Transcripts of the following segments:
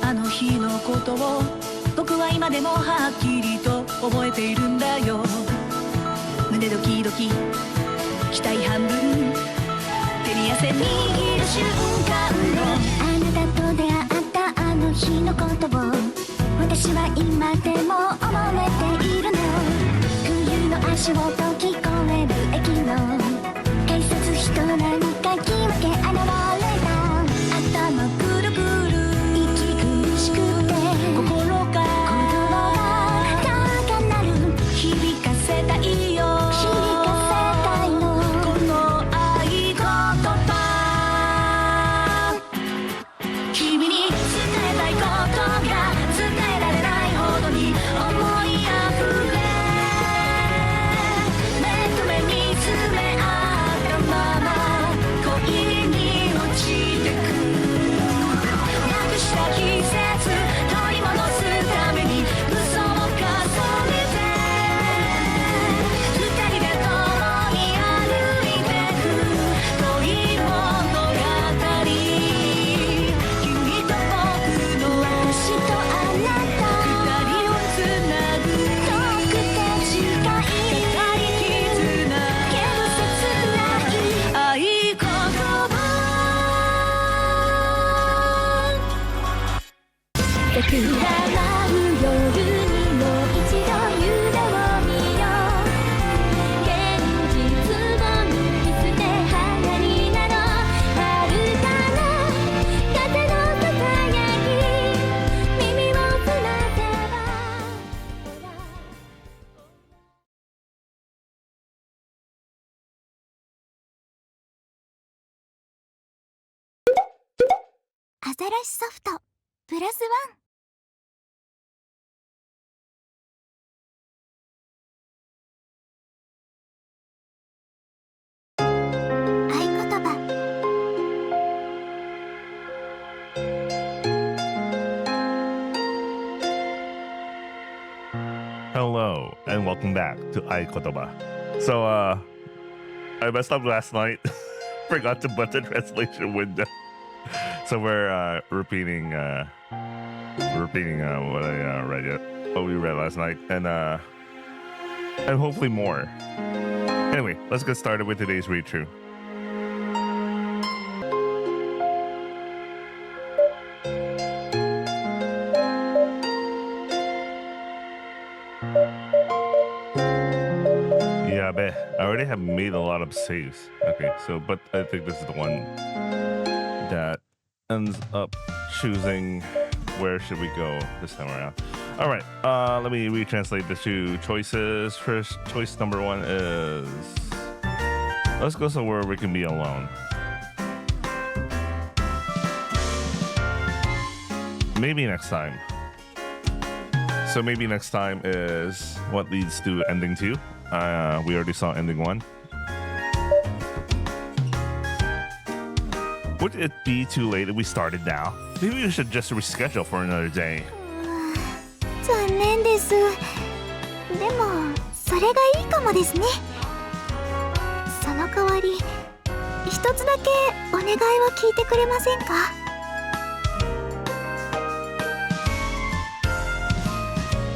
あの日のことを僕は今でもはっきりと覚えているんだよ。胸ドキドキ期待半分手に汗握る瞬間のあなたと出会ったあの日のことを私は今でも覚えているの。冬の足音聞こえる駅の改札人何か気分け現れた。頭くるくる息苦しくて心が高鳴る響かせたいよ。響かせたいのこの合言葉。君に伝えたいことが伝えられないほどに思いあふれ目と目見つめ合ったまま恋に落ちてく。なくした季節取り戻すために嘘を重ねて二人で共に歩いてく恋物語。君と僕の私とあなた二人をつなぐ遠くて近い二人絆けど切ない合言葉。桜舞う夜にもう一度夢を見よう。現実を抜き捨て花になろう。遥かな風のささやき耳を澄ませばアザラシソフトプラスワン。合言葉。Hello and welcome back to Aikotoba. So, I messed up last night. Forgot to put the translation window. So we're repeating what I what we read last night, and hopefully more. Anyway, let's get started with today's read through. Yeah, I already have made a lot of saves. Okay, so but I think this is the one that ends up choosing where should we go this time around. All right, let me retranslate the two choices. First choice number one is let's go somewhere we can be alone. Maybe next time. So maybe next time is what leads to ending 2. We already saw ending 1. Would it be too late if we started now? Maybe we should just reschedule for another day. 残念です。でもそれがいいかもですね。その代わり一つだけお願いを聞いてくれませんか？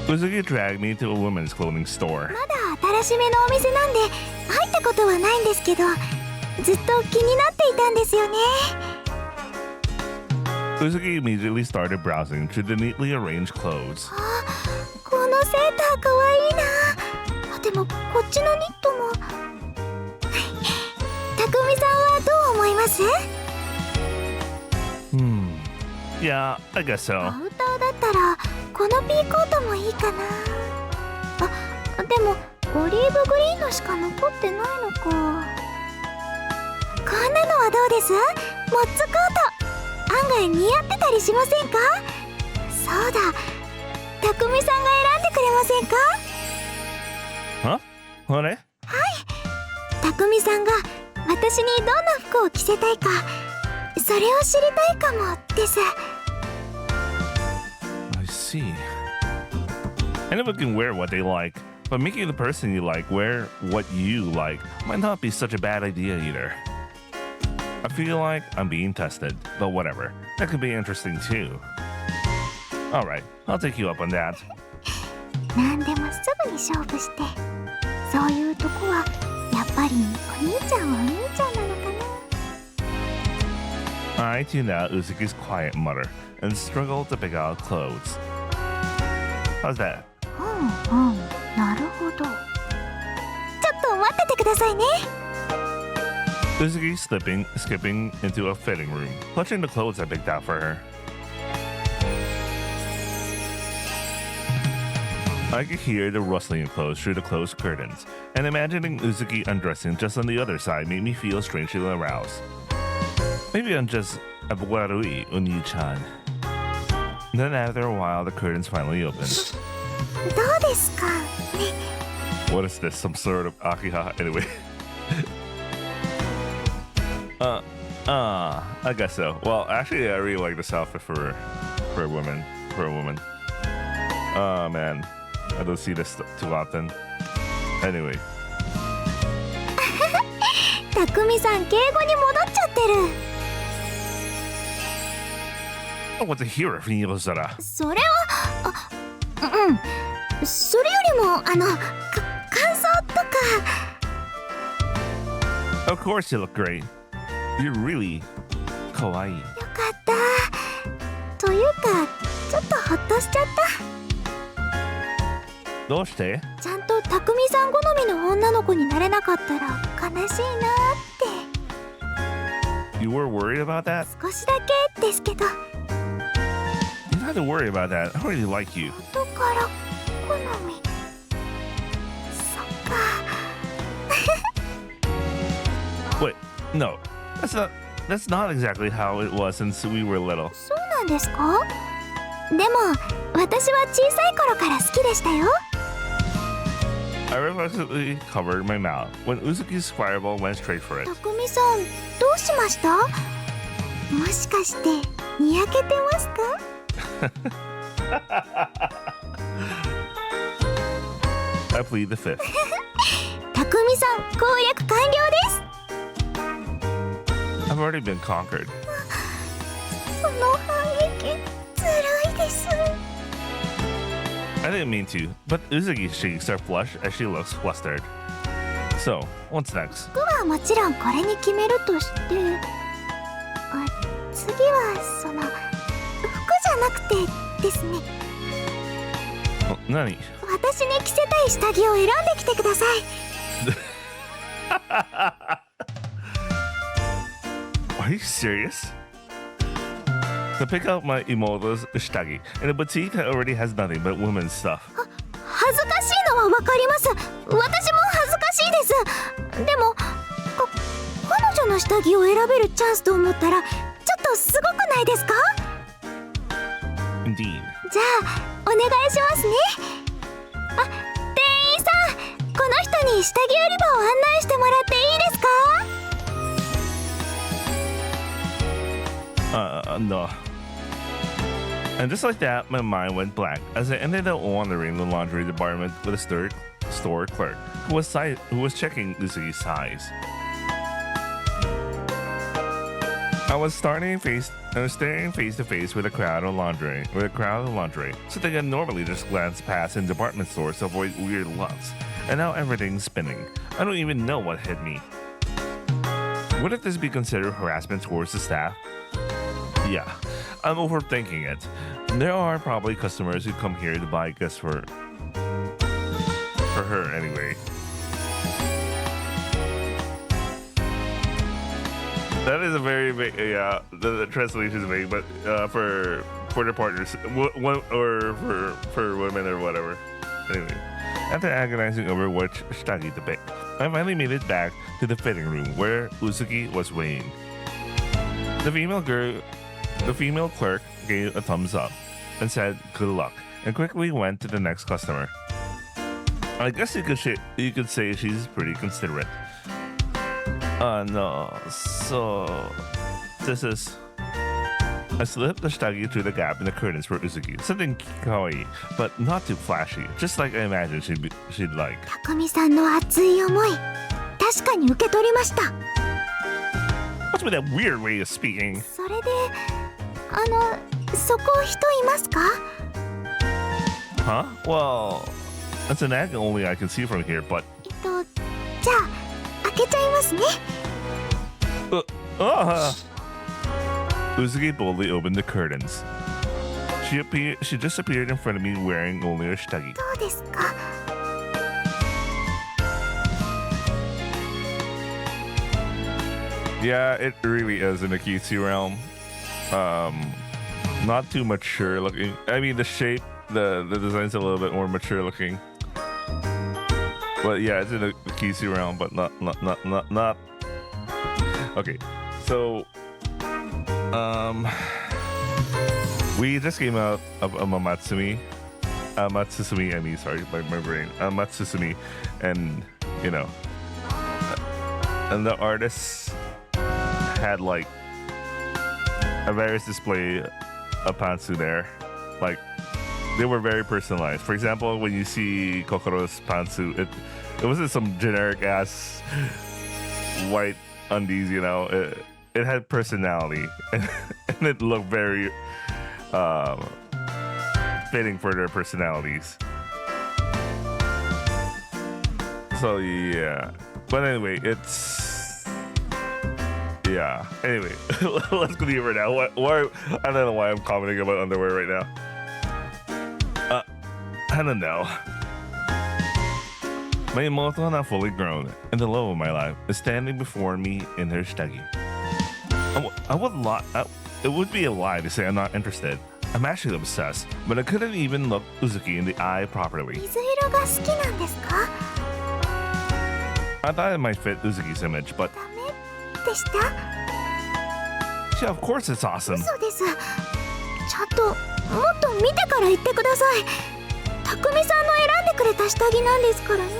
Uzuki dragged me to a women's clothing store. まだ新しめのお店なんで入ったことはないんですけど、ずっと気になっていたんですよね。 Uzuki immediately started browsing through the neatly arranged clothes. あ、このセーターかわいいな。あ、でもこっちのニットも。たくみさんはどう思います？ Yeah, I guess so. アウターだったらこのピーコートもいいかな。あ、でもオリーブグリーンのしか残ってないのか。こんなのはどうです？モッツコート案外似合ってたりしませんか？そうだ、たくみさんが選んでくれませんか？ Huh? What? はい、たくみさんが私にどんな服を着せたいか、それを知りたいかもです。 I see. Anyone can wear what they like, but making the person you like wear what you like might not be such a bad idea either. I feel like I'm being tested, but whatever. That could be interesting too. All right, I'll take you up on that. なんでもすぐに勝負して、そういうとこはやっぱりお兄ちゃんはお兄ちゃんなのかな。 I tuned out Uzuki's quiet mutter and struggled to pick out clothes. How's that? なるほど。ちょっと待っててくださいね。 Uzuki skipping into a fitting room, clutching the clothes I picked out for her. I could hear the rustling of clothes through the closed curtains, and imagining Uzuki undressing just on the other side made me feel strangely aroused. Maybe I'm just a warui, Oni-chan. Then after a while, the curtains finally opened. どうですかね。 What is this? Some sort of akiha? Anyway. I guess so. Well, actually, I really like this outfit for a woman. Oh man, I don't see this too often. Anyway. たくみさん敬語に戻っちゃってる。 I want to hear it from you, Zara. それはそれよりも感想とか。 Of course, you look great. You're really kawaii. よかった。というかちょっとほっとしちゃった。 どうして？ ちゃんとたくみさん好みの女の子になれなかったら悲しいなって。 You were worried about that? 少しだけですけど。 You don't have to worry about that. I really like you. 元から好み。そっか。 Wait, no. That's not exactly how it was since we were little. そうなんですか？でも私は小さい頃から好きでしたよ。 I reflexively covered my mouth when Uzuki's fireball went straight for it. たくみさんどうしました？もしかしてにやけてますか？ I plead the fifth. たくみさん攻略完了です。 I've already been conquered. その反撃ずるいです。 I didn't mean to, but Uzuki's cheeks are flushed as she looks flustered. So, what's next? 服はもちろんこれに決めるとして、次はその服じゃなくてですね。何？私に着せたい下着を選んできてください。 Are you serious? To pick out my Imoto's shitagi in a boutique that already has nothing but women's stuff. 恥ずかしいのはわかります。私も恥ずかしいです。でも彼女の下着を選べるチャンスと思ったらちょっとすごくないですか？ Indeed. じゃあお願いしますね。あ、店員さん、この人に下着売り場を案内してもらっていいですか？ No. And just like that, my mind went blank as I ended up wandering the laundry department with a store clerk who was checking Uzuki's size. I was staring face to face with a crowd of lingerie, something I normally just glance past in department stores to avoid weird looks. And now everything's spinning. I don't even know what hit me. Wouldn't this be considered harassment towards the staff? Yeah, I'm overthinking it. There are probably customers who come here to buy gifts for her anyway. That is a very big, yeah. The translation is vague, but for their partners, or for women or whatever. Anyway, after agonizing over which shitagi to pick, I finally made it back to the fitting room where Uzuki was weighing. The female clerk gave a thumbs up and said good luck, and quickly went to the next customer. I guess you could say she's pretty considerate. No, so this is... I slipped the shitagi through the gap in the curtains for Uzuki. Something kawaii, but not too flashy, just like I imagined she'd like. たくみさんの熱い思い、確かに受け取りました。 What's with that weird way of speaking? それでそこ人いますか？ Huh? Well, that's an angle only I can see from here, but じゃあ開けちゃいますね。Uzuki boldly opened the curtains. She just appeared in front of me wearing only her shitagi. どうですか？ Yeah, it really is in the Kitsu realm. Not too mature looking. I mean, the shape, the design's a little bit more mature looking. But yeah, it's in the Kitsu realm, but not. Okay, so we just came out of Matsusumi. Matsusumi, I mean, sorry, my brain. Matsusumi, and you know, and the artists had like a various display of pantsu there. Like they were very personalized. For example, when you see Kokoro's pantsu, it wasn't some generic ass white undies, you know. It had personality and it looked very fitting for their personalities. So yeah, but anyway, yeah. Anyway, let's go deeper now. Why? I don't know why I'm commenting about underwear right now. I don't know. My immortal, not fully grown, and the love of my life is standing before me in her shitagi. It would be a lie to say I'm not interested. I'm actually obsessed, but I couldn't even look Uzuki in the eye properly. 水色が好きなんですか？ I thought it might fit Uzuki's image, but ダメでした？ yeah, of course it's awesome. 嘘です。ちゃんともっと見てから言ってください。匠さんの選んでくれた下着なんですからね。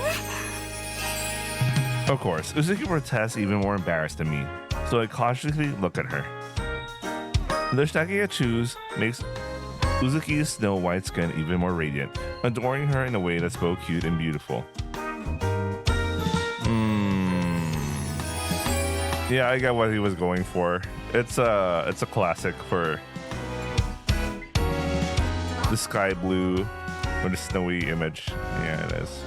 Of course, Uzuki protests even more embarrassed than me, so I cautiously look at her. The shitagi I choose makes Uzuki's snow white skin even more radiant, adoring her in a way that's both cute and beautiful. Yeah, I get what he was going for. It's a classic for the sky blue or the snowy image. Yeah, it is.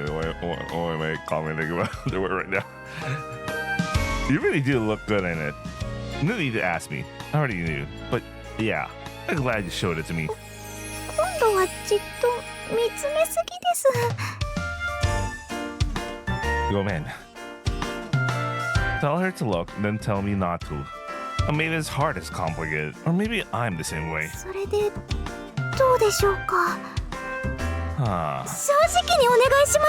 Why am I commenting about underwear right now? You really do look good in it. No need to ask me. I already knew. But yeah, I'm glad you showed it to me. 今度はじっと見つめすぎです。 Go man. Tell her to look, then tell me not to. Or maybe his heart is complicated. Or maybe I'm the same way. それでどうでしょうか？ Huh. 正直にお願いしま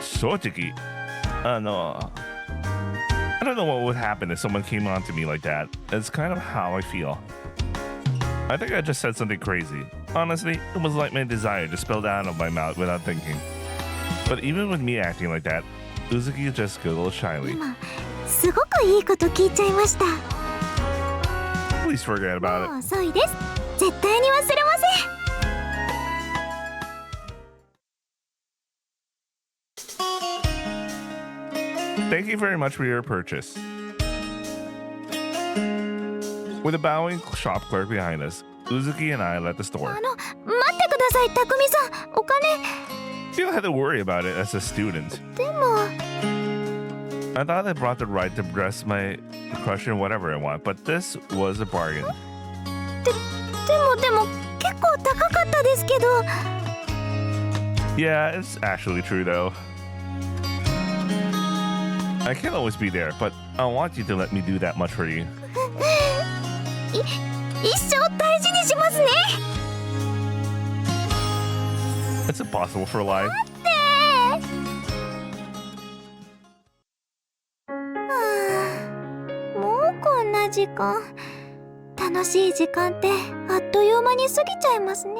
す。 Shojiki. No. I don't know what would happen if someone came on to me like that. It's kind of how I feel. I think I just said something crazy. Honestly, it was like my desire just spilled out of my mouth without thinking. But even with me acting like that, Uzuki just giggled shyly. 今すごくいいこと聞いちゃいました。 Please forget about もう it. 遅いです。絶対に忘れません。 Thank you very much for your purchase. With a bowing shop clerk behind us, Uzuki and I left the store. 待ってください、匠さん。お金。 You don't have to worry about it as a student. でも I thought I brought the right to dress my crush in whatever I want, but this was a bargain. でも結構高かったですけど。 Yeah, it's actually true though. I can't always be there, but I want you to let me do that much for you. 一生大事にしますね。 It's impossible for life. もうこんな時間。楽しい時間ってあっという間に過ぎちゃいますね。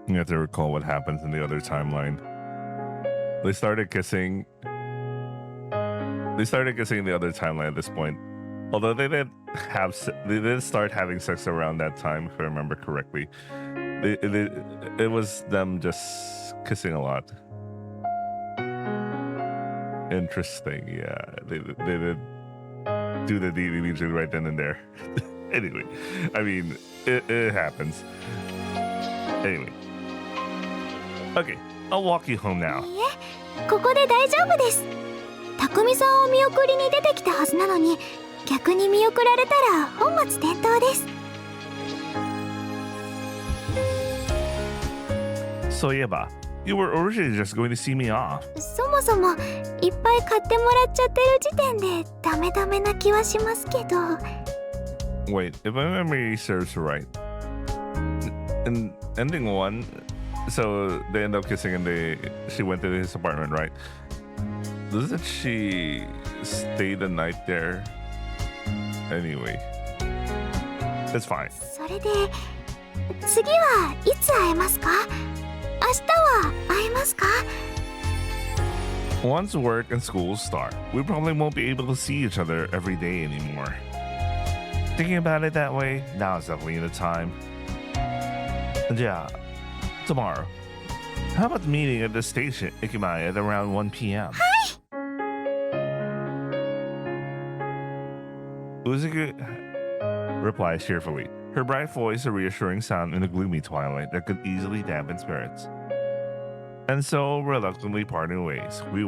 You have to recall what happens in the other timeline. They started kissing in the other timeline at this point. Although they did start having sex around that time, if I remember correctly. It was them just kissing a lot. Interesting, yeah. They did do the deletion right then and there. Anyway, I mean, it happens. Anyway. Okay, I'll walk you home now. いいえ、ここで大丈夫です。匠さんを見送りに出てきたはずなのに、逆に見送られたら本末転倒です。そういえば、you were originally just going to see me off. そもそもいっぱい買ってもらっちゃってる時点でダメダメな気はしますけど。Wait, if my memory serves right, in ending one, so they end up kissing and she went to his apartment, right? Doesn't she stay the night there? Anyway, it's fine. それで次はいつ会えますか？明日は会えますか？ Once work and school start, we probably won't be able to see each other every day anymore. Thinking about it that way, now is definitely the time. And yeah, tomorrow. How about the meeting at the station, Ikimai, at around 1 p.m.? Uzuki replies cheerfully, her bright voice a reassuring sound in the gloomy twilight that could easily dampen spirits. And so, reluctantly parting ways, we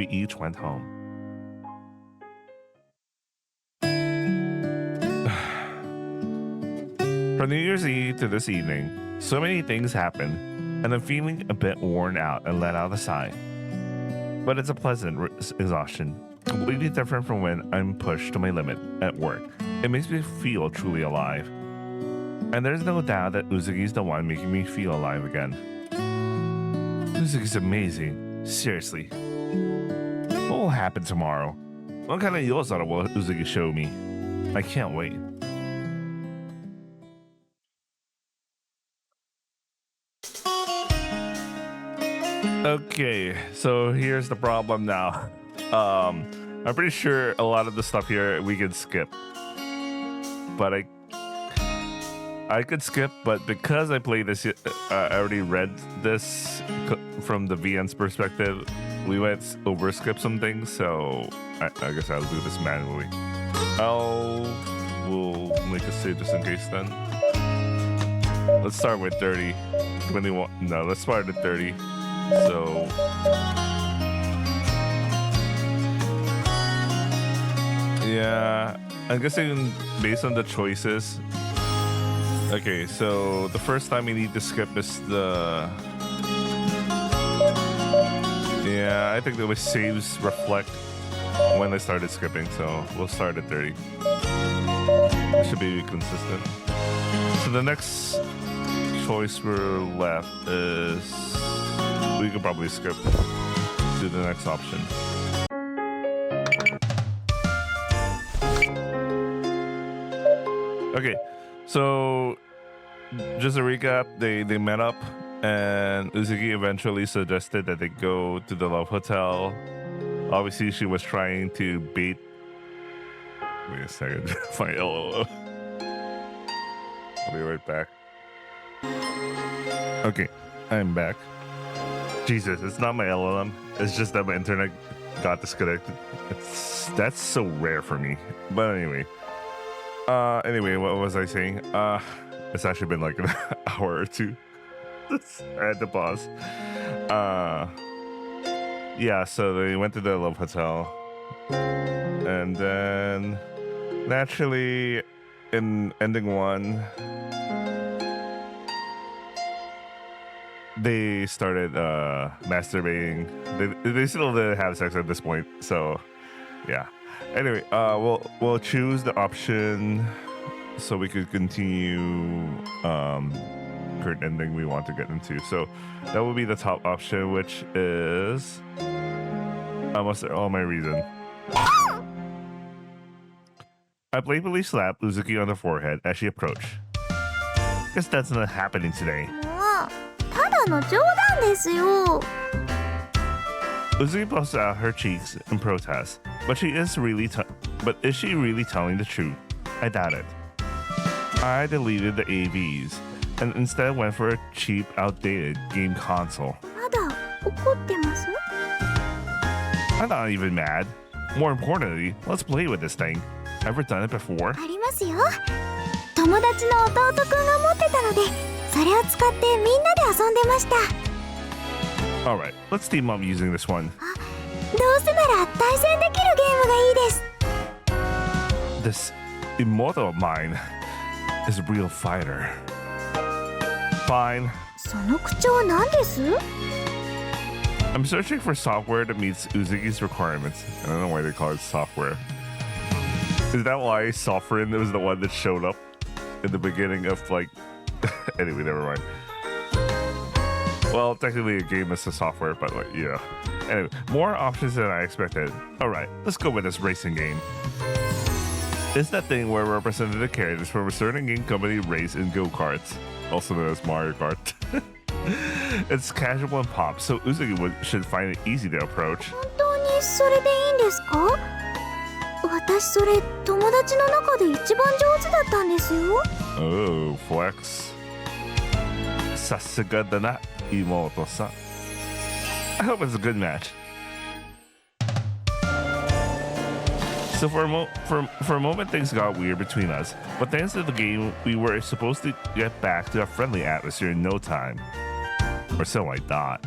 each went home. From New Year's Eve to this evening, so many things happened, and I'm feeling a bit worn out and let out a sigh. But it's a pleasant exhaustion, completely different from when I'm pushed to my limit at work. It makes me feel truly alive. And there's no doubt that Uzuki's the one making me feel alive again. Uzuki's amazing. Seriously. What will happen tomorrow? What kind of yosara will Uzuki show me? I can't wait. Okay, so here's the problem now. I'm pretty sure a lot of the stuff here we can skip. But I could skip, but because I played this, I already read this from the VN's perspective, we went over skip some things, so I guess I'll do this manually. We'll make a save just in case then. Let's start with 30. 21. No, let's start at 30. So yeah, I'm guessing based on the choices. Okay, so the first time we need to skip is the... Yeah, I think the saves reflect when I started skipping, so we'll start at 30. It should be consistent. So the next choice we're left is... We could probably skip to the next option. Okay, so just a recap, they met up and Uzuki eventually suggested that they go to the Love Hotel. Obviously, she was trying to bait... Wait a second, my LOL. I'll be right back. Okay, I'm back. Jesus, it's not my LLM. It's just that my internet got disconnected. That's so rare for me. But anyway. Anyway, what was I saying? It's actually been like an hour or two. I had to pause. Yeah, so they went to the Love Hotel. And then naturally in ending one, they started masturbating. They still didn't have sex at this point, so yeah. Anyway, we'll choose the option so we could continue current ending we want to get into. So that will be the top option, which is almost all my reason. I playfully slapped Uzuki on the forehead as she approached. Guess that's not happening today. ただの冗談ですよ。 Uzuki puffs out her cheeks in protest, but is she really telling the truth? I doubt it. I deleted the AVs and instead went for a cheap, outdated game console. まだ怒ってます？ I'm not even mad. More importantly, let's play with this thing. Ever done it before? ありますよ。友達の弟くんが持ってたので、それを使ってみんなで遊んでました。Alright, let's team up using this one. どうせなら対戦できるゲームがいいです。 This immortal of mine is a real fighter. Fine. その口調なんです？ I'm searching for software that meets Uzuki's requirements. I don't know why they call it software. Is that why Sovereign was the one that showed up in the beginning of like... Anyway, never mind. Well, technically a game is a software, but like, yeah. Anyway, more options than I expected. Alright, let's go with this racing game. It's that thing where representative characters from a certain game company race in go-karts, also known as Mario Kart. It's casual and pop, so Uzuki should find it easy to approach. 本当にそれでいいんですか？私それ友達の中で一番上手だったんですよ。Oh, flex. さすがだな、妹さん。I hope it's a good match. So for a moment, things got weird between us. But thanks to the game, we were supposed to get back to a friendly atmosphere in no time. Or so I thought.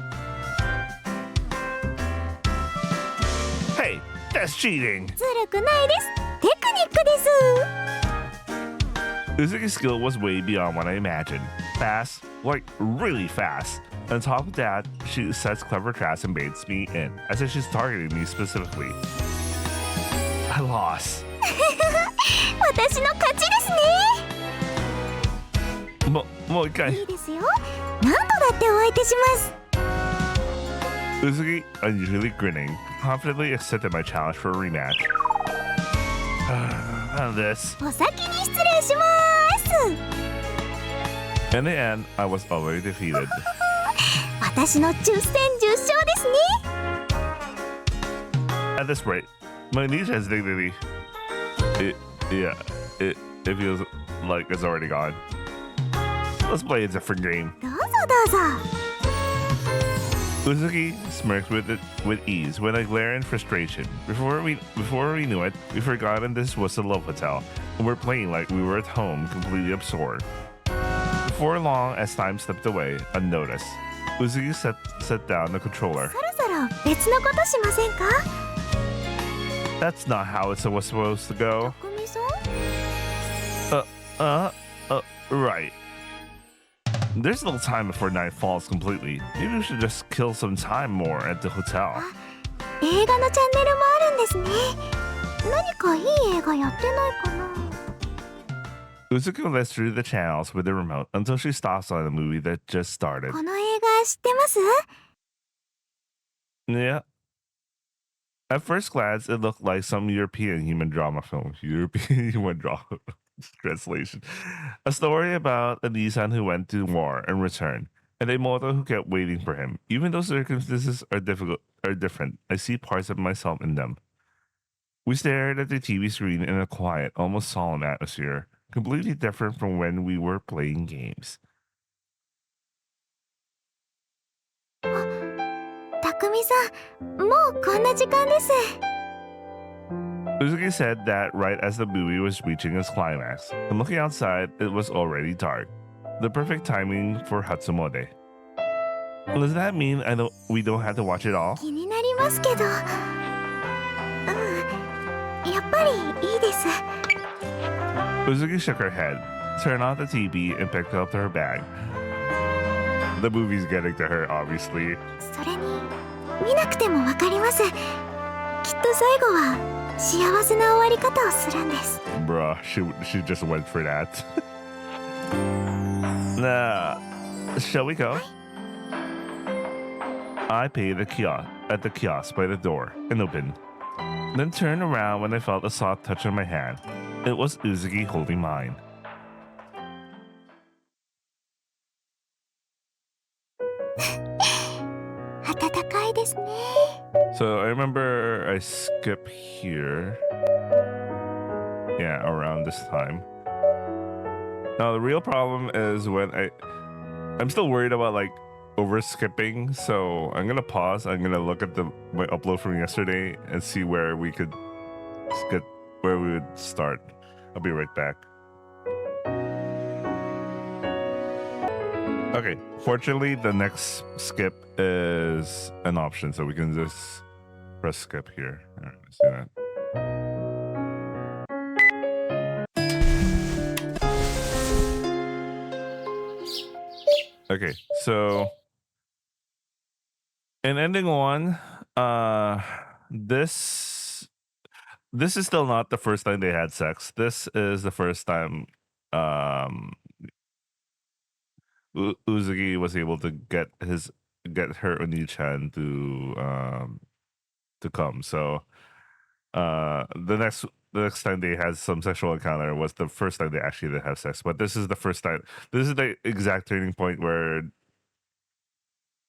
Hey, that's cheating! ずるくないです。テクニックです。 Uzuki's skill was way beyond what I imagined. Fast, like really fast. On top of that, she sets clever traps and baits me in, as if she's targeting me specifically. I lost. 私の勝ちですね。もう一回。いいですよ。何度だってお相手します。 Uzuki, unusually grinning, confidently accepted my challenge for a rematch. And this. お先に失礼します。 In the end, I was already defeated. 私の10戦10勝ですね。 At this rate, my niece has dignity. It feels like it's already gone. Let's play a different game. どうぞどうぞ。 Uzuki smirks with ease when I glare in frustration. Before we knew it, we'd forgotten this was a love hotel, and we're playing like we were at home, completely absorbed. Before long, as time slipped away, unnoticed, Uzuki set down the controller. そろそろ別のことしませんか？ That's not how it was supposed to go. たくみさん？ Right. There's little time before night falls completely. Maybe we should just kill some time more at the hotel. 映画のチャンネルもあるんですね。何かいい映画やってないかな？ Uzuki lets through the channels with the remote until she stops on a movie that just started. この映画知ってます？ Yeah. At first glance, it looked like some European human drama film. European human drama translation. A story about a Nissan who went to war and returned, and a mortal who kept waiting for him. Even though circumstances are different, I see parts of myself in them. We stared at the TV screen in a quiet, almost solemn atmosphere, completely different from when we were playing games. たくみさん、もうこんな時間です。 Uzuki said that right as the movie was reaching its climax, and looking outside, it was already dark. The perfect timing for Hatsumode. Does that mean we don't have to watch it all? 気になりますけど、やっぱりいいです。 Uzuki shook her head, turned off the TV, and picked up her bag. The movie's getting to her, obviously. それに、見なくてもわかります。きっと最後は幸せな終わり方をするんです。 Bruh, she just went for that. Nah, shall we go? I paid at the kiosk by the door and opened. Then turned around when I felt a soft touch on my hand. It was Uzuki holding mine. So I remember I skip here. Yeah, around this time. Now the real problem is when I'm still worried about like over skipping, so I'm gonna pause. I'm gonna look at my upload from yesterday and see where we could where we would start. I'll be right back. Okay, fortunately, the next skip is an option, so we can just press skip here. All right, let's do that. Okay, so in ending one, this is still not the first time they had sex. This is the first time Uzuki was able to get her Oni-chan to come. So the next time they had some sexual encounter was the first time they actually did have sex. But this is the first time. This is the exact turning point where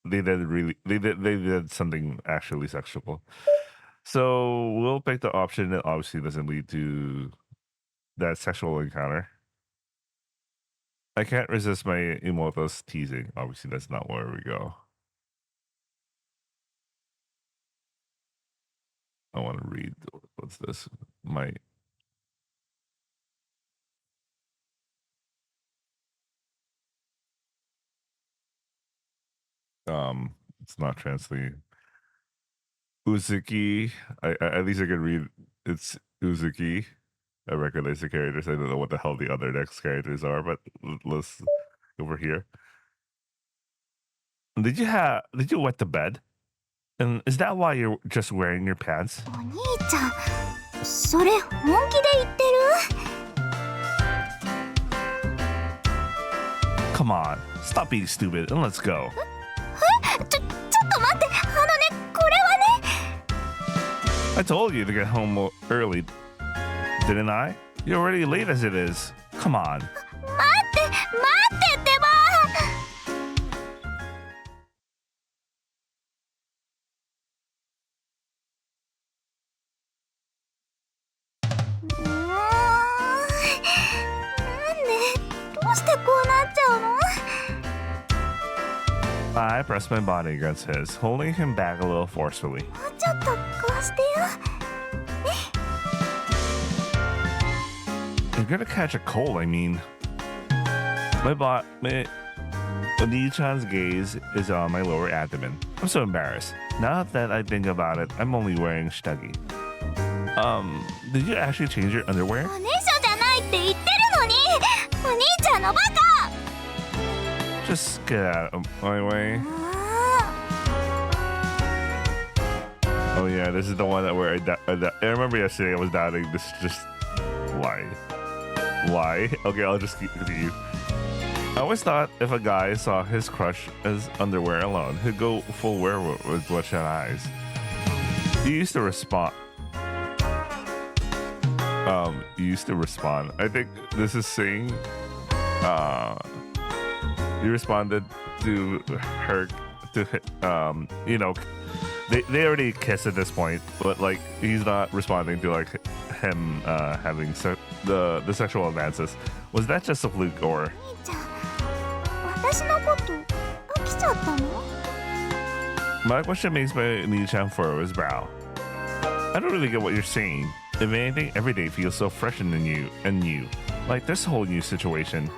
they did something actually sexual. So we'll pick the option that obviously doesn't lead to that sexual encounter. I can't resist my Imoto's teasing. Obviously, that's not where we go. I want to read. What's this? It's not translating. Uzuki. At least I can read. It's Uzuki. I recognize the characters. I don't know what the hell the other next characters are, but let's over here. Did you wet the bed? And is that why you're just wearing your pants? お兄ちゃん、それ本気で言ってる？ Come on, stop being stupid and let's go. ちょっと待って、これはね。 I told you to get home early, didn't I? You're already late as it is. Come on. 待ってってば。どうしてこうなっちゃうの？ I pressed my body against his, holding him back a little forcefully. もうちょっとこうしてよ。 You're gonna catch a cold, I mean. My Oni-chan's gaze is on my lower abdomen. I'm so embarrassed. Now that I think about it, I'm only wearing shitagi. Did you actually change your underwear? おねしょじゃないって言ってるのに。お兄ちゃんのバカ。 Just get out of my way. Oh yeah, this is the one where I remember yesterday I was doubting this. Just why? Okay, I'll just keep with you. I always thought if a guy saw his crush as underwear alone, he'd go full werewolf with bloodshot eyes. You used to respond. I think this is saying. You responded to her you know, they already kissed at this point, but like he's not responding to like him having the sexual advances. Was that just a fluke or? 兄ちゃん、私のこと飽きちゃったの？ My question makes my Oni-chan furrow his brow. I don't really get what you're saying. If anything, every day feels so fresh and new, like this whole new situation. も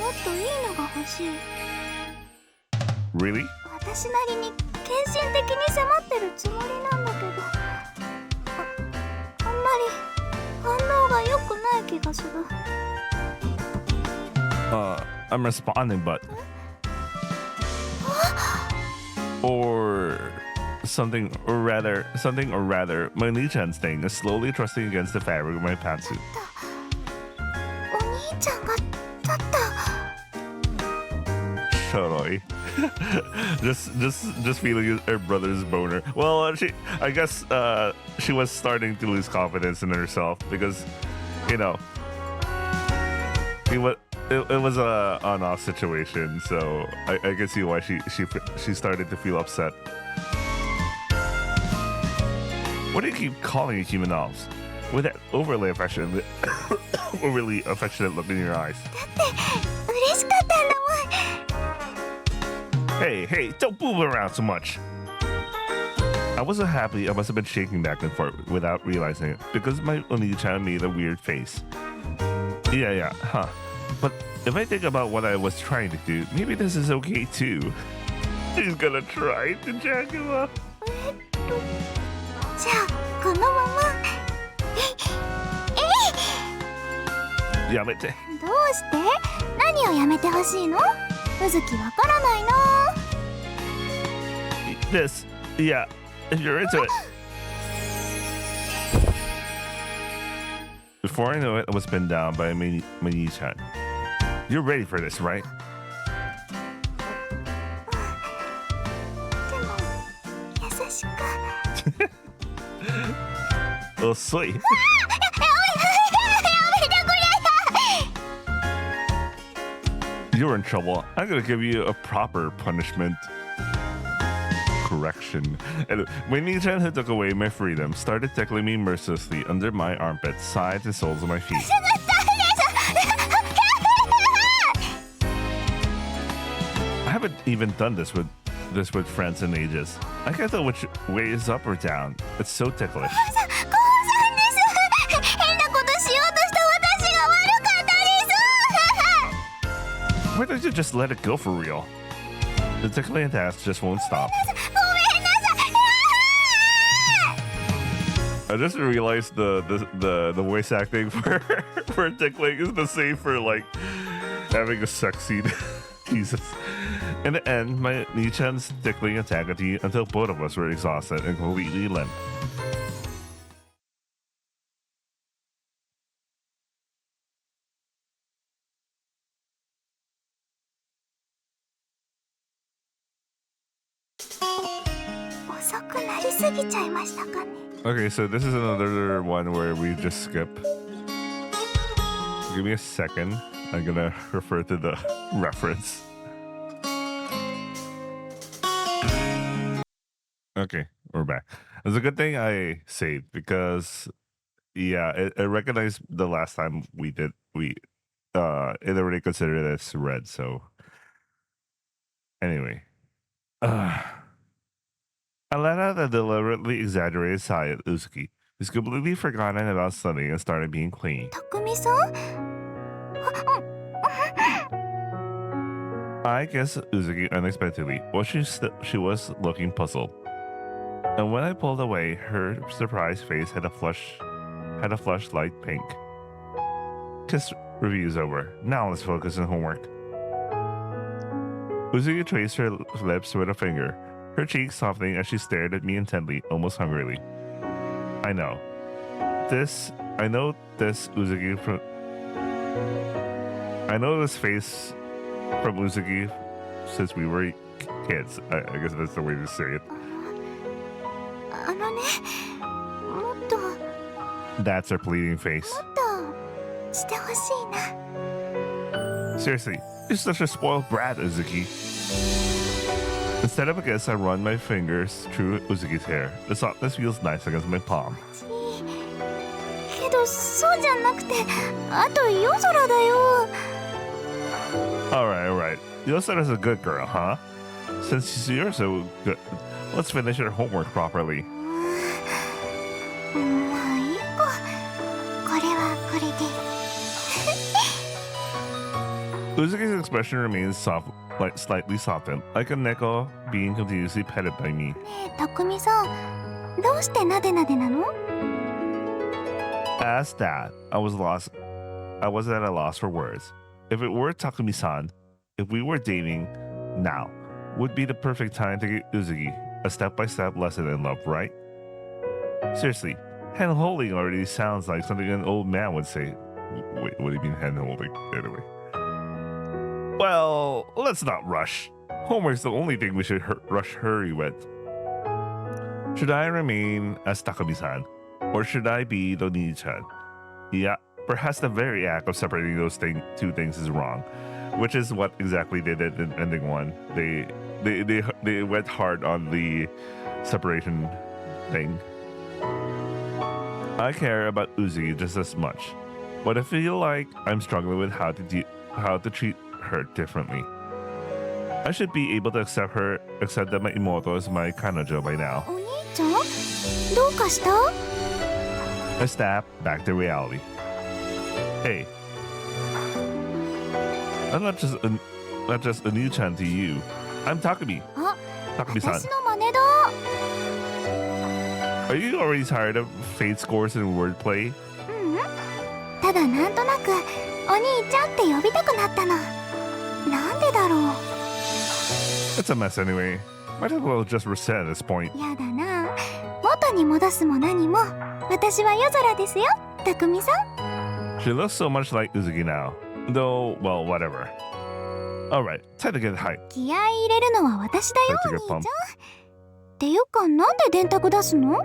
っといいのが欲しい。 Really? 私なりに献身的に迫ってるつもりなんだけど、あんまり反応が良くない気がする。 I'm responding, but or something, or rather, my Oni-chan's thing is slowly thrusting against the fabric of my pantsuit. お兄ちゃんが立った。 Totally. just feeling her brother's boner. Well, I guess she was starting to lose confidence in herself because, you know, it was a on-off situation. So I can see why she started to feel upset. What do you keep calling it, human elves? With that overly affectionate look in your eyes. だって嬉しかったんだもん。Hey, don't move around so much. I was so happy I must have been shaking back and forth without realizing it because my Oni-chan made a weird face. Yeah, huh. But if I think about what I was trying to do, maybe this is okay too. She's gonna try to jack you up. じゃあこのままやめて。どうして何をやめてほしいの？うずきわからないな。 This, yeah, if you're into it. Before I knew it, I was pinned down by Mini-chan. You're ready for this, right? でも優しく。遅い。You're in trouble. I'm gonna give you a proper punishment. Correction. And Mini-chan, who took away my freedom, started tickling me mercilessly under my armpits, sides, and soles of my feet. I haven't even done this with friends in ages. I can't tell which way is up or down. It's so ticklish. Why don't you just let it go for real? The tickling attacks just won't stop. I just realized the voice acting for tickling is the same for like having a sex scene. Jesus. In the end, my Ni-chan's tickling attacked me until both of us were exhausted and completely limp. Okay, so this is another one where we just skip. Give me a second. I'm gonna refer to the reference. Okay, we're back. It's a good thing I saved because, yeah, I recognized the last time it already considered it as red. So, anyway, Alana the deliberately exaggerated sigh at Uzuki, who's completely forgotten about studying and started being clingy. I guess Uzuki unexpectedly. Well, she was looking puzzled. And when I pulled away, her surprised face had a flush light pink. Kiss review's over. Now let's focus on homework. Uzuki traced her lips with a finger, her cheeks softening as she stared at me intently, almost hungrily. I know this Uzuki from. I know this face from Uzuki since we were kids. I guess that's the way to say it. That's her pleading face. Seriously, you're such a spoiled brat, Uzuki. Instead of a kiss, I run my fingers through Uzuki's hair. The softness feels nice against my palm. Alright. Yosara's a good girl, huh? Since you're so good, let's finish your homework properly. Uzuki's expression remains soft, slightly softened, like a neko being continuously petted by me. As that, I was at a loss for words. If it were Takumi-san, if we were dating, now would be the perfect time to get Uzuki a step-by-step lesson in love, right? Seriously, hand-holding already sounds like something an old man would say. Wait, what do you mean hand-holding? Anyway. Well, let's not rush. Homework's the only thing we should hurry with. Should I remain as Takumi-san? Or should I be the Ni-chan? Yeah, perhaps the very act of separating those two things is wrong. Which is what exactly they did in ending one. They went hard on the separation thing. I care about Uzuki just as much. But I feel like I'm struggling with how to treat her differently. I should be able to accept that my Imoto is my kanojo by now. お兄ちゃんどうかした？ A snap back to reality. Hey, I'm not just a new chan to you. I'm Takumi. あ、 Takumi-san. 私の真似だ。 Are you already tired of fate scores and wordplay? ただなんとなくお兄ちゃんって呼びたくなったの。なんでだろう。 It's a mess anyway. Might as well just reset at this point. やだな。元に戻すも何も私は夜空ですよ、たくみさん。 She looks so much like Uzuki now. Though, well, whatever. Alright, time to get hyped. 気合い入れるのは私だよ、 Time お to 兄 get ちゃん。 pumped. っていうかなんで電卓出すの？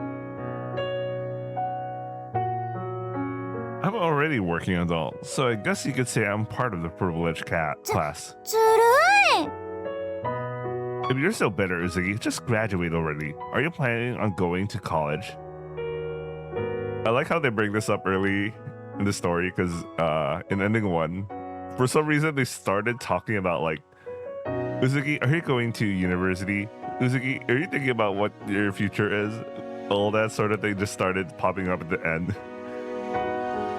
I'm already working adult, so I guess you could say I'm part of the privileged class. ずるい。 If you're so bitter, Uzuki, just graduate already. Are you planning on going to college? I like how they bring this up early in the story because in ending 1, for some reason they started talking about like, Uzuki, are you going to university? Uzuki, are you thinking about what your future is? All that sort of thing just started popping up at the end.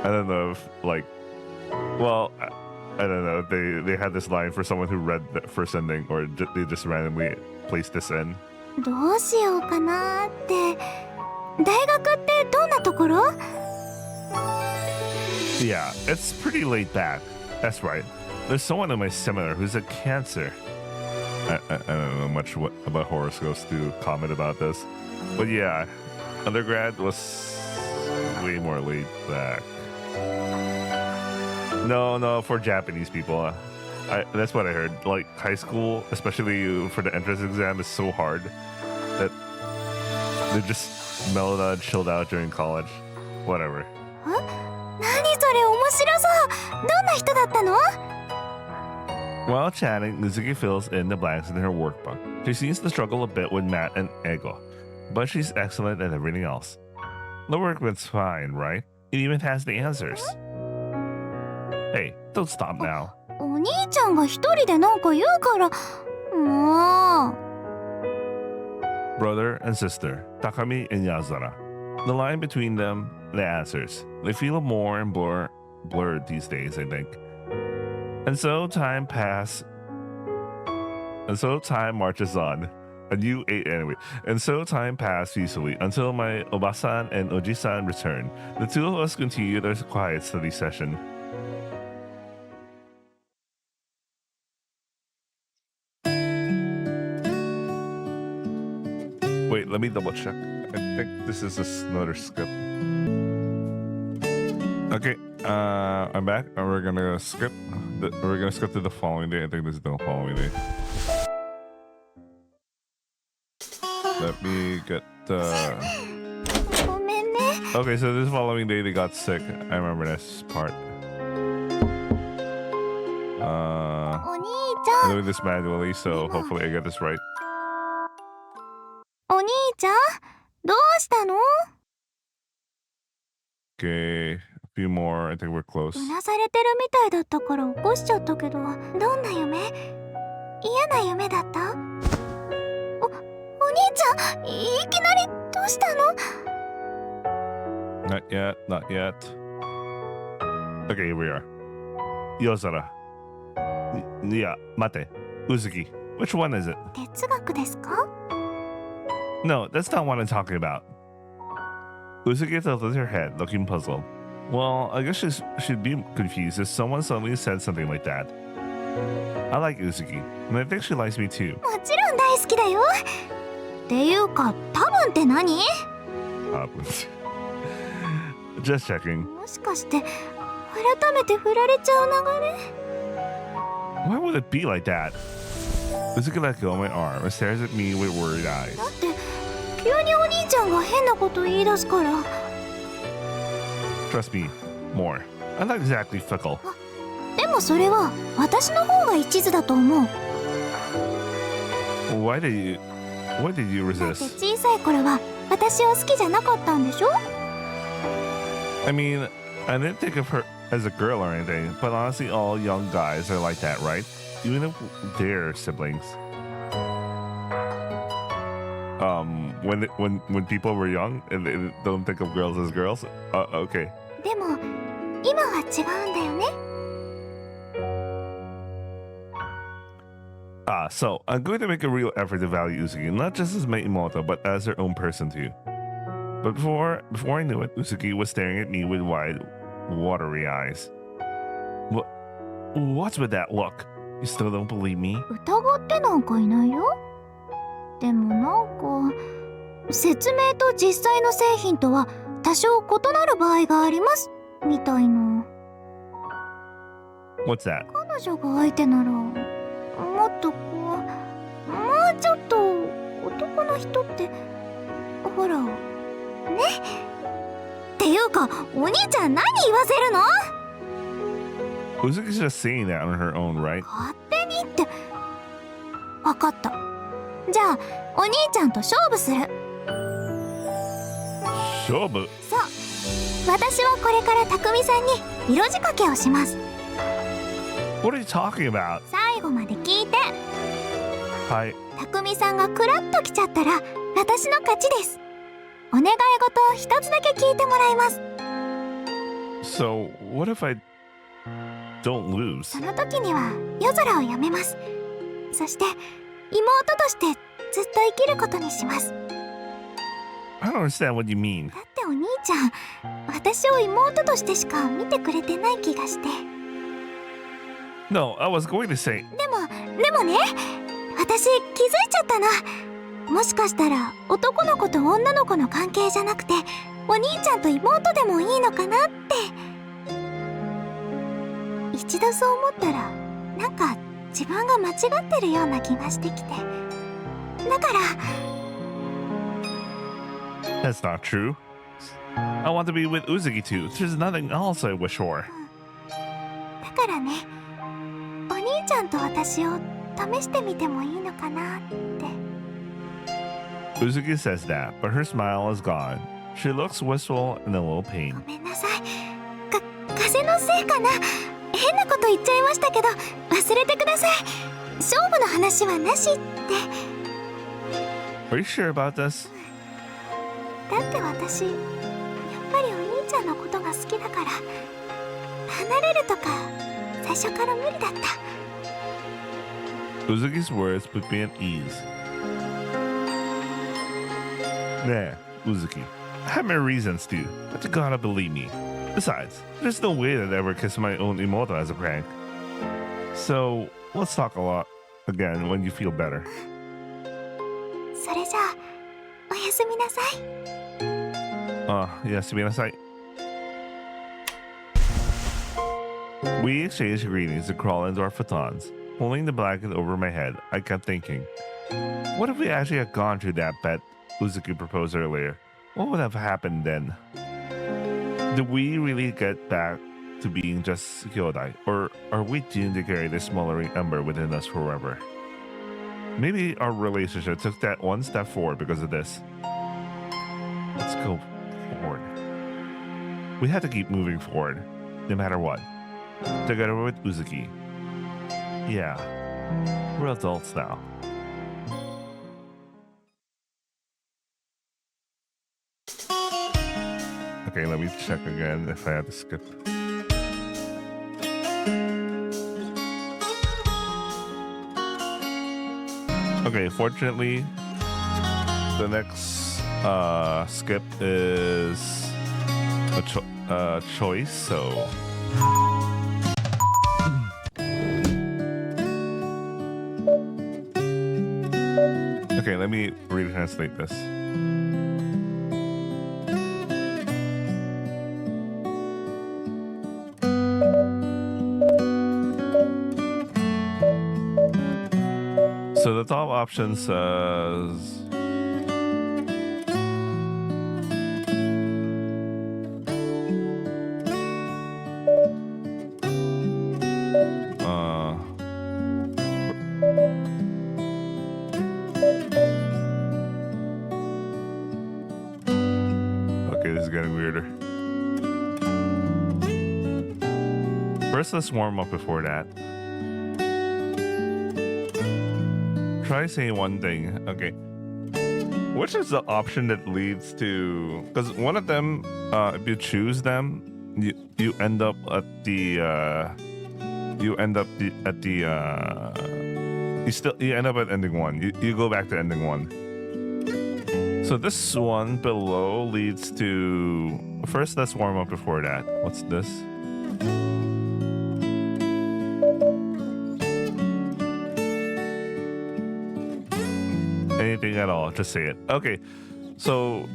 I don't know if like, well, I don't know. They had this line for someone who read the first ending, or they just randomly placed this in. どうしようかなって。大学ってどんなところ？ Yeah, it's pretty laid back. That's right. There's someone in my seminar who's a Cancer. I don't know much about horoscopes to comment about this, but yeah, undergrad was way more laid back. No, for Japanese people. That's what I heard. Like high school, especially for the entrance exam, is so hard that they just mellowed out, chilled out during college. Whatever. 何それ面白そう。どんな人だったの？ While chatting, Mizuki fills in the blanks in her workbook. She seems to struggle a bit with math and ego, but she's excellent at everything else. The work went fine, right? It even has the answers. Hey, don't stop now. お兄ちゃんが一人でなんか言うから。もう。 Brother and sister, Takami and Yazara. The line between them, the answers. They feel more and more blurred these days, I think. And so time marches on. A new 8 anyway. And so time passed peacefully until my Obasan and Oji-san returned. The two of us continued our quiet study session. Wait, let me double check. I think this is another skip. Okay, I'm back, and we're gonna skip. We're gonna skip to the following day. I think this is the following day. Let me get. ごめんね。 Okay, so this following day they got sick. I remember this part. お兄ちゃ I'm ん。 doing this manually, so hopefully I get this right. お兄ちゃんどうしたの？ Okay, a few more. I think we're close. うなされてるみたいだったから起こしちゃったけど、どんな夢？嫌な夢だった？お兄ちゃん、いきなりどうしたの？ Not yet, not yet. Okay, here we are. Yozara. Yeah, mate. Uzuki. Which one is it? 哲学ですか？ No, that's not what I'm talking about. Uzuki tilted her head, looking puzzled. Well, I guess she'd be confused if someone suddenly said something like that. I like Uzuki, and I think she likes me too. もちろん大好きだよ。っていうか、多分って何？ Just checking. もしかして改めて振られちゃう流れ？ Why would it be like that? Uzuki let go of my arm and stares at me with worried eyes. だって急にお兄ちゃんが変なこと言い出すから。 Trust me, more. I'm not exactly fickle. でもそれは私の方が一途だと思う。 Why did you だって resist? 小さい頃は私を好きじゃなかったんでしょ？ I mean, I didn't think of her as a girl or anything, but honestly, all young guys are like that, right? even if they're siblings. When people were young and they don't think of girls as girls. Okay. でも今は違うんだよね。So I'm going to make a real effort to value Usuki, not just as my Imoto, but as her own person too. But before I knew it, Usuki was staring at me with wide, watery eyes. What's with that look? You still don't believe me? 疑ってなんかいないよ。でもなんか説明と実際の製品とは多少異なる場合がありますみたいな。 What's that? 彼女が相手ならもっとこうもうちょっと男の人ってほらね。っていうかお兄ちゃん何言わせるの？ Usuki's just saying that on her own, right? 勝手にって分かった。じゃあお兄ちゃんと勝負する。勝負？そう、私はこれから匠さんに色仕掛けをします。 What are you talking about? 最後まで聞いて。はい。匠さんがクラッときちゃったら私の勝ちです。お願い事を一つだけ聞いてもらいます。 So, what if I don't lose? その時には夜空をやめます。そして妹としてずっと生きることにします。 I don't understand what you mean. だってお兄ちゃん、私を妹としてしか見てくれてない気がして。 No, I was going to say. でもね、私気づいちゃったの。もしかしたら男の子と女の子の関係じゃなくてお兄ちゃんと妹でもいいのかなって。一度そう思ったらなんか自分が間違ってるような気がしてきて。だから That's not true. I want to be with Uzuki too. There's nothing else I wish for. だからね、お兄ちゃんと私を試してみてもいいのかなって。 Uzuki says that, but her smile is gone. She looks wistful and a little pain. ごめんなさい。風のせいかな。変なこと言っちゃいましたけど忘れてください。勝負の話はなしって。 Are you sure about this? だって私やっぱりお兄ちゃんのことが好きだから離れるとか最初から無理だった。 Uzuki's words put me at ease. Nah, Uzuki. I have my reasons to, but you gotta believe me. Besides, there's no way that I ever kissed my own Imoto as a prank. So, let's talk a lot again when you feel better. それじゃあおやすみなさい。Yasuminasai. We exchanged greetings and crawled into our futons. Pulling the blanket over my head, I kept thinking, what if we actually had gone through that bet Uzuki proposed earlier? What would have happened then? Did we really get back to being just Kyodai, or are we doomed to carry this smoldering ember within us forever? Maybe our relationship took that one step forward because of this. Let's go forward. We have to keep moving forward, no matter what. Together with Uzuki. Yeah, we're adults now. Okay, let me check again if I have to skip. Okay, fortunately, the next skip is a choice, so... Okay, let me retranslate this. So the top option says... Okay, this is getting weirder. First, let's warm up before that. try saying one thing. Okay. Which is the option that leads to? Because one of them, if you choose them, you end up at the you end up at the you end up at ending one. You go back to ending one. So this one below leads to. First, let's warm up before that. What's this? Anything at all, just say it. Okay, so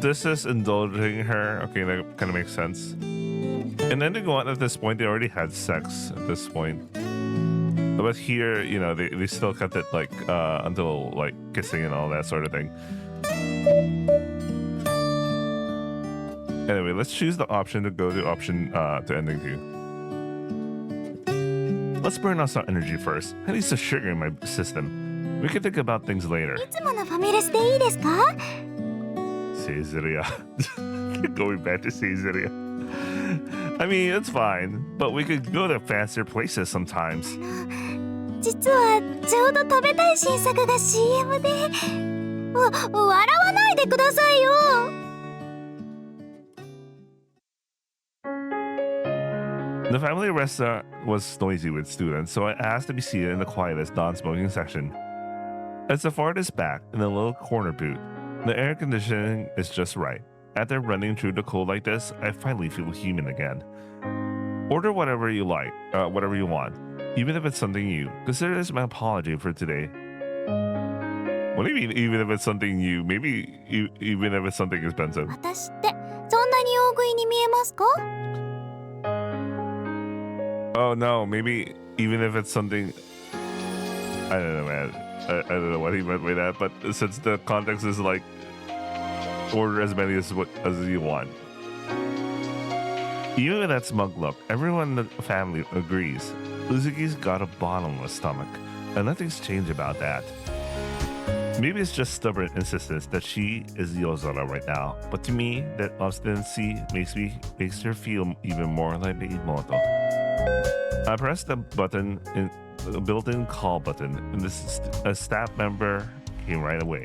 this is indulging her. Okay, that kind of makes sense. And then they go on at this point, they already had sex at this point. But here, you know, they still kept it like until like kissing and all that sort of thing. Anyway, let's choose the option to go to option to ending 2. Let's burn off some energy first. I need some sugar in my system. We can think about things later. いつものファミレスでいいですか？ Caesarea. Going back to Caesarea. I mean, it's fine, but we could go to fancier places sometimes. 実はちょうど食べたい新作が CM で。笑わないでくださいよ。The family restaurant was noisy with students, so I asked to be seated in the quietest non-smoking section. It's the farthest back in a little corner booth. The air conditioning is just right. After running through the cold like this, I finally feel human again. Order whatever you like, whatever you want, even if it's something new. Consider this my apology for today. What do you mean, even if it's something new? Maybe even if it's something expensive. 私ってそんなに大食いに見えますか？ Oh no, maybe even if it's something. I don't know, man. I don't know what he meant by that, but since the context is like order as many as you want. Even with that smug look, everyone in the family agrees. Uzuki's got a bottomless stomach, and nothing's changed about that. Maybe it's just stubborn insistence that she is Yozora right now, but to me, that obstinacy makes her feel even more like Imoto. I pressed the button in the built-in call button, and a staff member came right away.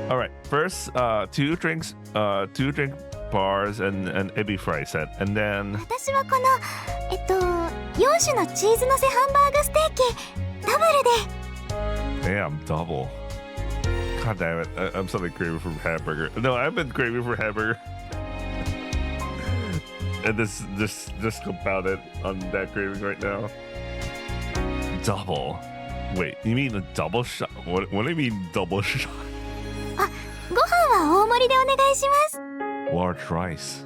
All right, first, two drink bars and an ebi fry set, and then 私はこの4種のチーズのせハンバーグステーキダブルで。 damn double. God damn it! I'm suddenly craving for hamburger. No, I've been craving for hamburger. And this just compounded on that craving right now. Double. Wait, you mean a double shot? What do you mean double shot? あ、ご飯は大盛りでお願いします。 Large rice.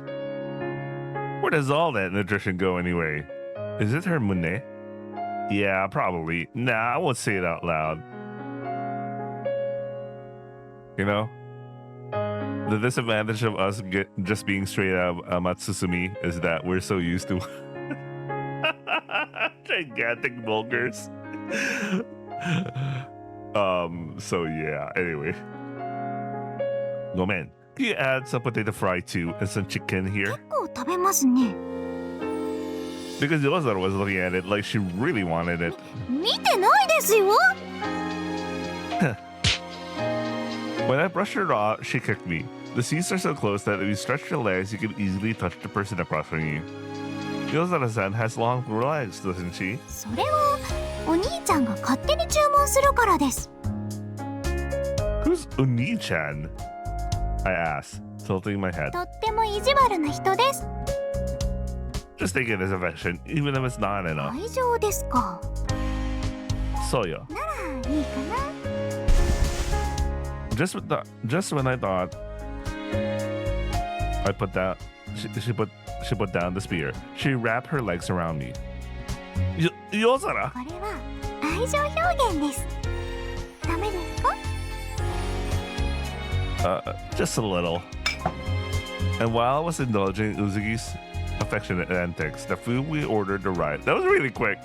Where does all that nutrition go anyway? Is it her mune? Yeah, probably. Nah, I won't say it out loud. You know? The disadvantage of us just being straight out of Matsusumi is that we're so used to gigantic bulgars. So yeah, anyway. Gomen, can you add some potato fry too and some chicken here? 結構食べますね。 Because Yozora was looking at it like she really wanted it. 見てないですよ。 When I brushed her off, she kicked me. The seats are so close that if you stretch your legs, you can easily touch the person across from you. Yozora-san has long legs, doesn't she? それはお兄ちゃんが勝手に注文するからです。 Who's Oni-chan? I asked, tilting my head. とっても意地悪な人です。 Just take it as affection, even if it's not enough. 愛情ですか。 So yo. ならいいかな。 Just when I thought I put down, she put down the spear. She wrapped her legs around me. Yozora! これは愛情表現です。ダメですか？ Just a little. And while I was indulging Uzuki's affectionate antics, the food we ordered arrived. That was really quick.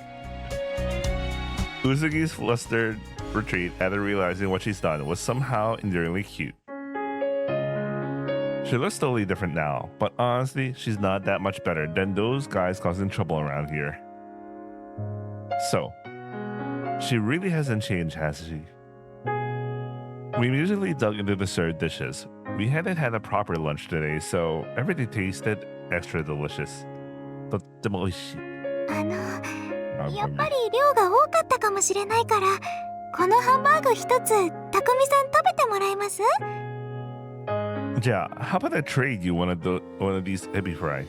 Uzuki's flustered retreat after realizing what she's done was somehow endearingly cute. She looks totally different now, but honestly, she's not that much better than those guys causing trouble around here. So, She really hasn't changed, has she? We immediately dug into the served dishes. We hadn't had a proper lunch today, so everything tasted extra delicious. とっても美味しい。やっぱり量が多かったかもしれないから、このハンバーグ一つ、たくみさん食べてもらえます？じゃあ、how about I trade you one of these ebi fry?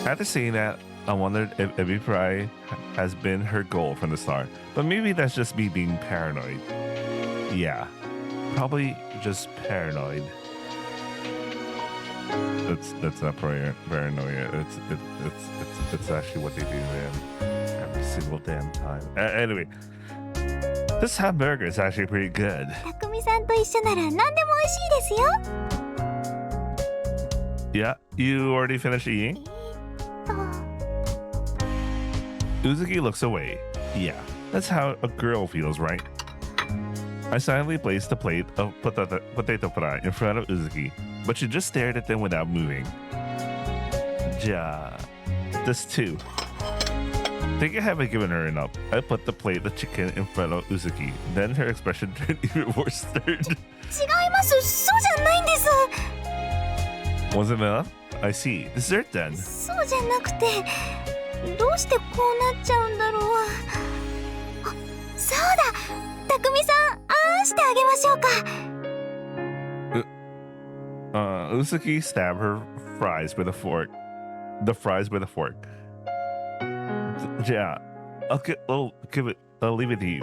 After saying that, I wondered if ebi fry has been her goal from the start, but maybe that's just me being paranoid. Yeah, probably just paranoid. That's not paranoia. It's actually what they do, man. Every single damn time. Anyway, this hamburger is actually pretty good. たくみさんと一緒なら何でも美味しいですよ。Yeah, you already finished eating? Uzuki looks away. Yeah, that's how a girl feels, right? I silently placed the plate of potato fry in front of Uzuki, but she just stared at them without moving. Ja, this too. Think I haven't given her enough. I put the plate of chicken in front of Uzuki. Then her expression turned even more stern. 違います。そうじゃないんです。Wasn't enough? I see. Dessert then. そうじゃなくて、どうしてこうなっちゃうんだろう。あ、そうだ。たくみさん、あんしてあげましょうか。Uzuki stabbed her fries with a fork. The fries with a fork. Yeah, I'll leave it to you.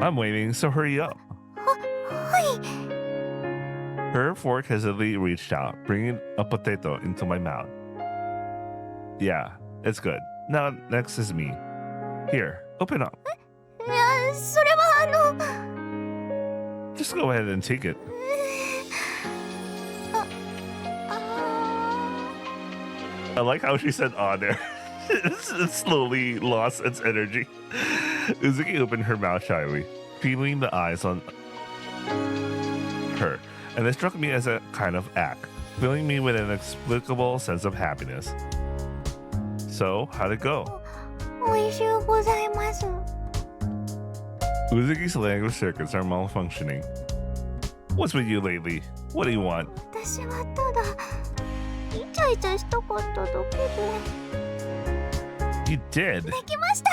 I'm waiting, so hurry up. はい。Her fork hesitantly reached out, bringing a potato into my mouth. Yeah, it's good. Now next is me. Here, open up. いや、それはJust go ahead and take it. I like how she said "ah" there. It slowly lost its energy. Uzuki opened her mouth shyly, feeling the eyes on her, and it struck me as a kind of act, filling me with an inexplicable sense of happiness. So, how'd it go? 美味しゅうございます。Uzuki's language circuits are malfunctioning. What's with you lately? What do you want? 私はただイチャイチャしたかっただけで。You did. できました。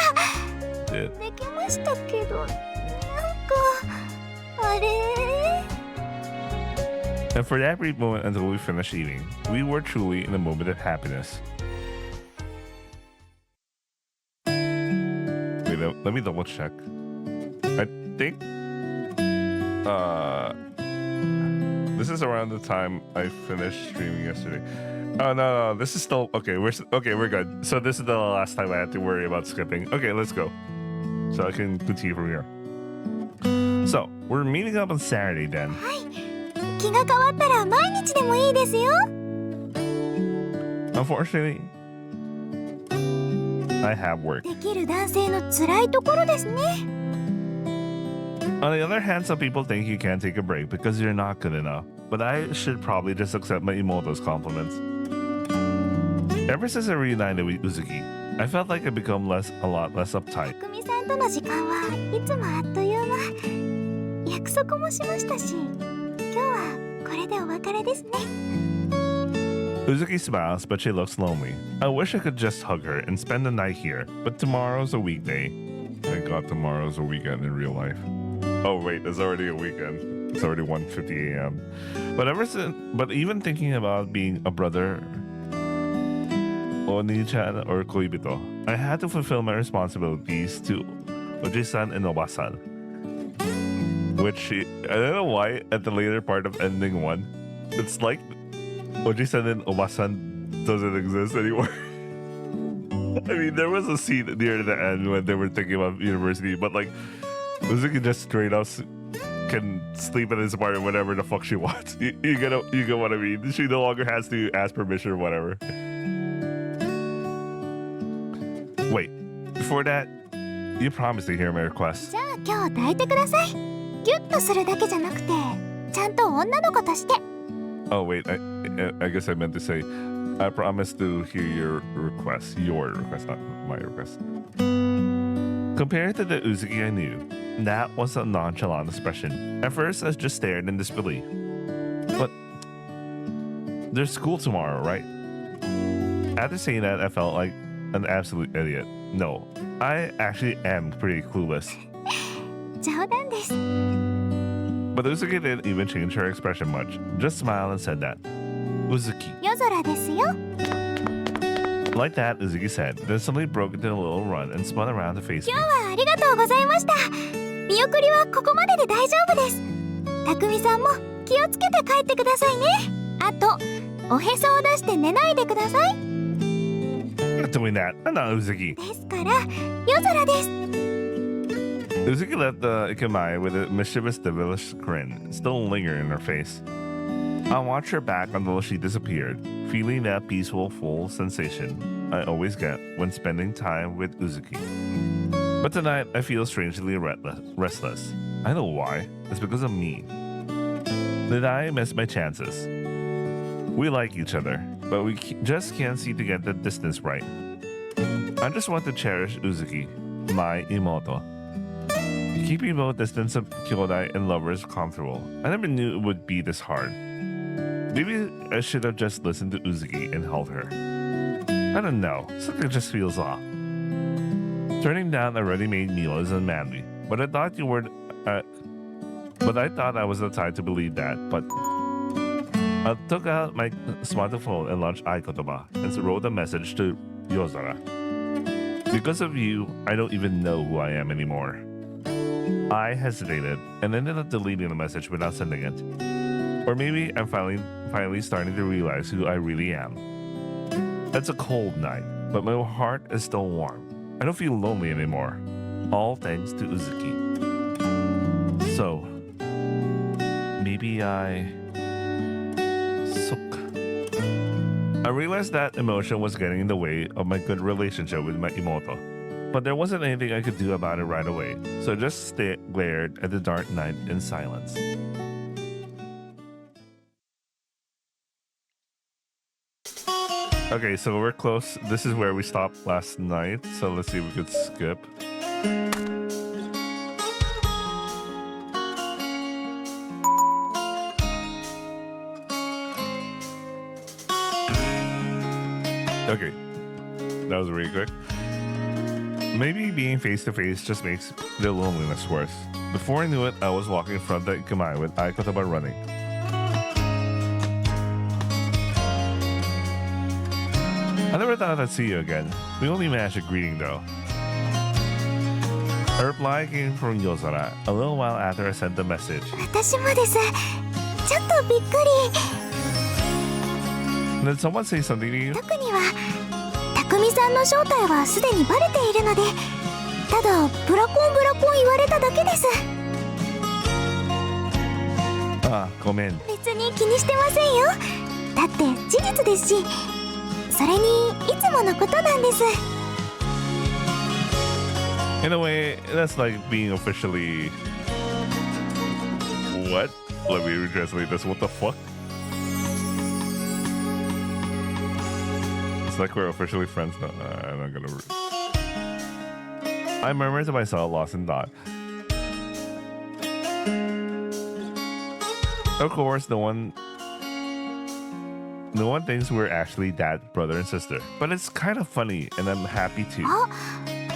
Did. できましたけど、なんかあれ。 And for that brief moment until we finished eating, we were truly in a moment of happiness. Wait, let me double check. I think this is around the time I finished streaming yesterday. Oh no, this is still okay. We're good. So this is the last time I had to worry about skipping. Okay, let's go. So I can continue from here. So we're meeting up on Saturday then. はい。気が変わったら毎日でもいいですよ。Unfortunately, I have work. できる男性の辛いところですね。On the other hand, some people think you can't take a break because you're not good enough. But I should probably just accept my Imoto's compliments. Ever since I reunited with Uzuki, I felt like I've become a lot less uptight. たくみさんとの時間はいつもあっという間。約束もしましたし、今日はこれでお別れですね。Uzuki smiles, but she looks lonely. I wish I could just hug her and spend the night here, but tomorrow's a weekday. Thank God tomorrow's a weekend in real life. Oh wait, it's already a weekend. It's already 1:50 a.m. But even thinking about being a brother, Oni-chan or Koibito, I had to fulfill my responsibilities to Oji-san and Oba-san. Which, I don't know why, at the later part of ending 1, it's like Oji-san and Oba-san doesn't exist anymore. I mean, there was a scene near the end when they were thinking about university, but like, Uzuki just straight up can sleep in his apartment whenever the fuck she wants. You get what I mean? She no longer has to ask permission or whatever. Wait, before that, you promised to hear my request. じゃあ今日抱いてください。ギュッとするだけじゃなくて、ちゃんと女の子として。 Oh wait, I guess I meant to say, I promise to hear your request, not my request. Compared to the Uzuki I knew, that was a nonchalant expression. At first, I just stared in disbelief. But there's school tomorrow, right? After saying that, I felt like an absolute idiot. No, I actually am pretty clueless. 冗談です。 But Uzuki didn't even change her expression much. Just smiled and said that. Uzuki. 夜空ですよ。 Like that, Uzuki said, then suddenly broke into a little run and spun around to face me. 今日はありがとうございました。見送りはここまでで大丈夫です。匠さんも気をつけて帰ってくださいね。あと、おへそを出して寝ないでください。 I'm not doing that. I'm not Uzuki. ですから、夜空です。 Uzuki left the Ikemai with a mischievous, devilish grin, still lingering in her face. I watched her back until she disappeared, feeling that peaceful, full sensation I always get when spending time with Uzuki. But tonight, I feel strangely restless. I know why. It's because of me. Did I miss my chances? We like each other, but we just can't seem to get the distance right. I just want to cherish Uzuki, my imoto. Keeping both distance of kyodai and lovers comfortable. I never knew it would be this hard. Maybe I should have just listened to Uzuki and held her. I don't know. Something just feels off. Turning down a ready-made meal is unmanly, but I thought you were. But I thought I was the type to believe that. But I took out my smartphone and launched iKotoba and wrote a message to Yozora. Because of you, I don't even know who I am anymore. I hesitated and ended up deleting the message without sending it. Or maybe I'm finally starting to realize who I really am. It's a cold night, but my heart is still warm. I don't feel lonely anymore. All thanks to Uzuki. So, maybe I realized that emotion was getting in the way of my good relationship with my imoto. But there wasn't anything I could do about it right away, so I just glared at the dark night in silence. Okay, so we're close. This is where we stopped last night, so let's see if we could skip. Okay, that was really quick. Maybe being face to face just makes the loneliness worse. Before I knew it, I was walking in front of the Ikemai with iKotoba running. I never thought I'd see you again. We only managed a greeting though. A reply came from Yozora a little while after I sent the message. 私もです。ちょっとびっくり。 Did someone say something to you? 特には匠さんの正体はすでにバレているので、ただブラコン言われただけです。あ、ごめん。別に気にしてませんよ。だって事実ですし、それにいつものことなんです。 In a way, that's like being officially... What? Let me retranslate this. What the fuck? It's like we're officially friends now. I'm not gonna... I murmured to myself, lost in thought. Of course, no one thinks we're actually that brother and sister. But it's kind of funny, and I'm happy too. あ、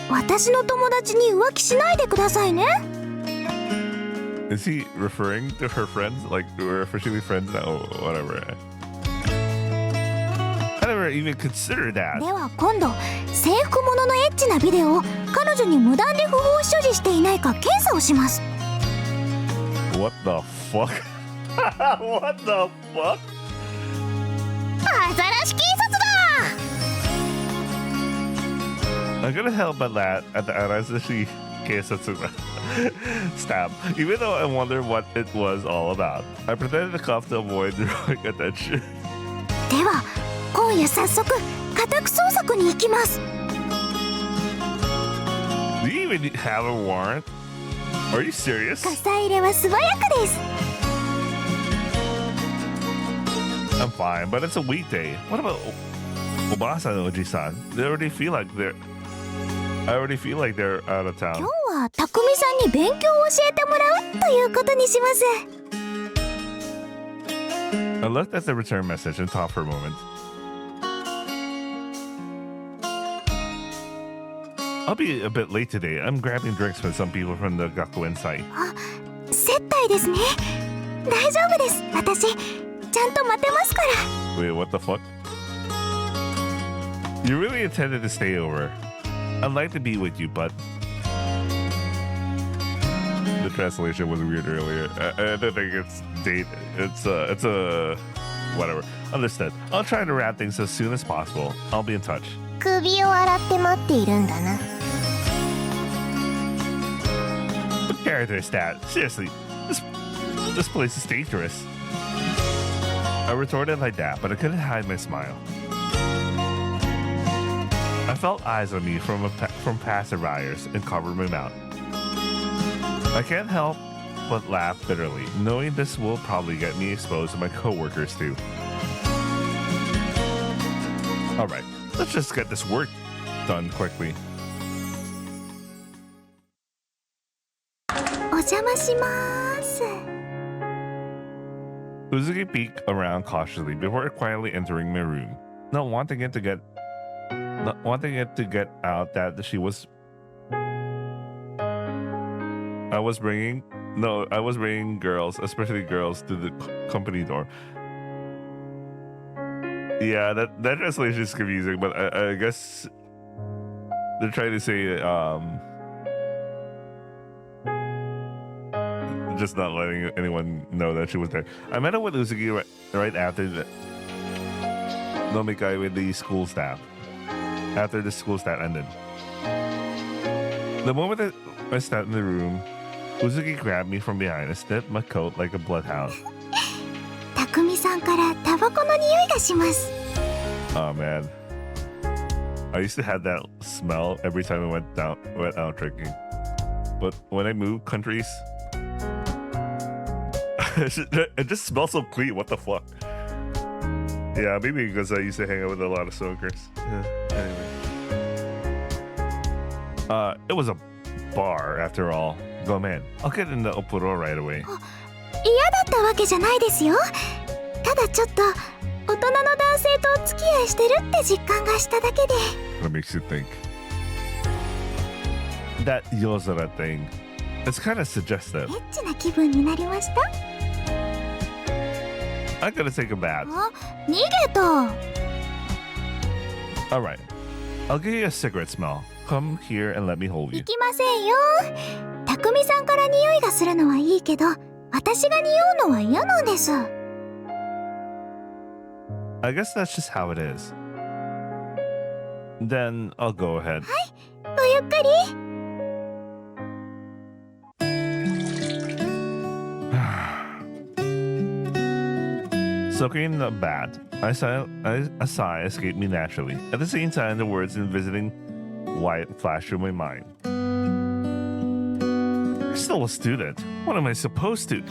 私の友達に浮気しないでくださいね。 Is he referring to her friends? Like, we're officially friends now? Whatever. I never even considered that. では今度、制服もののエッチなビデオを彼女に無断で不法所持していないか検査をします。 What the fuck? What the fuck? アザラシ警察だ！ I couldn't help but laugh at the Arazashi Keisatsuba stab, even though I wondered what it was all about. I pretended to cough to avoid drawing attention. では、今夜早速、家宅捜索に行きます。 Do you even have a warrant? Are you serious? 傘入れは素早くです。I'm fine, but it's a weekday. What about Obasa and Oji-san? I already feel like they're out of town. 今日はたくみさんに勉強を教えてもらうということにします。 I looked at the return message and thought for a moment. I'll be a bit late today. I'm grabbing drinks with some people from the Gakuen site. 接待ですね。大丈夫です。私ちゃんと待てますから。 Wait, what the fuck? You really intended to stay over. I'd like to be with you, but the translation was weird earlier. I don't think it's date. It's a whatever. Understood. I'll try to wrap things as soon as possible. I'll be in touch. 首を洗って待っているんだな。 What character is that? Seriously, this place is dangerous. I retorted like that, but I couldn't hide my smile. I felt eyes on me from passerbyers and covered my mouth. I can't help but laugh bitterly, knowing this will probably get me exposed to my coworkers too. All right, let's just get this work done quickly. お邪魔します。 Uzuki peeked around cautiously before quietly entering my room, not wanting it to get out that she was. I was bringing girls, especially girls, to the company door. Yeah, that translation is confusing, but I guess they're trying to say just not letting anyone know that she was there. I met up with Uzuki right after the Nomikai with the school staff. After the school staff ended. The moment that I stepped in the room, Uzuki grabbed me from behind and sniffed my coat like a bloodhound. たくみさんからタバコの匂いがします。 Oh man. I used to have that smell every time I went out drinking. But when I moved countries, it just smells so clean. What the fuck? Yeah, maybe because I used to hang out with a lot of smokers. Anyway. It was a bar after all. Go man, I'll get in the Opuro right away. 嫌だったわけじゃないですよ。ただちょっと大人の男性とお付き合いしてるって実感がしただけで。 What makes you think? That Yozora thing. It's kind of suggestive. エッチな気分になりました。 I gotta take a bath. あ、逃げた。 Alright. I'll give you a cigarette smell. Come here and let me hold 行 you. きませんよ。たくみさんから匂いがするのはいいけど、私が匂うのは嫌なんです。 I guess that's just how it is. Then I'll go ahead. ごゆっくり。 Soaking in the bath, a sigh escaped me naturally. At the same time, the words in visiting Wyatt flashed through my mind. I'm still a student. What am I supposed to?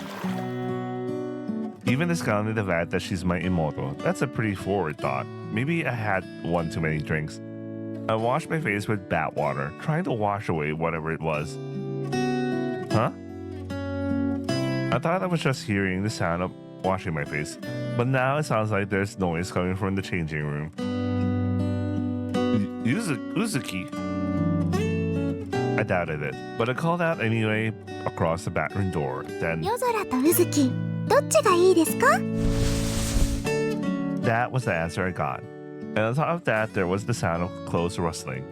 Even discounting the fact that she's my imoto, that's a pretty forward thought. Maybe I had one too many drinks. I washed my face with bat water, trying to wash away whatever it was. Huh? I thought I was just hearing the sound of washing my face, but now it sounds like there's noise coming from the changing room. Uzuki. I doubted it, but I called out anyway across the bathroom door. Then 夜空とうずき、どっちがいいですか？ that was the answer I got. And on top of that, there was the sound of clothes rustling.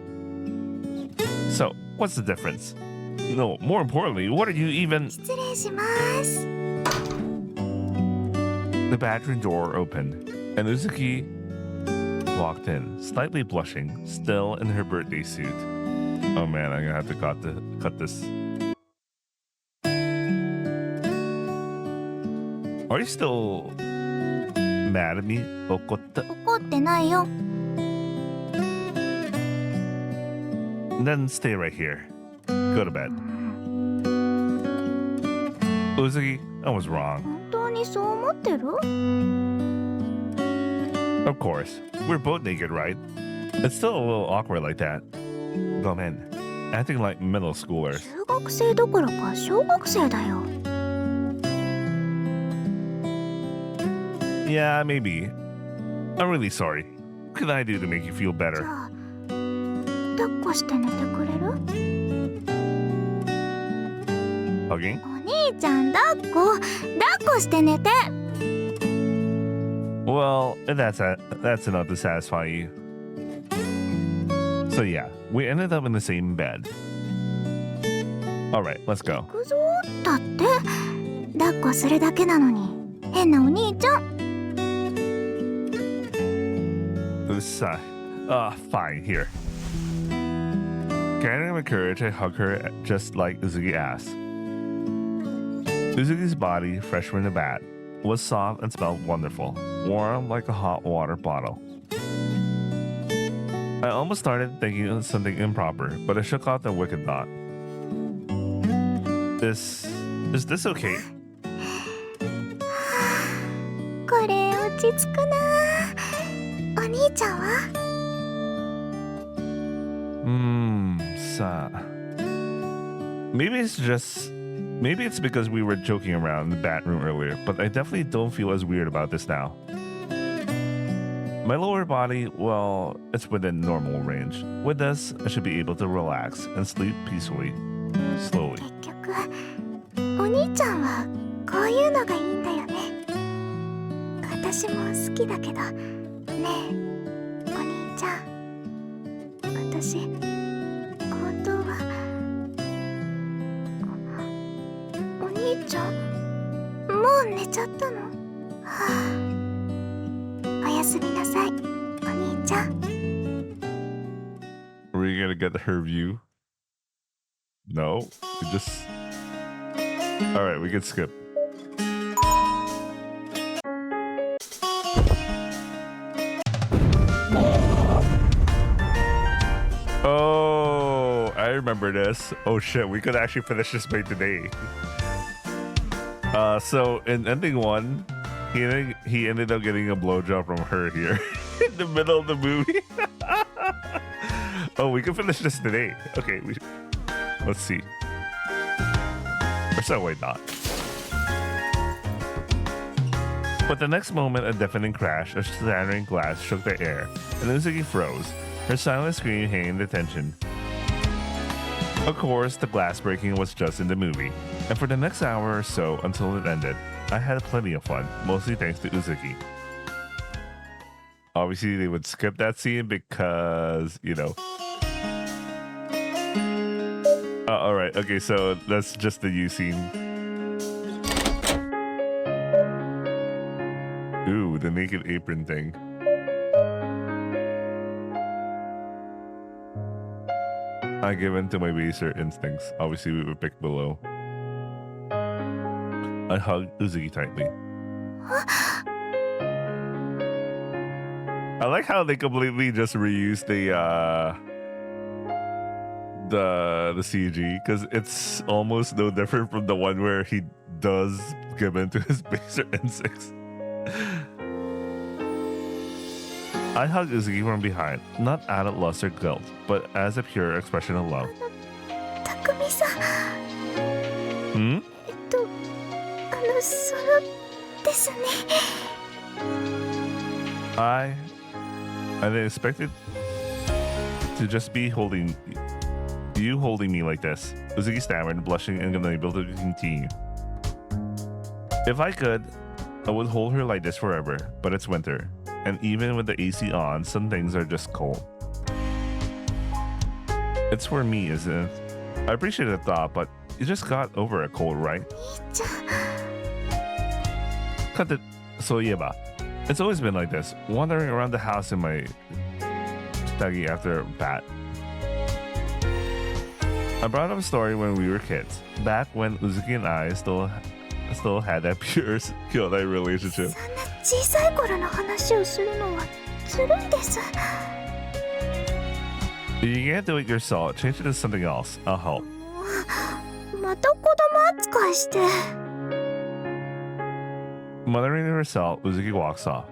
So, what's the difference? No, more importantly, what are you even... 失礼します。 The bathroom door opened, and Uzuki walked in, slightly blushing, still in her birthday suit. Oh man, I'm gonna have to cut this. Are you still mad at me? Okotta? 怒ってないよ。 Then stay right here. Go to bed. Uzuki, I was wrong. 本当にそう思ってる？ Of course. We're both naked, right? It's still a little awkward like that. Go man, acting like middle schoolers. 中学生どころか小学生だよ。 Yeah, maybe. I'm really sorry. What can I do to make you feel じ better? ゃあ抱っこして寝てくれる？ Hugging? お兄ちゃん抱っこして寝て。 Well, that's enough to satisfy you. So yeah, we ended up in the same bed. Alright, let's go. 行くぞ。だって抱っこするだけなのに変なお兄ちゃん。 Fine, here. Gathering my courage, I hug her just like Uzuki asked. Uzuki's body, fresh from the bath, was soft and smelled wonderful, warm like a hot water bottle. I almost started thinking of something improper, but I shook off the wicked thought. Is this okay? これ落ち着くな。お兄ちゃんは？ Maybe it's because we were joking around in the bat room earlier, but I definitely don't feel as weird about this now. My lower body, well, it's within normal range. With this, I should be able to relax and sleep peacefully, slowly. 結局お兄ちゃんはこういうのがいいんだよね。私も好きだけどねえお兄ちゃん、私本当はお兄ちゃんもう寝ちゃったの？はあ、おやすみなさいお兄ちゃん。 Were you gonna get her view? No? We just... Alright, we can skip. Oh, I remember this. Oh shit, we could actually finish this by today. So in ending one, he ended up getting a blowjob from her here in the middle of the movie. Oh, we can finish this today. Okay, let's see. Or so why not? But the next moment, a deafening crash, a shattering glass shook the air, and Uzuki froze, her silent scream hanging the tension. Of course, the glass breaking was just in the movie, and for the next hour or so until it ended, I had plenty of fun, mostly thanks to Uzuki. Obviously, they would skip that scene because, you know. Alright, okay, so that's just the U scene. Ooh, the naked apron thing. I give in to my baser instincts. Obviously, we would pick below. I hug Uzuki tightly. I like how they completely just reused the CG, because it's almost no different from the one where he does give in to his baser instincts. I hug Uzuki from behind, not out of lust or guilt, but as a pure expression of love. 匠さん。 Hmm? そのですね。 I didn't expect it to just be holding me like this. Uzuki stammered, blushing and unable to continue. If I could, I would hold her like this forever, but it's winter, and even with the AC on, some things are just cold. It's for me, isn't it? I appreciate the thought, but you just got over a cold, right? 兄ちゃん。 Cut it. So yeba. It's always been like this, wandering around the house in my staggy after a bat. I brought up a story when we were kids, back when Uzuki and I still had that pure kyodai relationship. そんな小さい頃の話をするのはずるいです。 If you can't do it yourself, change it to something else. I'll help. また子供扱いして。 Muttering to herself, Uzuki walks off.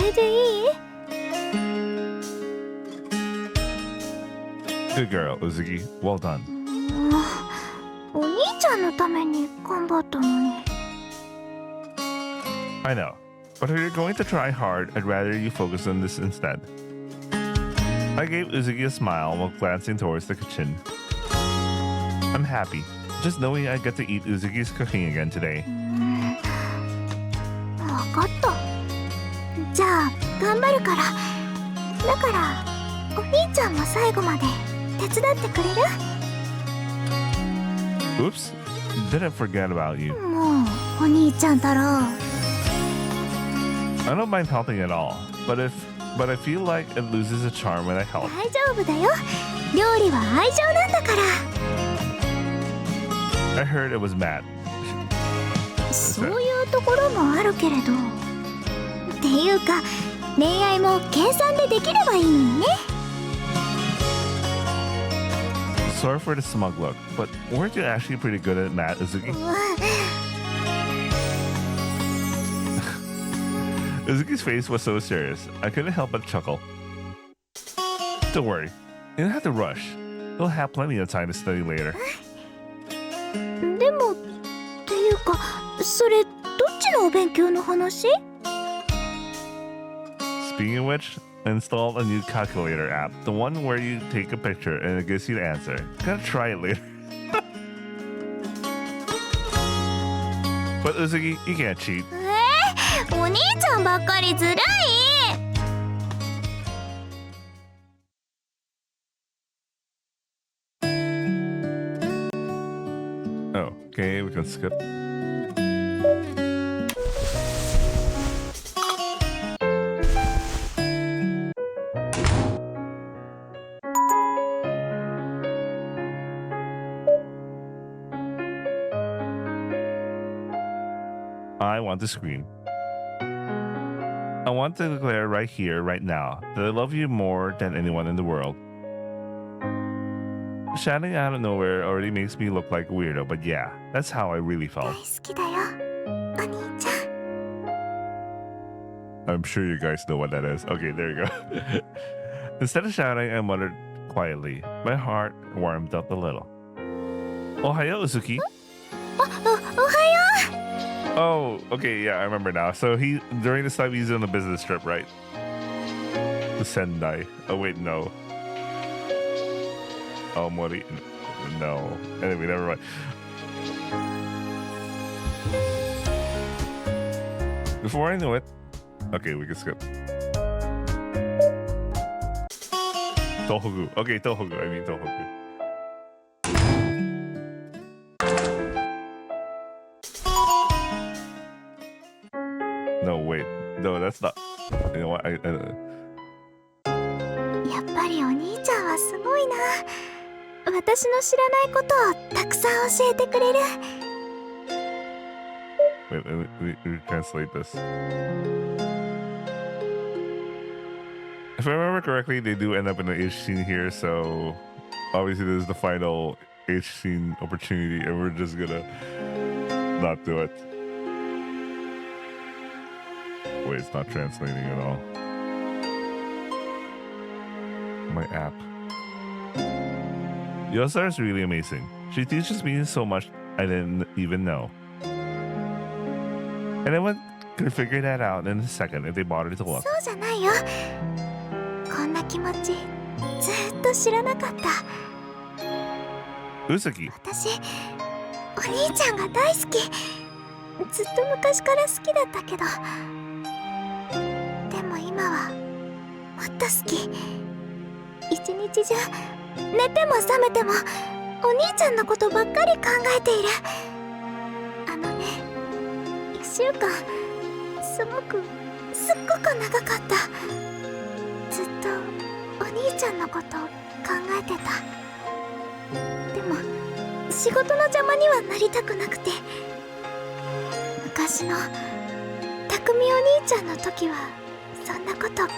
れでいい？ Good girl, Uzuki. Well done. お兄ちゃんのために頑張ったのに。 I know. But if you're going to try hard, I'd rather you focus on this instead. I gave Uzuki a smile while glancing towards the kitchen. I'm happy, just knowing I get to eat Uzuki's cooking again today. 分かった。じゃあ頑張るから。だからお兄ちゃんも最後まで手伝ってくれる？ Oops, didn't forget about you. もうお兄ちゃん太郎。 I don't mind helping at all, but I feel like it loses its charm when I help. 大丈夫だよ。料理は愛情なんだから。 I heard it was Matt. そういうところもあるけれど。っていうか恋愛も計算でできればいいのにね。 Sorry for the smug look, but weren't you actually pretty good at Matt, Uzuki? Uzuki's face was so serious, I couldn't help but chuckle. Don't worry, you don't have to rush. You'll have plenty of time to study later. でもっていうかそれどっちのお勉強の話？ Speaking of which, I installed a new calculator app, the one where you take a picture and it gives you the answer. Gotta try it later. But Uzuki, you can't cheat. お兄ちゃんばっかりずるい。 Oh, okay, we can skip. I want to scream. I want to declare right here, right now, that I love you more than anyone in the world. Shouting out of nowhere already makes me look like a weirdo, but yeah, that's how I really 大 felt. 好きだよお兄ちゃん。 I'm sure you guys know what that is. Okay, there you go. Instead of shouting, I muttered quietly. My heart warmed up a little. Ohayo, Uzuki. おはよ Oh, okay, yeah, I remember now. So during this time, he's on a business trip, right? To Sendai. Oh, wait, no. Oh, Mori. No. Anyway, never mind. Before I knew it, okay, we can skip. Tohoku. Okay, Tohoku. I mean Tohoku. No, wait. No, that's not. You know what? やっぱりお兄ちゃんはすごいな。私の知らないことをたくさん教えてくれる。 Wait, let me translate this. If I remember correctly, they do end up in an H scene here, so obviously this is the final H scene opportunity, and we're just gonna not do it. Wait, it's not translating at all. My app. Yosara is really amazing. She teaches me so much I didn't even know. Anyone could figure that out in a second if they bothered to look. そうじゃないよ。こんな気持ちずっと知らなかった。 Uzuki. 私お兄ちゃんが大好き。ずっと昔から好きだったけど、でも今はもっと好き。一日中寝ても覚めてもお兄ちゃんのことばっかり考えている。あのね、1週間すっごく長かった。ずっとお兄ちゃんのこと考えてた。でも仕事の邪魔にはなりたくなくて、昔の匠お兄ちゃんの時はそんなこと考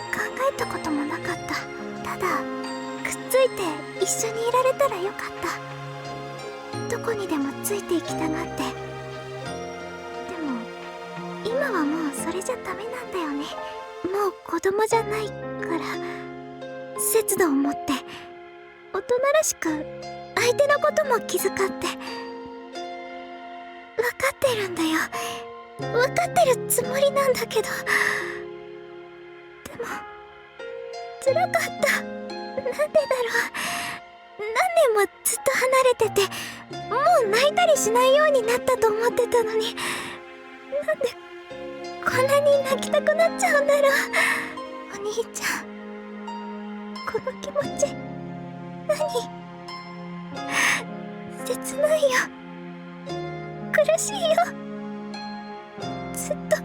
えたこともなかった。ただくっついて一緒にいられたらよかった。どこにでもついていきたがって。でも今はもうそれじゃダメなんだよね。もう子供じゃないから節度を持って大人らしく相手のことも気遣って。分かってるんだよ。分かってるつもりなんだけど、でも辛かった。なんでだろう。何年もずっと離れてて、もう泣いたりしないようになったと思ってたのに、なんでこんなに泣きたくなっちゃうんだろう。お兄ちゃん、この気持ち何？切ないよ。苦しいよ。ずっと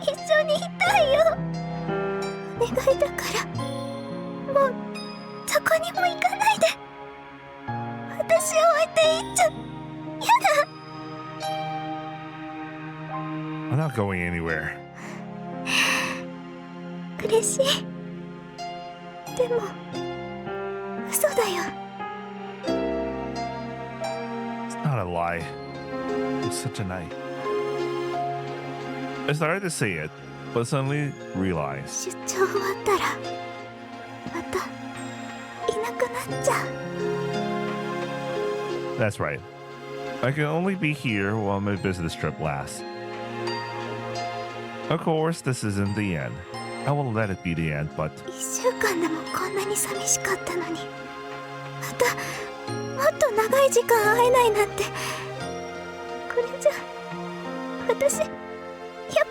一緒にいたいよ。お願いだからもうどこにも行かないで。私を置いていっちゃやだ。 I'm not going anywhere. 嬉しい。でも嘘だよ。 It's not a lie. It's such a night. I started to say it, but suddenly realized. 出張終わったらまたいなくなっちゃう。 That's right. I can only be here while my business trip lasts. Of course, this isn't the end. I will let it be the end, but 1週間でもこんなに寂しかったのに、またもっと長い時間会えないなんて。これじゃ私やっ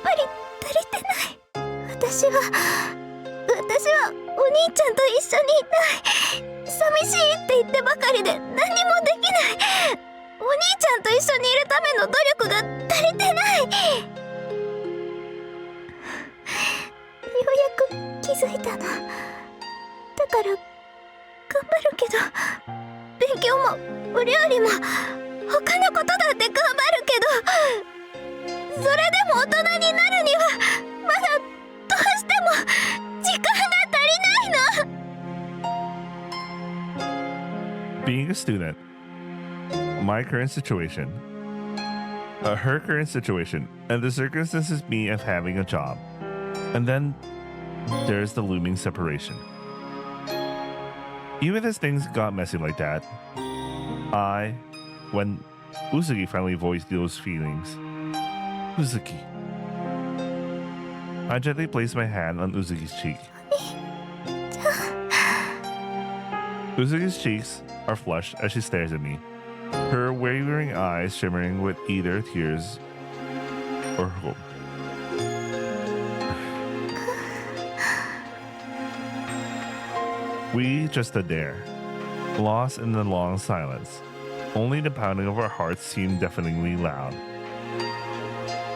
ぱり足りてない。私はお兄ちゃんと一緒にいたい。寂しいって言ってばかりで何にもできない。お兄ちゃんと一緒にいるための努力が足りてない。ようやく気づいたの。だから頑張るけど、勉強もお料理も他のことだって頑張るけど、それでも大人になるにはまだどうしても時間が足りないの。 being a student, my current situation, her current situation, and the circumstances me of having a job. And then there's the looming separation. Even as things got messy like that, when Uzuki finally voiced those feelings, Uzuki, I gently placed my hand on Uzuki's cheek. Uzuki's cheeks are flushed as she stares at me, her wavering eyes shimmering with either tears or hope. We just stood there, lost in the long silence. Only the pounding of our hearts seemed deafeningly loud.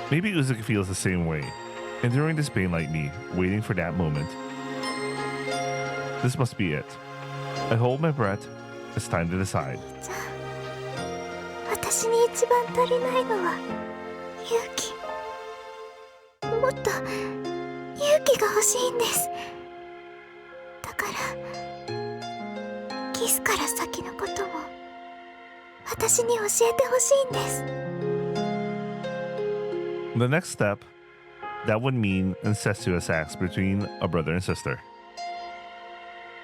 Maybe Uzuki feels the same way, enduring this pain like me, waiting for that moment. This must be it. I hold my breath. It's time to decide. 私に一番足りないのは勇気。もっと勇気が欲しいんです。だからキスから先のことも私に教えてほしいんです。 The next step, that would mean incestuous acts between a brother and sister.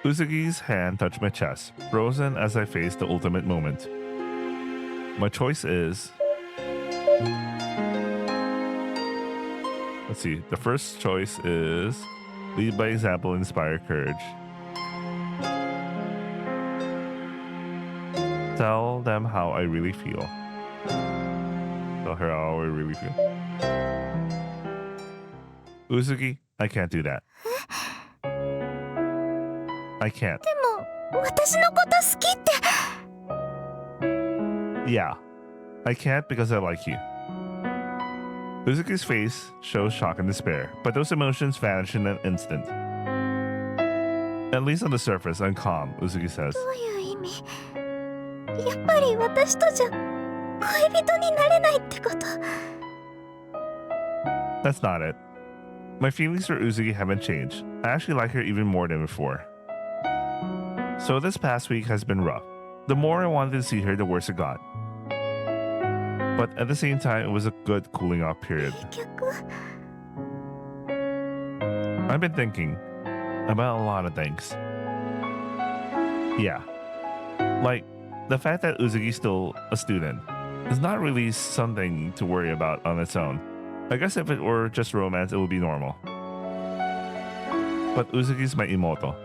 Uzuki's hand touched my chest, frozen as I faced the ultimate moment. My choice is... Let's see. The first choice is lead by example, inspire courage. Tell them how I really feel. Tell her how I really feel. Uzuki, I can't do that. I can't. でも私のこと好きって。 Yeah, I can't because I like you. Uzuki's face shows shock and despair, but those emotions vanish in an instant. At least on the surface, I'm calm, Uzuki says. どういう意味？やっぱり私とじゃ恋人になれないってこと？ That's not it. My feelings for Uzuki haven't changed. I actually like her even more than before. So this past week has been rough. The more I wanted to see her, the worse it got. But at the same time, it was a good cooling off period. 結局 I've been thinking about a lot of things. Yeah. Like, the fact that Uzuki's still a student is not really something to worry about on its own. I guess if it were just romance, it would be normal. But Uzuki's my Imoto.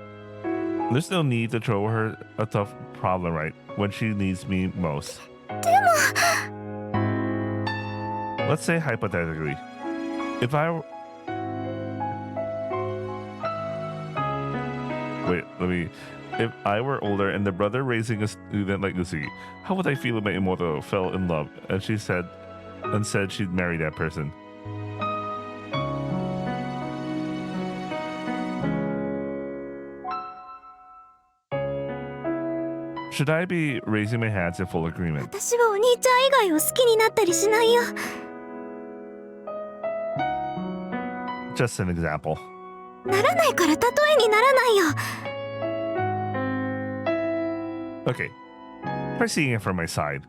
There's no need to throw her a tough problem right when she needs me most. Let's say hypothetically, if I were older and the brother raising a student like Uzuki, how would I feel if my Imoto fell in love and said she'd marry that person? Should I be raising my hands in full agreement? 私はお兄ちゃん以外を好きになったりしないよ。 Just an example. ならないから例えにならないよ。 Okay, try seeing it from my side.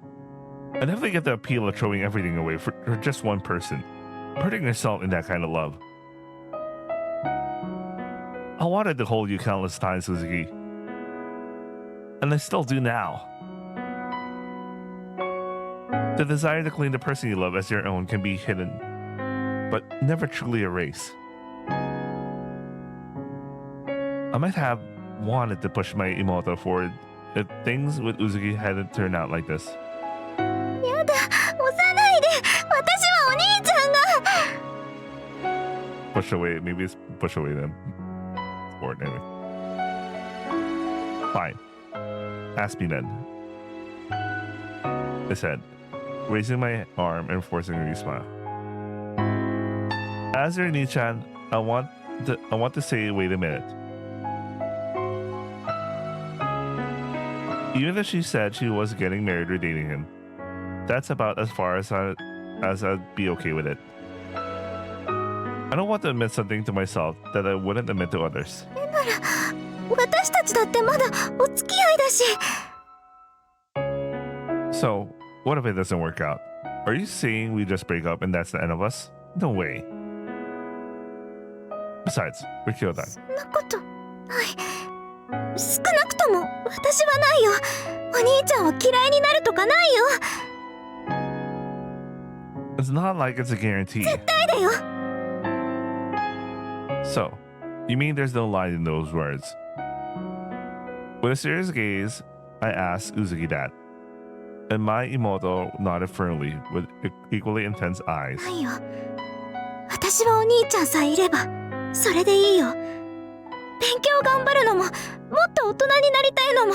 I definitely get the appeal of throwing everything away for just one person, putting yourself in that kind of love. I wanted to hold you countless times, Suzuki. And I still do now. The desire to claim the person you love as your own can be hidden, but never truly erased. I might have wanted to push my Imoto forward if things with Uzuki hadn't turned out like this. やだ、押さないで。私はお兄ちゃんが。 Push away, maybe it's push away them. Or anyway. Fine. Ask me then. I said, raising my arm and forcing her to smile. As your Ni-chan, I want to say, wait a minute. Even if she said she was getting married or dating him, that's about as far as I'd be okay with it. I don't want to admit something to myself that I wouldn't admit to others. なら、私たちだってまだお付き合いだし。 So, what if it doesn't work out? Are you saying we just break up and that's the end of us? No way. Besides, we're kyodan. そんなことない。少なくとも私はないよ。お兄ちゃんを嫌いになるとかないよ。 It's not like it's a guarantee. 絶対だよ。 So, you mean there's no lie in those words? With a serious gaze, I asked Uzuki that, and my Imoto nodded firmly with equally intense eyes. ないよ。私はお兄ちゃんさえいればそれでいいよ。勉強頑張るのも、もっと大人になりたいのも、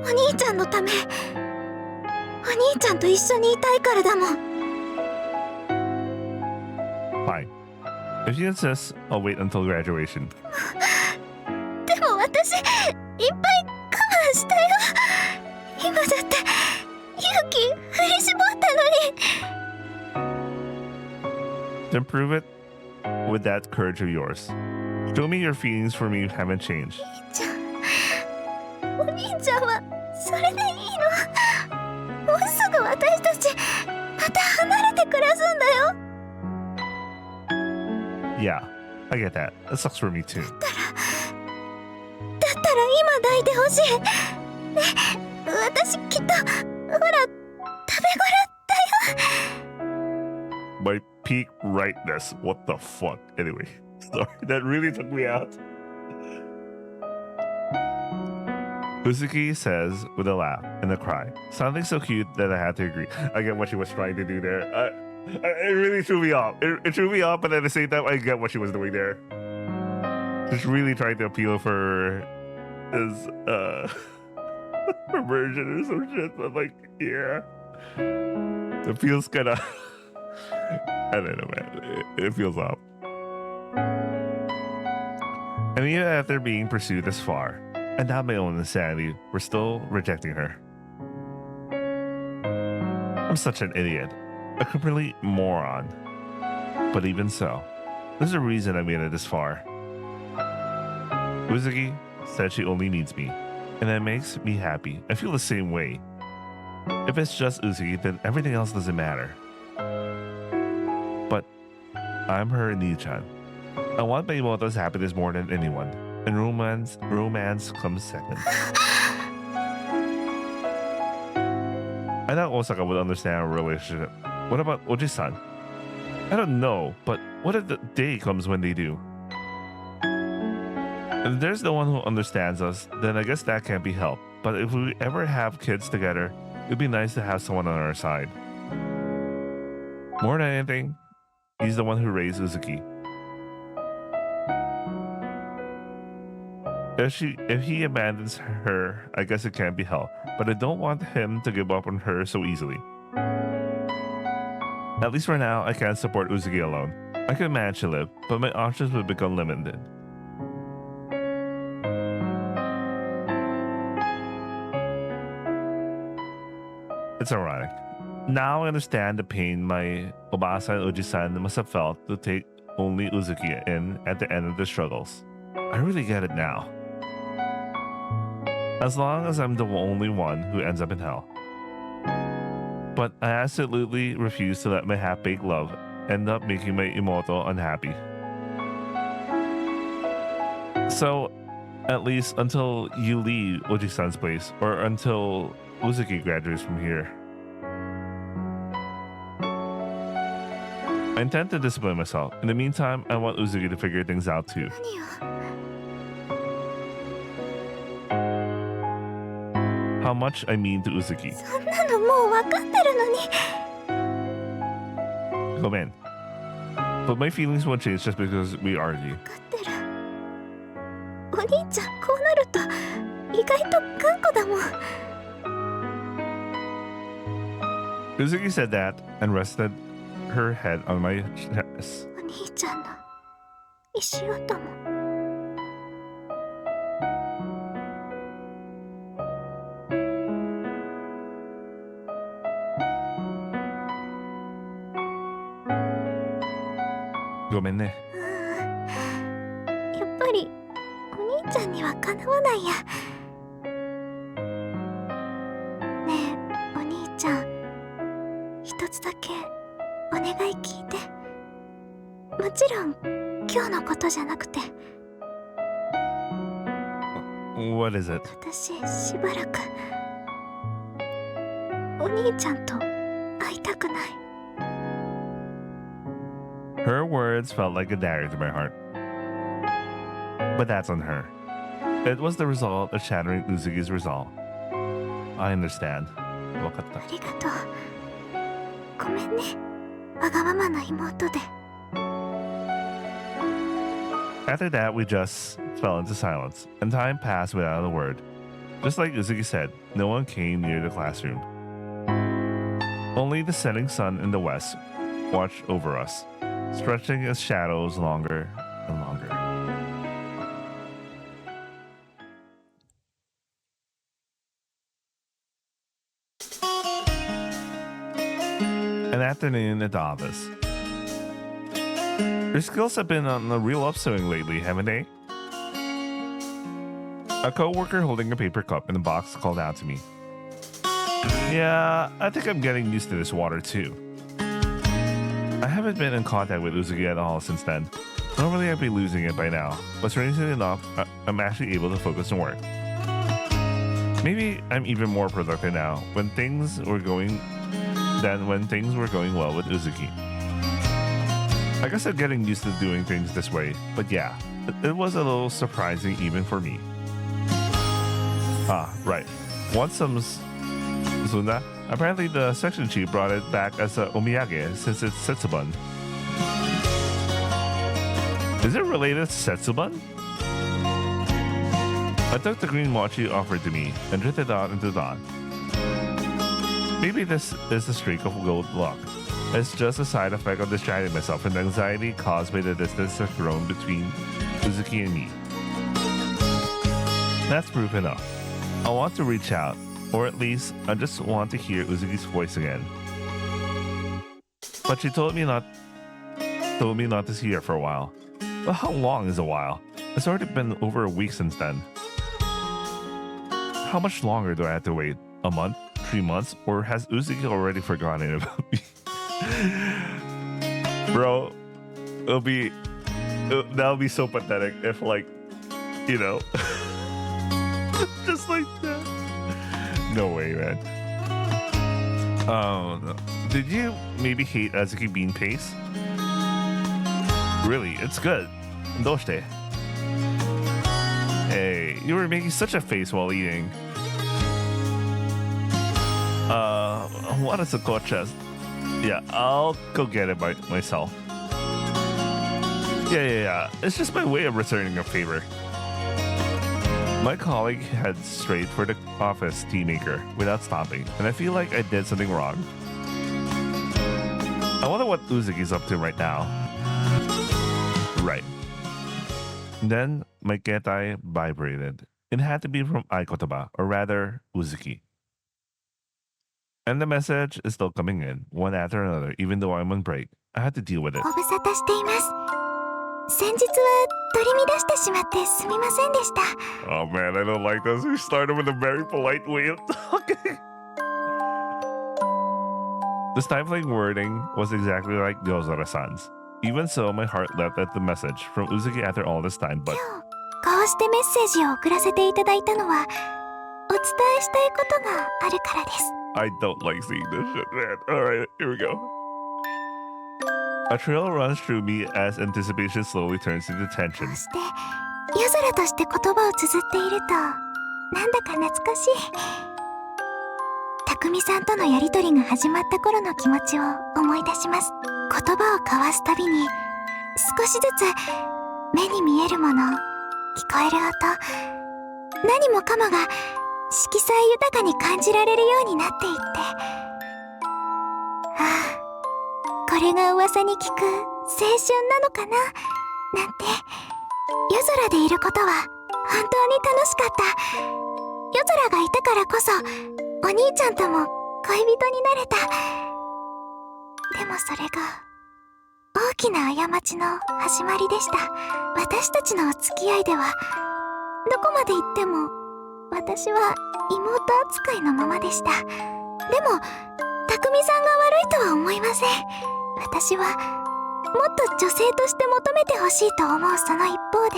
お兄ちゃんのため。お兄ちゃんと一緒にいたいからだもん。 Fine. If you insist, I'll wait until graduation. でも私、いっぱい我慢したよ。今だって勇気振り絞ったのに。 Then prove it with that courage of yours. Show me your feelings for me haven't changed. お兄ちゃんはそれでいいの。もうすぐ私たちまた離れて暮らすんだよ。 Yeah, I get that. It sucks for me too. だったら今抱いてほしい。ね、私きっとほら食べ頃だよ。 My peak rightness. What the fuck? Anyway, sorry, that really took me out. Uzuki says with a laugh and a cry, something so cute that I had to agree. I get what she was trying to do there. It really threw me off. It threw me off, but at the same time, I get what she was doing there. Just really trying to appeal for his perversion or some shit. But like, yeah, it feels kind of. I don't know, man. It feels off. And even after being pursued this far, and not my own insanity, we're still rejecting her. I'm such an idiot. A complete moron. But even so, there's a reason I made it this far. Uzuki said she only needs me, and that makes me happy. I feel the same way. If it's just Uzuki, then everything else doesn't matter. But I'm her Ni-chan, I want my Imoto's happiness more than anyone, and romance comes second. I thought Osaka would understand our relationship. What about Oji-san? I don't know, but what if the day comes when they do? If there's no one who understands us, then I guess that can't be helped. But if we ever have kids together, it'd be nice to have someone on our side. More than anything, he's the one who raised Uzuki. If he abandons her, I guess it can't be helped. But I don't want him to give up on her so easily. At least for now, I can't support Uzuki alone. I could manage to live, but my options would become limited. It's ironic. Now I understand the pain my Obasa and Oji-san must have felt to take only Uzuki in at the end of the struggles. I really get it now. As long as I'm the only one who ends up in hell. But I absolutely refuse to let my half-baked love end up making my Imoto unhappy. So, at least until you leave Oji-san's place, or until Uzuki graduates from here. I intend to discipline myself. In the meantime, I want Uzuki to figure things out too. How much I mean to Uzuki. Gomen. But my feelings won't change just because we argue. Uzuki said that and rested her head on my chest. Gomen ne. やっぱりお兄ちゃんにはかなわないや。ねえお兄ちゃん、一つだけお願い聞いて。もちろん今日のことじゃなくて。What is it? 私しばらくお兄ちゃんと会いたくない。Her words felt like a dagger to my heart. But that's on her. It was the result of shattering Uzuki's resolve. I understand. わかった。ありがとう。ごめんね。わがままな妹で。After that, we just fell into silence, and time passed without a word. Just like Uzuki said, no one came near the classroom. Only the setting sun in the west watched over us, stretching its shadows longer and longer. An afternoon at the office. Your skills have been on a real upswing lately, haven't they? A co-worker holding a paper cup in a box called out to me. Yeah, I think I'm getting used to this water too. I haven't been in contact with Uzuki at all since then. Normally I'd be losing it by now, but strangely enough, I'm actually able to focus on work. Maybe I'm even more productive now when things were going well with Uzuki. I guess I'm getting used to doing things this way, but yeah, it was a little surprising even for me. Ah, right. Want some Zuna? Apparently the section chief brought it back as a omiyage since it's Setsubun. Is it related to Setsubun? I took the green mochi offered to me and drifted out into dawn. Maybe this is a streak of good luck. It's just a side effect of distracting myself from the anxiety caused by the distance that's grown between Uzuki and me. That's proof enough. I want to reach out, or at least I just want to hear Uzuki's voice again. But she told me not to see her for a while. But how long is a while? It's already been over a week since then. How much longer do I have to wait? A month? 3 months? Or has Uzuki already forgotten about me? Bro, it'll be That would be so pathetic if, like, you know, just like that. No way, man. Oh, no. Did you maybe hate Azuki bean paste? Really, it's good. Doshite. Hey, you were making such a face while eating. What is a cold chest? Yeah, I'll go get it myself. Yeah. It's just my way of returning a favor. My colleague heads straight for the office tea maker without stopping, and I feel like I did something wrong. I wonder what Uzuki's up to right now. Right. Then my ketai vibrated. It had to be from Aikotoba, or rather, Uzuki. And the message is still coming in, one after another, even though I'm on break. I had to deal with it. ご無沙汰しています。先日は取り乱してしまってすみませんでした。 Oh man, I don't like this. We started with a very polite way of talking. The stifling wording was exactly like Yozora-san's. Even so, my heart leapt at the message from Uzuki after all this time, but こうしてメッセージを送らせていただいたのはお伝えしたいことがあるからです。 I don't like seeing this shit, man. Alright, here we go. A thrill runs through me as anticipation slowly turns into こ tension. うして夜空として言葉を綴っているとなんだか懐かしい。匠さんとのやりとりが始まった頃の気持ちを思い出します。言葉を交わすたびに少しずつ目に見えるもの、聞こえる音、何もかもが色彩豊かに感じられるようになっていって、ああ、これが噂に聞く青春なのかななんて。夜空でいることは本当に楽しかった。夜空がいたからこそお兄ちゃんとも恋人になれた。でもそれが大きな過ちの始まりでした。私たちのお付き合いではどこまで行っても私は妹扱いのままでした。でも匠さんが悪いとは思いません。私はもっと女性として求めてほしいと思うその一方で、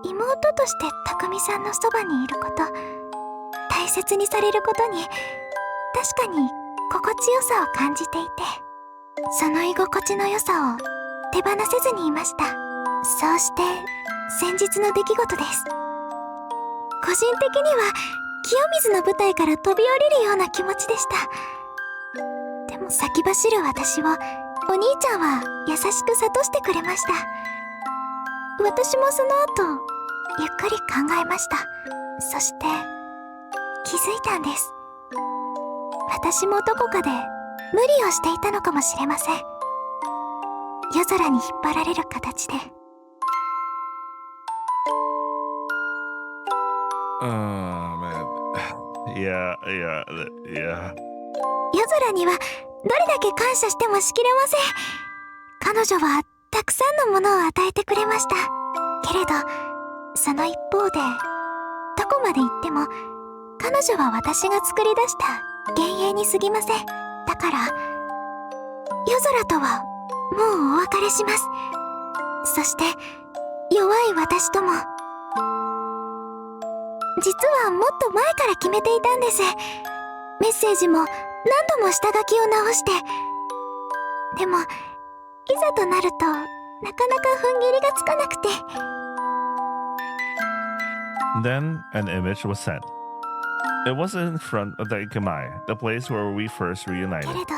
妹として匠さんのそばにいること、大切にされることに確かに心地よさを感じていて、その居心地の良さを手放せずにいました。そうして先日の出来事です。個人的には清水の舞台から飛び降りるような気持ちでした。でも先走る私をお兄ちゃんは優しく諭してくれました。私もその後ゆっくり考えました。そして気づいたんです。私もどこかで無理をしていたのかもしれません。夜空に引っ張られる形で。Oh man. Yeah. 夜空にはどれだけ感謝してもしきれません。彼女はたくさんのものを与えてくれました。けれどその一方でどこまで行っても彼女は私が作り出した幻影に過ぎません。だから夜空とはもうお別れします。そして弱い私とも。実はもっと前から決めていたんです。メッセージも何度も下書きを直して。でもいざとなるとなかなか踏ん切りがつかなくて。 Then an image was sent. It was in front of the Ikemai, the place where we first け reunited. れど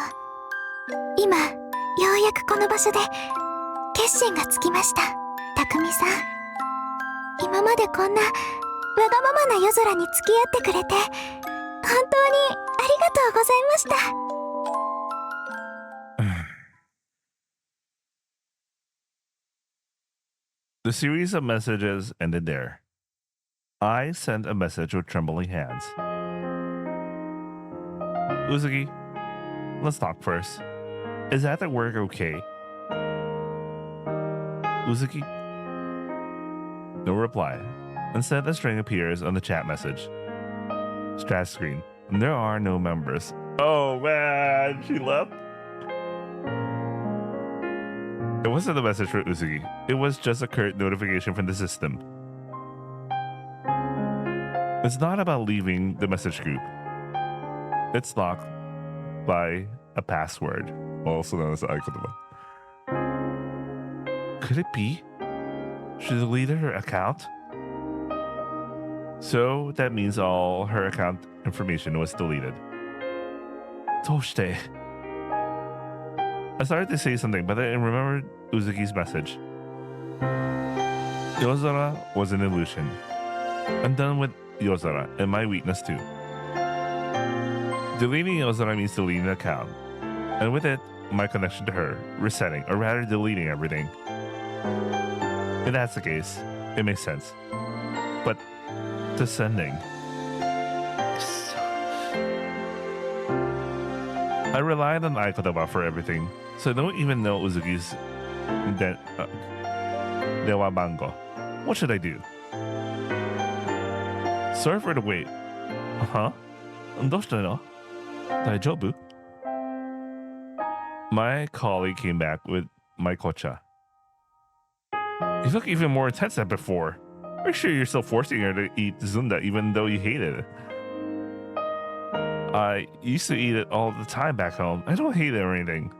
今ようやくこの場所で決心がつきました。匠さん、今までこんなわがままな夜空に付き合ってくれて本当にありがとうございました。 The series of messages ended there. I sent a message with trembling hands. Uzuki, let's talk first. Is that at work okay? Uzuki? No reply. Instead, a string appears on the chat message. Strat screen. There are no members. Oh man, she left. It wasn't a message for Uzuki. It was just a curt notification from the system. It's not about leaving the message group. It's locked by a password, also known as Aikotaba. Could it be? She deleted her account? So that means all her account information was deleted. Toshite. I started to say something, but I remembered Uzuki's message. Yozora was an illusion. I'm done with Yozora and my weakness too. Deleting Yozora means deleting the account, and with it, my connection to her, resetting, or rather deleting everything. If that's the case, it makes sense. But descending. I relied on Aikotaba for everything, so I don't even know Uzuki's Dewa Bango. What should I do? Sorry for the wait. Huh? どうしたの? 大丈夫? My colleague came back with my kocha. You look even more intense than before. Are you sure you're still forcing her to eat zunda even though you hated it? I used to eat it all the time back home. I don't hate it or anything.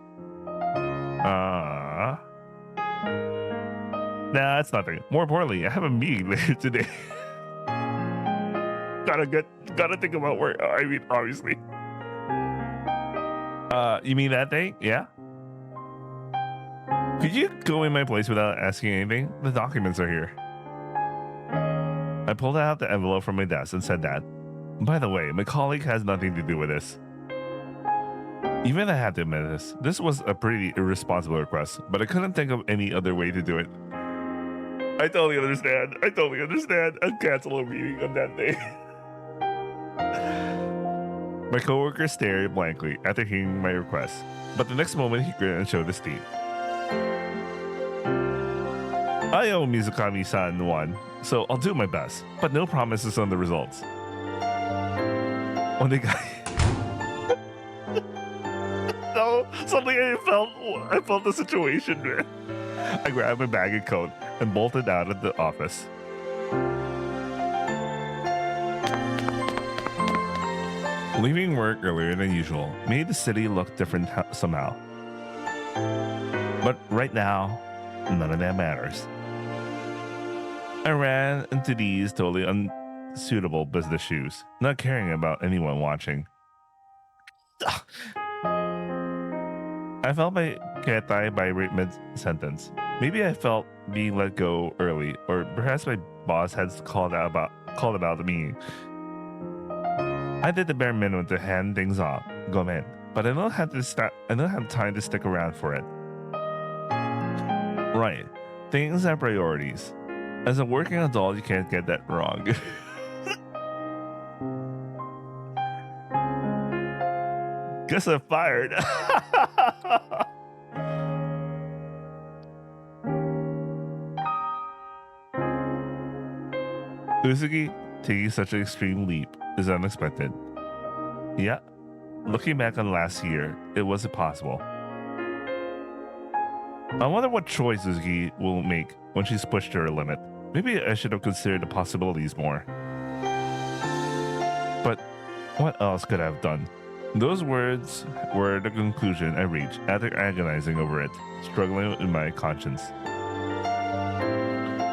Nah, it's nothing. More importantly, I have a meeting later today. Gotta think about work. I mean, obviously. You mean that thing? Yeah? Could you go in my place without asking anything? The documents are here. I pulled out the envelope from my desk and said that. By the way, my colleague has nothing to do with this. Even I had to admit this. This was a pretty irresponsible request, but I couldn't think of any other way to do it. I totally understand. I'll cancel a meeting on that day. My coworker stared blankly after hearing my request, but the next moment he grinned and showed his teeth. I owe Mizukami-san one, so I'll do my best, but no promises on the results. No, suddenly I felt the situation, man. I grabbed my bag and coat and bolted out of the office. Leaving work earlier than usual made the city look different somehow. But right now, none of that matters. I ran into these totally unsuitable business shoes, not caring about anyone watching. I felt my ketai vibrate mid-sentence. Maybe I felt being let go early, or perhaps my boss had called about the meeting. I did the bare minimum to hand things off, gomen, but I don't have time to stick around for it. Right, things have priorities. As a working adult, you can't get that wrong. Guess I'm fired. Uzuki taking such an extreme leap is unexpected. Yeah, looking back on last year, it was impossible. I wonder what choice Uzuki will make when she's pushed to her limit. Maybe I should have considered the possibilities more. But what else could I have done? Those words were the conclusion I reached after agonizing over it, struggling with my conscience.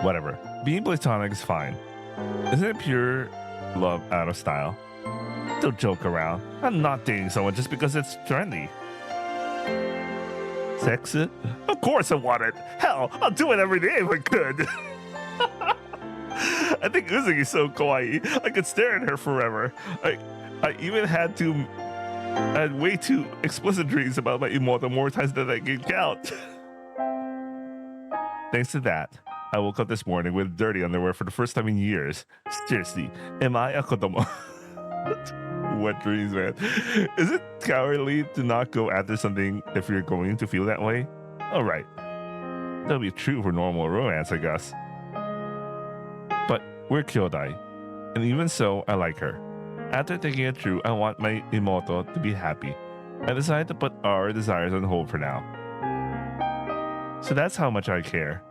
Whatever. Being platonic is fine. Isn't it pure love out of style? Don't joke around. I'm not dating someone just because it's trendy. Sex it? Of course I want it. Hell, I'll do it every day if I could. I think Uzuki's so kawaii. I could stare at her forever. I even had way too explicit dreams about my immortal more times than I can count. Thanks to that, I woke up this morning with dirty underwear for the first time in years. Seriously, am I a kodomo? What dreams, man. Is it cowardly to not go after something if you're going to feel that way? Alright. That'll be true for normal romance, I guess. But we're kyodai, and even so, I like her. After thinking it through, I want my imoto to be happy. I decided to put our desires on hold for now. So that's how much I care.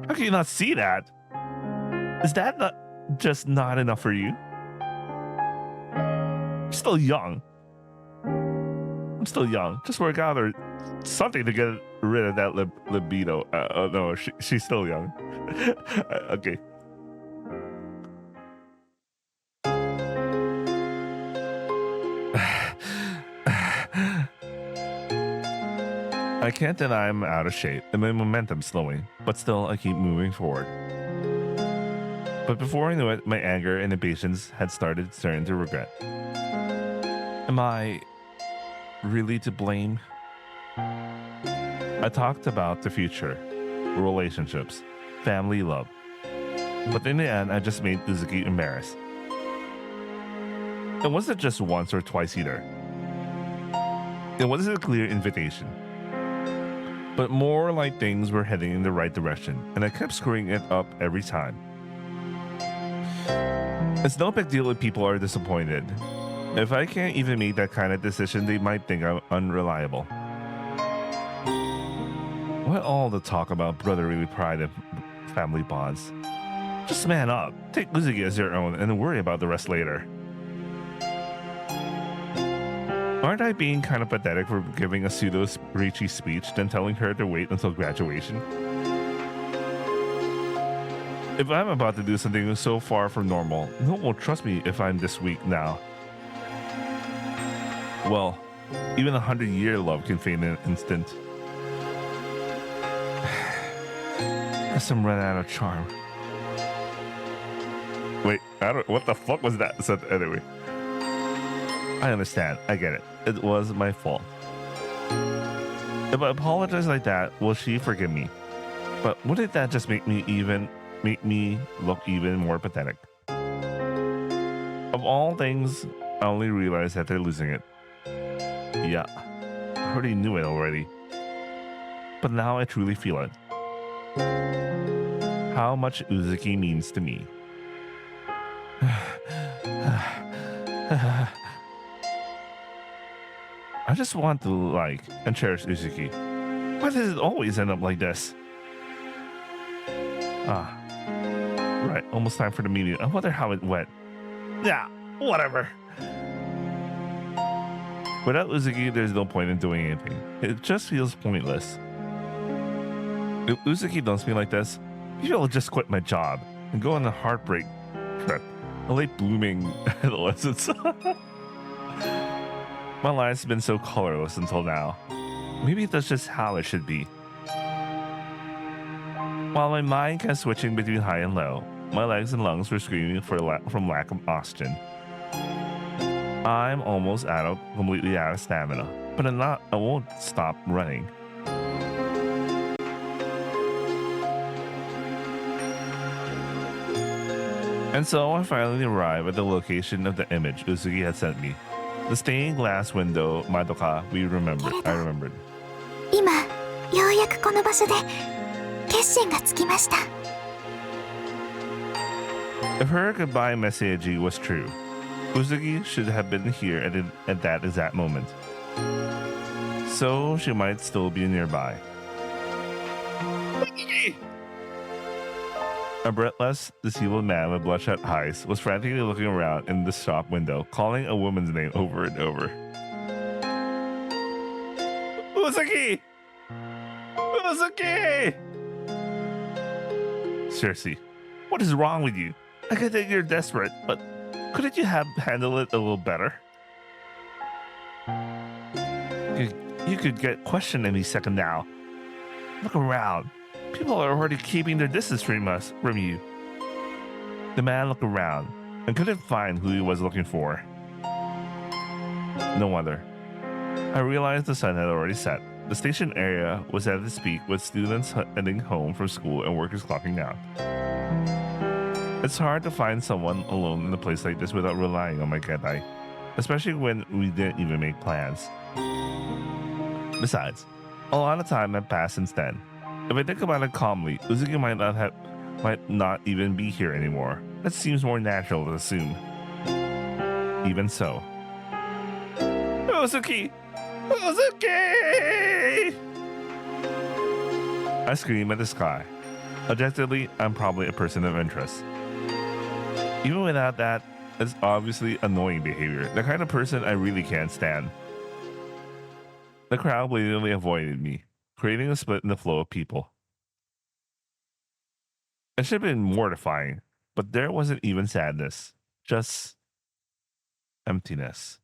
How can you not see that? Is that not just not enough for you? You're still young. I'm still young. Just work out or something to get rid of that libido. Oh no, she's still young. Okay. I can't deny I'm out of shape and my momentum's slowing, but still I keep moving forward. But before I knew it, my anger and impatience had started turning to regret. Am I really to blame? I talked about the future, relationships, family love. But in the end, I just made Uzuki embarrassed. It wasn't just once or twice either. It wasn't a clear invitation. But more like things were heading in the right direction, and I kept screwing it up every time. It's no big deal if people are disappointed. If I can't even make that kind of decision, they might think I'm unreliable. What all the talk about brotherly pride and family bonds? Just man up, take Uzuki as your own, and worry about the rest later. Aren't I being kind of pathetic for giving a pseudo-preachy speech, then telling her to wait until graduation? If I'm about to do something so far from normal, no one will trust me if I'm this weak now. Well, even 100-year love can fade in an instant. Guess I'm running out of charm. Wait, what the fuck was that? So anyway. I understand. I get it. It was my fault. If I apologize like that, will she forgive me? But wouldn't that just make me look even more pathetic? Of all things, I only realized that they're losing it. Yeah, I already knew it already. But now I truly feel it. How much Uzuki means to me. I just want to like and cherish Uzuki. Why does it always end up like this? Ah, right, almost time for the meeting. I wonder how it went. Yeah, whatever. Without Uzuki, there's no point in doing anything. It just feels pointless. If Uzuki dumps me like this, maybe I'll just quit my job and go on a heartbreak trip. A late blooming adolescence. My life's been so colorless until now. Maybe that's just how it should be. While my mind kept switching between high and low, my legs and lungs were screaming from lack of oxygen. I'm almost completely out of stamina, but I won't stop running. And so I finally arrived at the location of the image Uzuki had sent me. The stained glass window, Madoka, I remembered. 今、ようやくこの場所で決心がつきました。 If her goodbye message was true, Uzuki should have been here at that exact moment. So she might still be nearby. A breathless, disabled man with bloodshot eyes was frantically looking around in the shop window, calling a woman's name over and over. Uzuki! Uzuki! Seriously, what is wrong with you? I get that you're desperate, but couldn't you have handled it a little better? You could get questioned any second now. Look around. People are already keeping their distance from you. The man looked around and couldn't find who he was looking for. No wonder. I realized the sun had already set. The station area was at its peak with students heading home from school and workers clocking out. It's hard to find someone alone in a place like this without relying on my Gentai, especially when we didn't even make plans. Besides, a lot of time had passed since then. If I think about it calmly, Uzuki might not even be here anymore. That seems more natural to assume. Even so. Uzuki! Uzuki! I scream at the sky. Objectively, I'm probably a person of interest. Even without that, it's obviously annoying behavior, the kind of person I really can't stand. The crowd blatantly avoided me, creating a split in the flow of people. It should have been mortifying, but there wasn't even sadness, just emptiness.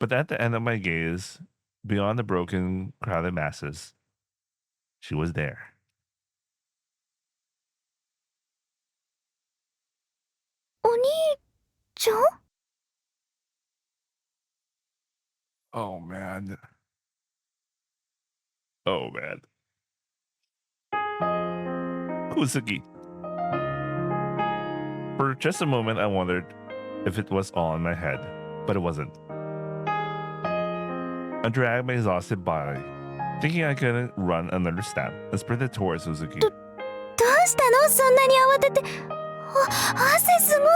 But at the end of my gaze, beyond the broken, crowded masses, she was there. Oh man. Oh man. Kusugi. For just a moment, I wondered if it was all in my head, but it wasn't. I dragged my exhausted body, thinking I couldn't run another step, and sprinted towards Suzuki. どうしたの？そんなに慌てて。汗すごい。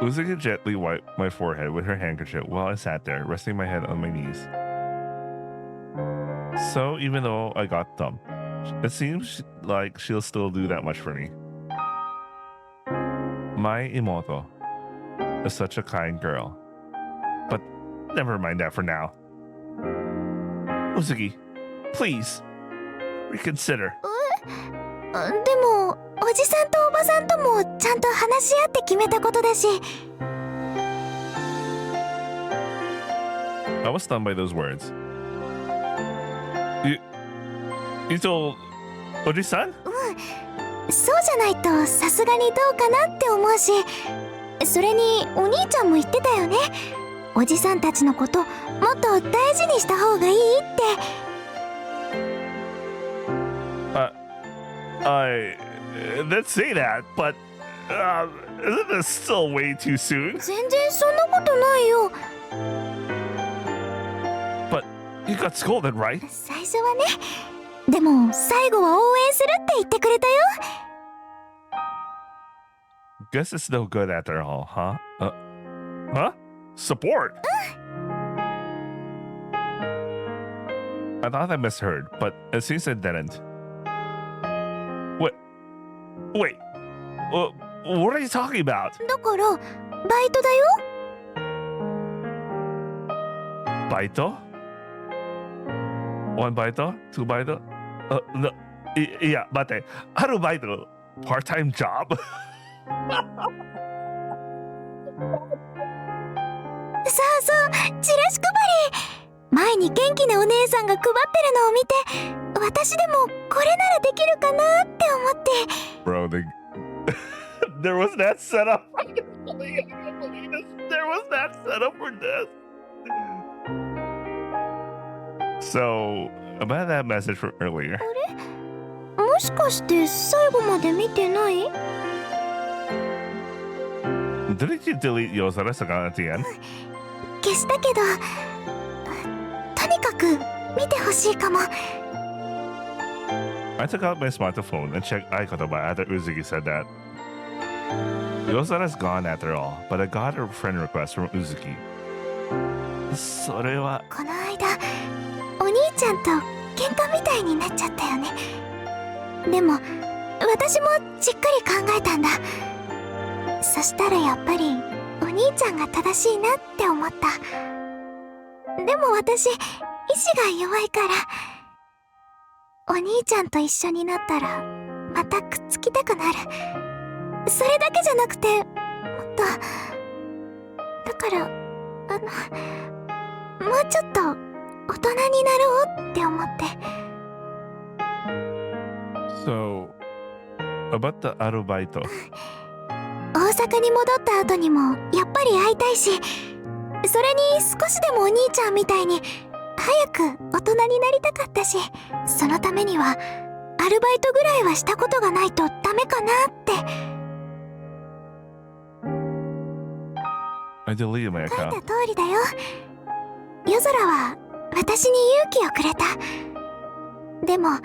Uzuki gently wiped my forehead with her handkerchief while I sat there, resting my head on my knees. So, even though I got dumped, it seems like she'll still do that much for me. My Imoto is such a kind girl. But never mind that for now. Uzuki, please, reconsider. でもおじさんとおばさんともちゃんと話し合って決めたことだし。I was stunned by those words. You told Oji-san? そうじゃないとさすがにどうかなって思うし、それにお兄ちゃんも言ってたよね。おじさんたちのこともっと大事にした方がいいって。I did say that, but isn't this still way too soon? 全然そんなことないよ。 But you got scolded, right? 最初はね。でも最後は応援するって言ってくれたよ。 Guess it's no good after all, huh? Huh? Support? I thought I misheard, but it seems I didn't. Wait. What are you talking about? だからバイトだよ。 Baito? One baito? Two baito? No. Yeah, 待って。あるバイト part-time job? そうそうチラシ配り。前に元気なお姉さんが配ってるのを見て、私でもこれならできるかなって思って。 Bro, there was that setup. I can't believe this. There was that setup for this. So, about that message from earlier. もしかして最後まで見てない？ Didn't you delete Yozara-san at the end? 消したけど、とにかく見てほしいかも。 I took out my smartphone and checked Aikotaba after Uzuki said that. Yozara's gone after all, but I got a friend request from Uzuki. それはこの間お兄ちゃんと喧嘩みたいになっちゃったよね。でも私もじっくり考えたんだ。そしたらやっぱりお兄ちゃんが正しいなって思った。でも私意志が弱いから、お兄ちゃんと一緒になったらまたくっつきたくなる。それだけじゃなくてもっと、だからもうちょっと大人になろうって思って。 So, about the アルバイト。大阪に戻った後にもやっぱり会いたいし、それに少しでもお兄ちゃんみたいに早く大人になりたかったし、そのためにはアルバイトぐらいはしたことがないとダメかなって。 I deleted my 書い account. た通りだよ。夜空は私に勇気をくれた。でも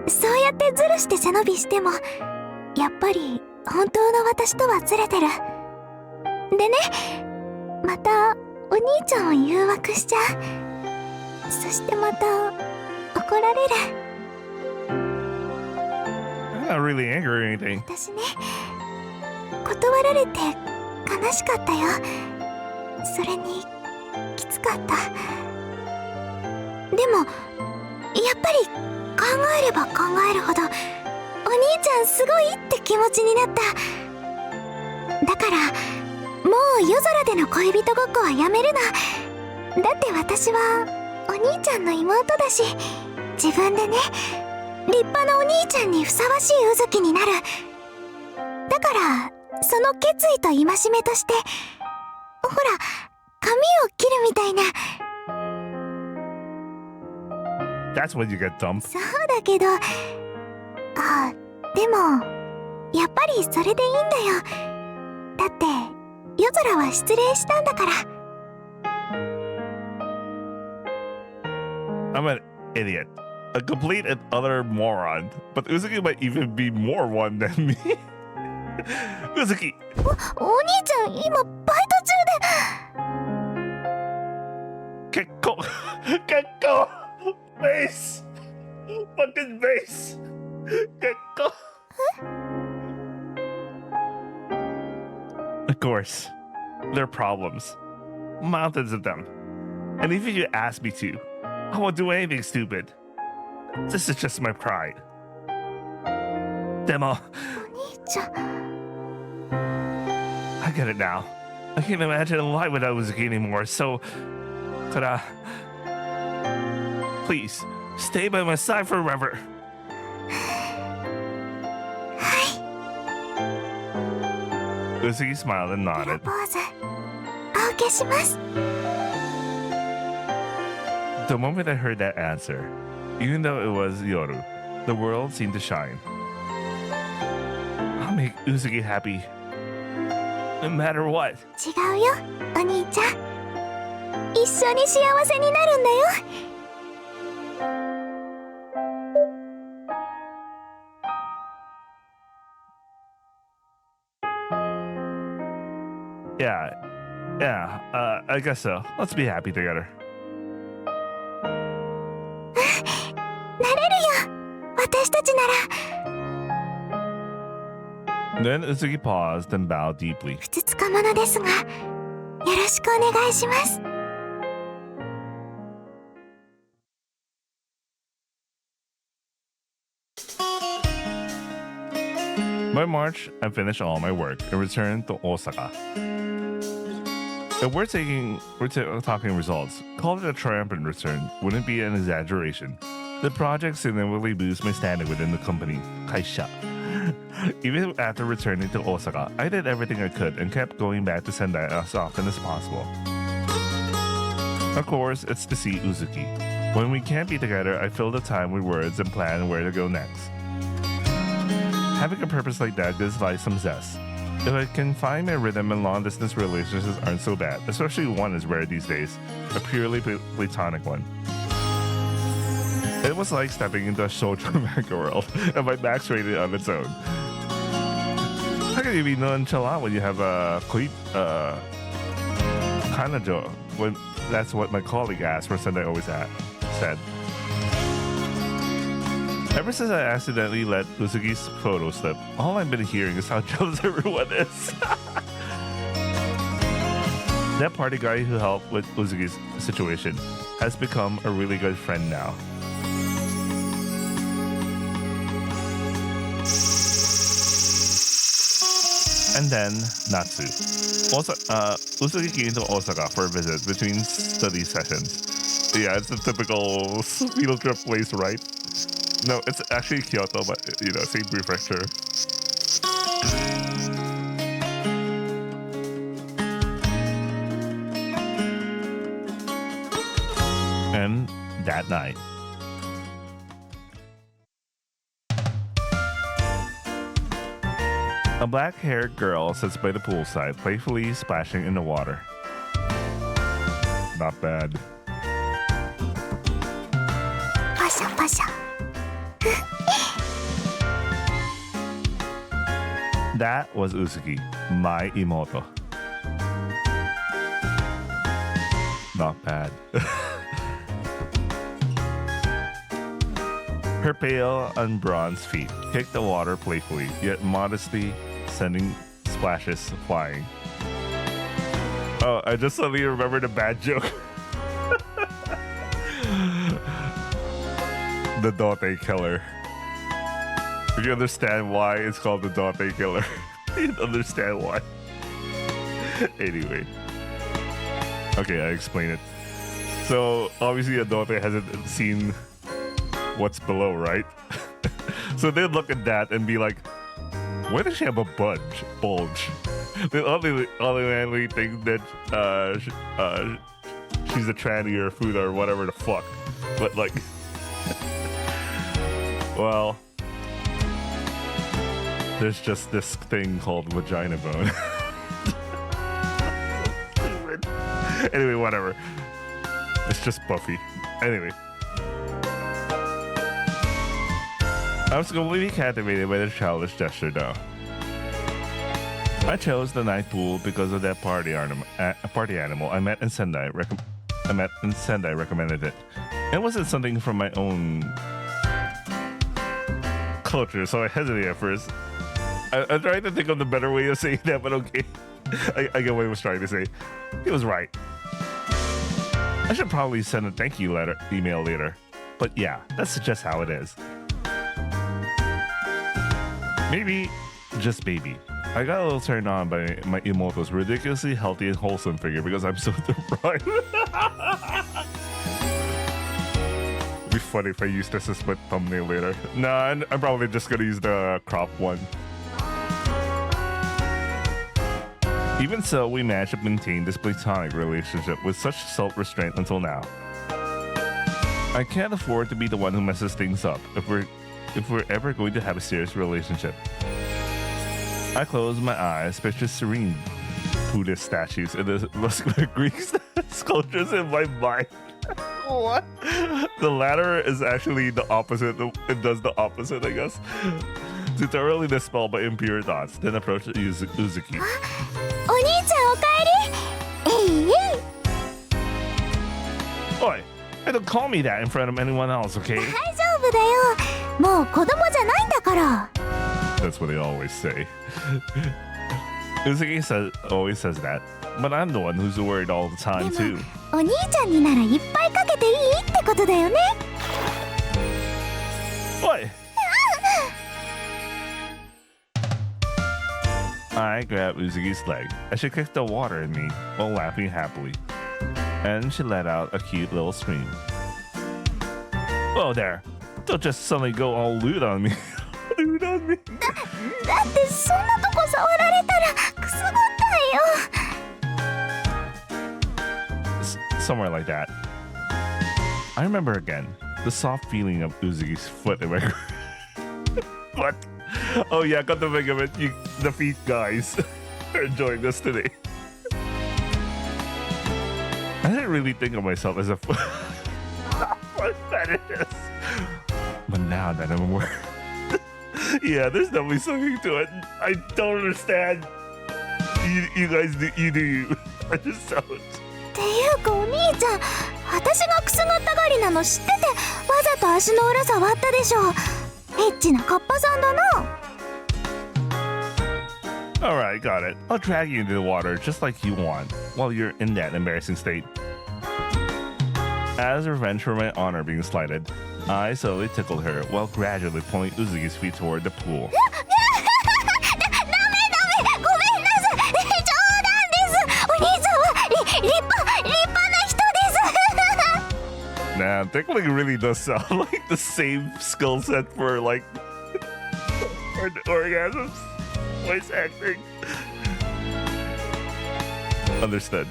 そうやってズルして背伸びしてもやっぱり本当の私とはずれてる。でね、またお兄ちゃんを誘惑しちゃう。そしてまた怒られる。 I'm not really angry or anything. 私ね、断られて悲しかったよ。それにきつかった。でもやっぱり考えれば考えるほどお兄ちゃんすごいって気持ちになった。だからもう夜空での恋人ごっこはやめるな。だって私はお兄ちゃんの妹だし、自分でね、立派なお兄ちゃんにふさわしいうずきになる。だからその決意と戒めとして、ほら髪を切るみたいな。 That's when you get dumped. そうだけど、あ、でもやっぱりそれでいいんだよ。だって夜空は失礼したんだから。 I'm an idiot. A complete and utter moron. But Uzuki might even be more one than me. Uzuki! お兄ちゃん今バイト中で。 Gekko! Gekko! Base! Fucking base! Gekko! Of course. There are problems. Mountains of them. And even if you ask me to, I won't do anything stupid. This is just my pride. Demo, お兄ちゃん、 I get it now. I can't imagine a life without Uzuki anymore, so... Please, stay by my side forever. はい。 Uzuki smiled and プロ nodded. ポーズお受けします。 The moment I heard that answer, even though it was Yoru, the world seemed to shine. I'll make Uzuki happy, no matter what. 違うよお兄ちゃん、一緒に幸せになるんだよ。 Yeah, I guess so. Let's be happy together. なれるよ私たちなら。 Then Uzuki paused and bowed deeply. ふつつかものですが、よろしくお願いします。 By March, I finished all my work and returned to Osaka. If we're talking results, call it a triumphant return wouldn't be an exaggeration. The project significantly boosts my standing within the company, Kaisha. Even after returning to Osaka, I did everything I could and kept going back to Sendai as often as possible. Of course, it's to see Uzuki. When we can't be together, I fill the time with words and plan where to go next. Having a purpose like that gives life some zest. If I can find my rhythm and long-distance relationships aren't so bad, especially one is rare these days, a purely platonic one. It was like stepping into a shoujo manga world, and my max rated on its own. How can you be nonchalant when you have a kanajo? When that's what my colleague asked for, Sunday always said. Ever since I accidentally let Uzuki's photo slip, all I've been hearing is how jealous everyone is. That party guy who helped with Uzuki's situation has become a really good friend now. And then Natsu. Also, Uzuki came to Osaka for a visit between study sessions. Yeah, it's the typical field trip place, right? No, it's actually Kyoto, but same prefecture. And that night, a black-haired girl sits by the poolside, playfully splashing in the water. Not bad. パシャパシャ。 That was Uzuki, my imoto. not bad. Her pale and bronze feet kick the water playfully, yet modestly sending splashes flying. Oh, I just suddenly remembered a bad joke. The Dote Killer. If you understand why it's called the Dote Killer, you understand why. Anyway. Okay, I explain it. So, obviously a Dote hasn't seen what's below, right? So they'd look at that and be like, why does she have a bulge? They automatically think that she's a tranny or a food or whatever the fuck. But like, well, there's just this thing called vagina bone. Anyway, whatever. It's just Buffy. Anyway. I was completely captivated by the childish gesture, though. I chose the night pool because of that party animal I met in Sendai. Recommended it. It wasn't something from my own culture, so I hesitated at first. I tried to think of the better way of saying that, but okay. I get what he was trying to say. He was right. I should probably send a thank you email later. But yeah, that's just how it is. Maybe, just maybe, I got a little turned on by my Imoto's ridiculously healthy and wholesome figure because I'm so deprived. It'd be funny if I used this as my thumbnail later. Nah, I'm probably just gonna use the crop one. Even so, we managed to maintain this platonic relationship with such self-restraint until now. I can't afford to be the one who messes things up if we're ever going to have a serious relationship. I close my eyes, picture serene Buddhist statues and the muscular Greek sculptures in my mind. What? The latter is actually the opposite. It does the opposite, I guess. To thoroughly dispel my impure thoughts, then approach Uzuki. Oi, hey, don't call me that in front of anyone else, okay? That's what they always say. Uzuki always says that, but I'm the one who's worried all the time too. Oi! I grabbed Uzuki's leg as she kicked the water in me while laughing happily, and she let out a cute little scream. Oh there! Don't just suddenly go all lewd on me. Lewd on me. Somewhere like that. I remember again the soft feeling of Uzuki's foot in my What? Oh yeah, got the think of it. The feet guys are enjoying this today. I didn't really think of myself as a foot fetish. But now that I'm aware, yeah, there's definitely something to it. I don't understand. You guys do you. I just don't. っていうかお兄ちゃん、私がくすぐったがりなの知っててわざと足の裏触ったでしょ。エッチなカッパさんだな。Alright, got it. I'll drag you into the water just like you want while you're in that embarrassing state. As revenge for my honor being slighted, I slowly tickled her while gradually pulling Uzuki's feet toward the pool. Nah, tickling really does sound like the same skill set for like orgasms, voice acting. Understood.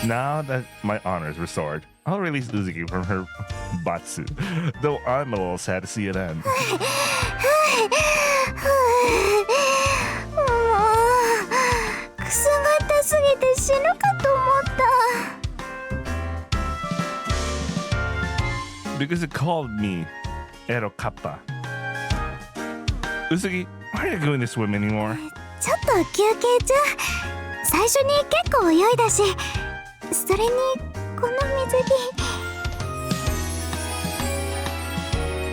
Now that my honor is restored, I'll release Uzuki from her batsu, though I'm a little sad to see it end. Because it called me Ero Kappa. Uzuki, why are you going to swim anymore? ちょっと休憩中。最初に結構泳いだし、それにこの水着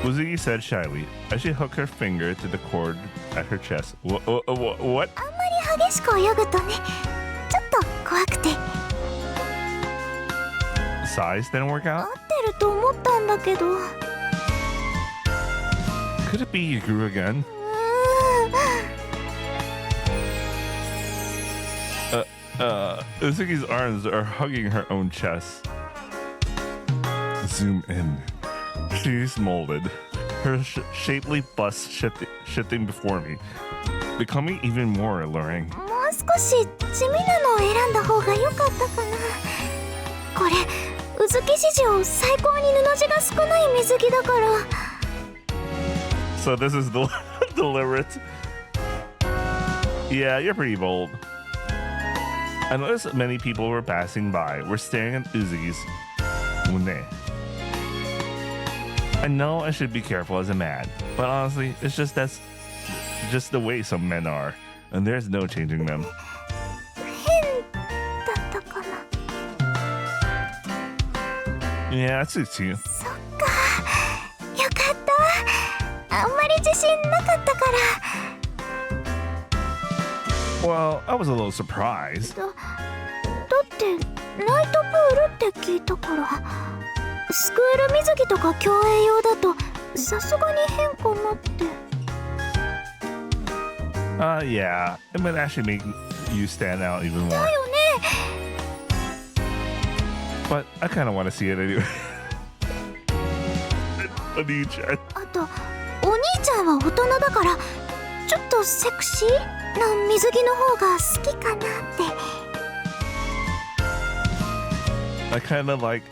Uzuki said shyly as she hooked her finger to the cord at her chest. What? あんまり激しく泳ぐとね、ちょっと怖くて。 Size didn't work 合 out? ってると思ったんだけど。 Could it be you grew again? Uzuki's arms are hugging her own chest. Zoom in. She's molded, her shapely bust shifting before me, becoming even more alluring. もう少し地味なのを選んだ方が良かったかな。これうずき史上最高に布地が少ない水着だから。 So this is deliberate. Yeah, you're pretty bold. I noticed many people were passing by were staring at Uzuki's Mune. I know I should be careful as a man, but honestly, it's just just the way some men are, and there's no changing them. 変だったかな。 Yeah, that suits you. そっか、よかった。あんまり自信なかったから。 Well, I was a little surprised. だってナイトプールって聞いたから。スクール水着とか競泳用だとさすがに変かなって。 Yeah, it might actually make you stand out even more. だよね。 But I kind of want to see it anyway. Oni-chan. あとお兄ちゃんは大人だからちょっとセクシーな水着の方が好きかなって。 I kind of like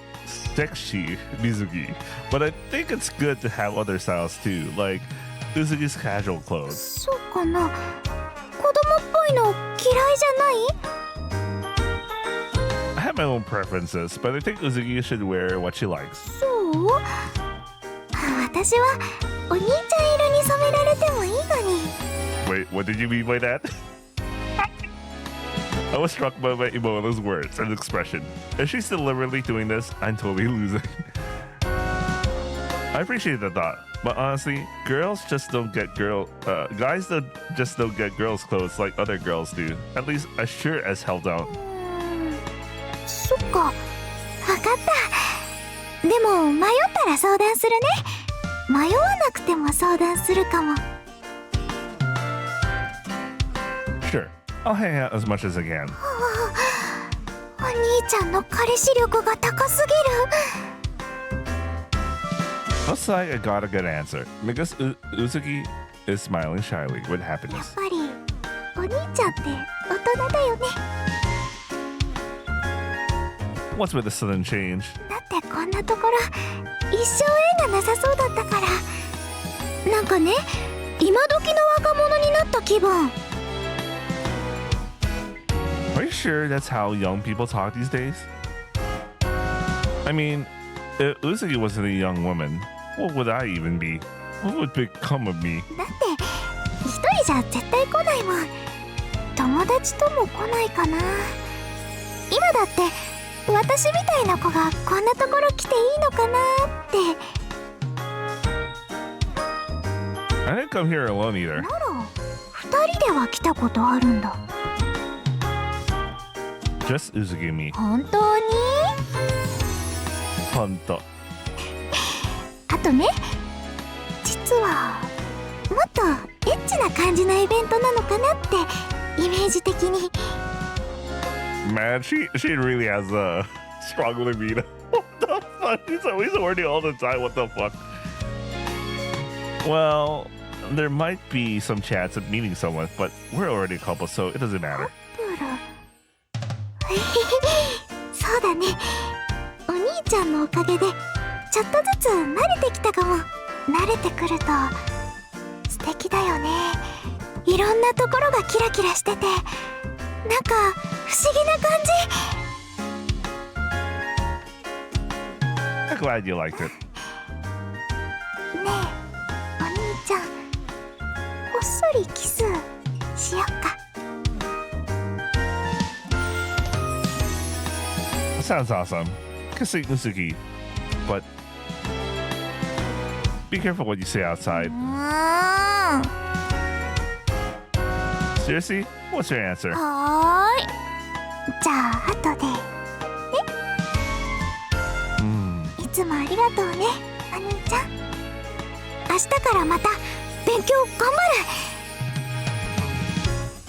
sexy Mizuki, but I think it's good to have other styles too, like Uzuki's casual clothes. そうかな。子供っぽいの嫌いじゃない？ I have my own preferences, but I think Uzuki should wear what she likes. そう？私はお兄ちゃん色に染められてもいいのに。 Wait, what did you mean by that? I was struck by Imono's words and expression. If she's deliberately doing this, I'm totally losing. I appreciate the thought, but honestly, guys don't get girls' clothes like other girls do. At least I sure as hell don't. そっか、わかった。でも迷ったら相談するね。迷わなくても相談するかも。 Sure, I'll hang out as much as I can. お兄ちゃんの彼氏力が高すぎる。 Looks like I got a good answer because Uzuki is smiling shyly with やっ happiness. ぱりお兄ちゃんって大人だよね。 What's with the sudden change? だってこんなところ一生縁がなさそうだったから。なんかね、今時の若者になった気分。 Are you sure that's how young people talk these days? I mean, if Uzuki wasn't a young woman, what would I even be? What would become of me? だって一人じゃ絶対来ないもん。友達とも来ないかな。今だって私みたいな子がこんなところ来ていいのかなって。 I didn't come here alone either. なら二人では来たことあるんだ。 Just Uzuki and me. 本当に？ Honto. あとね、実はもっとエッチな感じのイベントなのかなってイメージ的に。 Man, she really has a strong libido. What the fuck? He's always horny all the time. What the fuck? Well, there might be some chance of meeting someone, but we're already a couple, so it doesn't matter. そうだね。お兄ちゃんのおかげでちょっとずつ慣れてきたかも。慣れてくると素敵だよね。いろんなところがキラキラしてて、なんか不思議な感じ。 I'm glad you liked it. ねえ、お兄ちゃん、こっそりキスしよっか。sounds awesome. Kissing Uzuki. But be careful what you say outside. Seriously? What's your answer? はーい。じゃあ後で。いつもありがとうね、お兄ちゃん。明日からまた勉強頑張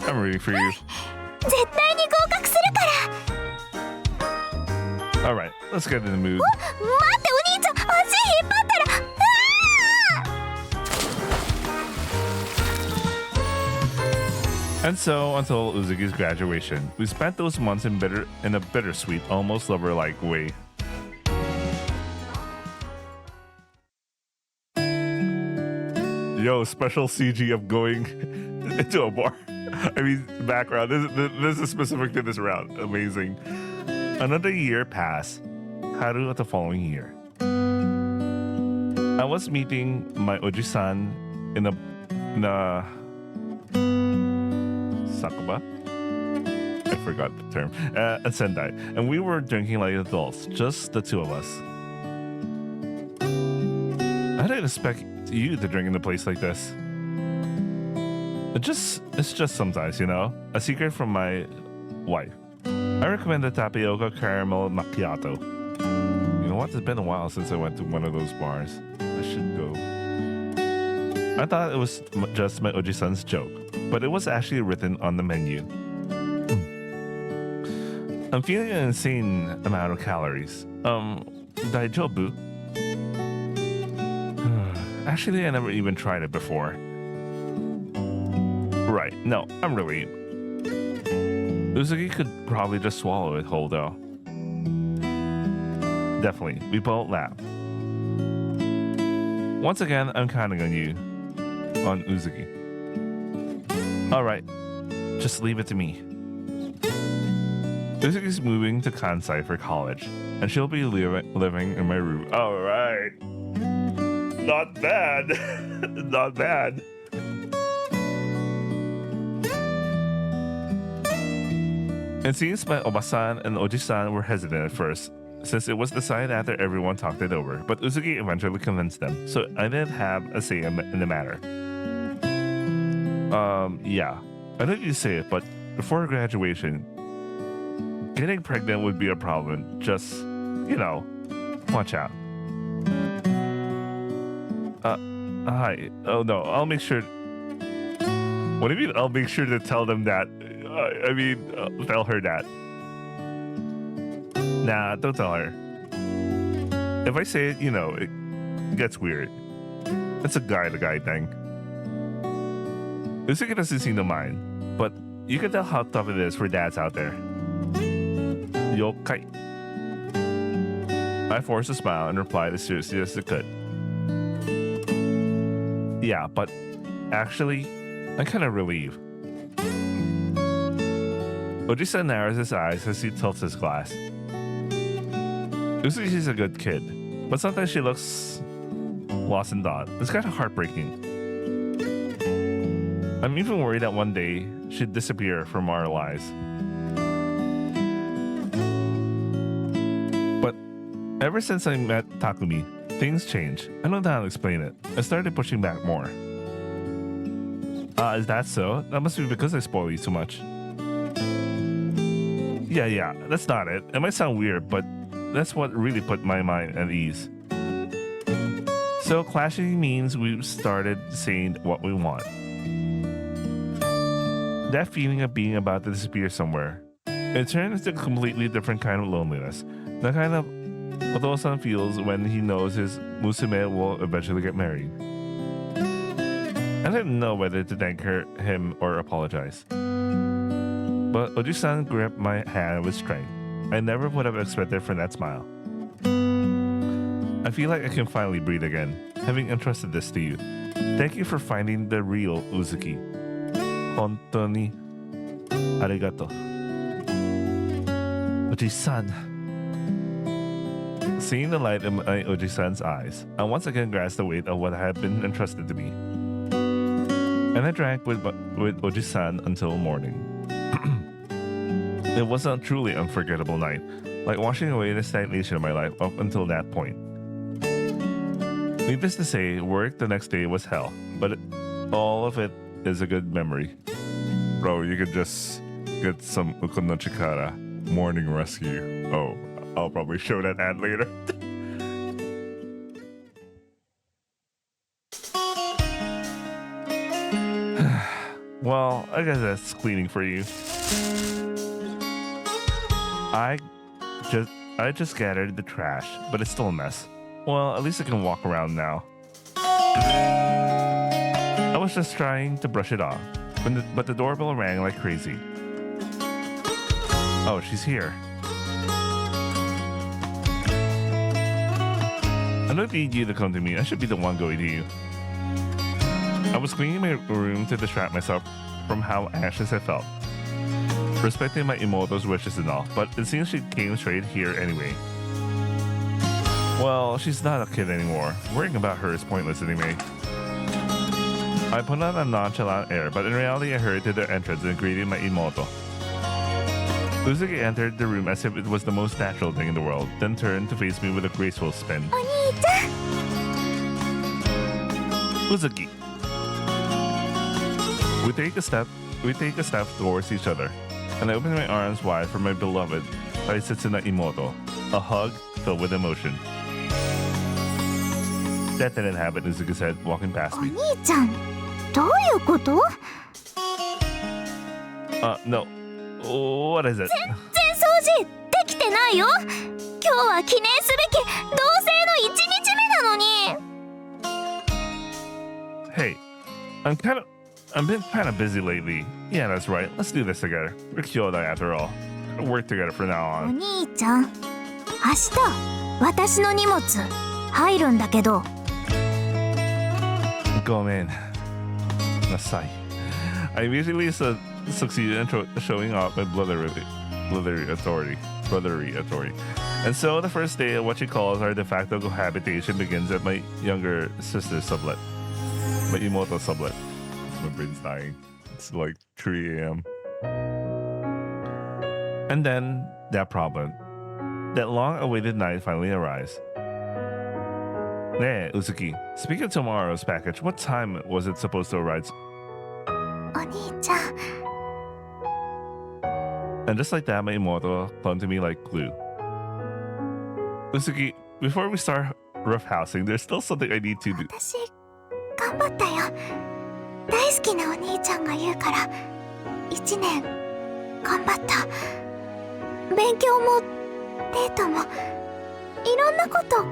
る。 I'm rooting for you. 絶対に合格するから。 Alright, let's get in the mood. 待って、お兄ちゃん、足引っ張ったら。And so, until Uzuki's graduation, we spent those months in a bittersweet, almost lover-like way. Yo, special CG of going into a bar. I mean, background. This is specific to this round. Amazing. Another year passed. Haru the following year. I was meeting my Oji-san in a Sakaba? I forgot the term. At Sendai. And we were drinking like adults, just the two of us. I didn't expect you to drink in a place like this. It's just sometimes, you know? A secret from my wife. I recommend the tapioca caramel macchiato. You know what? It's been a while since I went to one of those bars. I should go. I thought it was just my Oji-san's joke, but it was actually written on the menu. I'm feeling an insane amount of calories. Daijobu? Actually, I never even tried it before. Right, no, I'm relieved. Uzuki could probably just swallow it whole though. Definitely, we both laughed. Once again, I'm counting on you. On Uzuki. Alright, just leave it to me. Uzuki's moving to Kansai for college, and she'll be living in my room. Alright. Not bad. Not bad. It seems my Oba-san and Oji-san were hesitant at first, since it was decided after everyone talked it over, but Uzuki eventually convinced them, so I didn't have a say in the matter. Yeah. I know you say it, but before graduation, getting pregnant would be a problem. Just, you know, watch out. Hi. Oh no, I'll make sure. What do you mean I'll make sure to tell them that? Tell her that. Nah, don't tell her. If I say it, you know, it gets weird. It's a guy-to-guy thing. Uzuki doesn't seem to mind, but you can tell how tough it is for dads out there. Yokai. I forced a smile and replied as seriously as I could. Yeah, but actually, I'm kind of relieved. Oji-san narrows his eyes as he tilts his glass. Uzuki's a good kid, but sometimes she looks lost in thought. It's kind of heartbreaking. I'm even worried that one day she'd disappear from our lives. But ever since I met Takumi, things changed. I don't know how to explain it. I started pushing back more. Is that so? That must be because I spoil you too much. Yeah, that's not it. It might sound weird, but that's what really put my mind at ease. So clashing means we've started saying what we want. That feeling of being about to disappear somewhere, it turns into a completely different kind of loneliness. The kind of Otosan feels when he knows his musume will eventually get married. I didn't know whether to thank him or apologize. But Oji-san gripped my hand with strength. I never would have expected from that smile. I feel like I can finally breathe again, having entrusted this to you. Thank you for finding the real Uzuki. Hontoni arigato. Oji-san. Seeing the light in my Oji-san's eyes, I once again grasped the weight of what had been entrusted to me. And I drank with Oji-san until morning. It was a truly unforgettable night, like washing away the stagnation of my life up until that point. Needless to say, work the next day was hell, but all of it is a good memory. Bro, you could just get some Uko no Chikara morning rescue. Oh, I'll probably show that ad later. Well, I guess that's cleaning for you. I just gathered the trash, but it's still a mess. Well, at least I can walk around now. I was just trying to brush it off, but the doorbell rang like crazy. Oh, she's here. I don't need you to come to me. I should be the one going to you. I was cleaning my room to distract myself from how anxious I felt, respecting my Imoto's wishes and all, but it seems she came straight here anyway. Well, she's not a kid anymore. Worrying about her is pointless anyway. I put on a nonchalant air, but in reality I hurried to their entrance and greeted my Imoto. Uzuki entered the room as if it was the most natural thing in the world, then turned to face me with a graceful spin. Oni-chan! Uzuki. We take a step towards each other, and I open my arms wide for my beloved Taisetsuna Imoto, a hug filled with emotion. That didn't happen, Uzuki said, walking past me. お兄ちゃん、どういうこと？ No. What is it? 全然掃除できてないよ。今日は記念すべき同棲の1日目なのに。 Hey, I've been kind of busy lately. Yeah, that's right. Let's do this together. We're Kyodai after all. We'll work together from now お on. 兄ちゃん、明日私の荷物入るんだけど。 Go in. Nasai. I immediately succeeded in showing off my brotherly authority. And so the first day of what she calls our de facto cohabitation begins at my younger sister's sublet. My Imoto sublet. My brain's dying. It's like 3 a.m. And then that problem. That long-awaited night finally arrives. Hey, Uzuki, speaking of tomorrow's package, what time was it supposed to arrive? お兄ちゃん、 And just like that, my Imoto clung to me like glue. Uzuki, before we start roughhousing, there's still something I need to do. 私頑張ったよ。大好きなお兄ちゃんが言うから1年頑張った。勉強もデートもいろんなこと我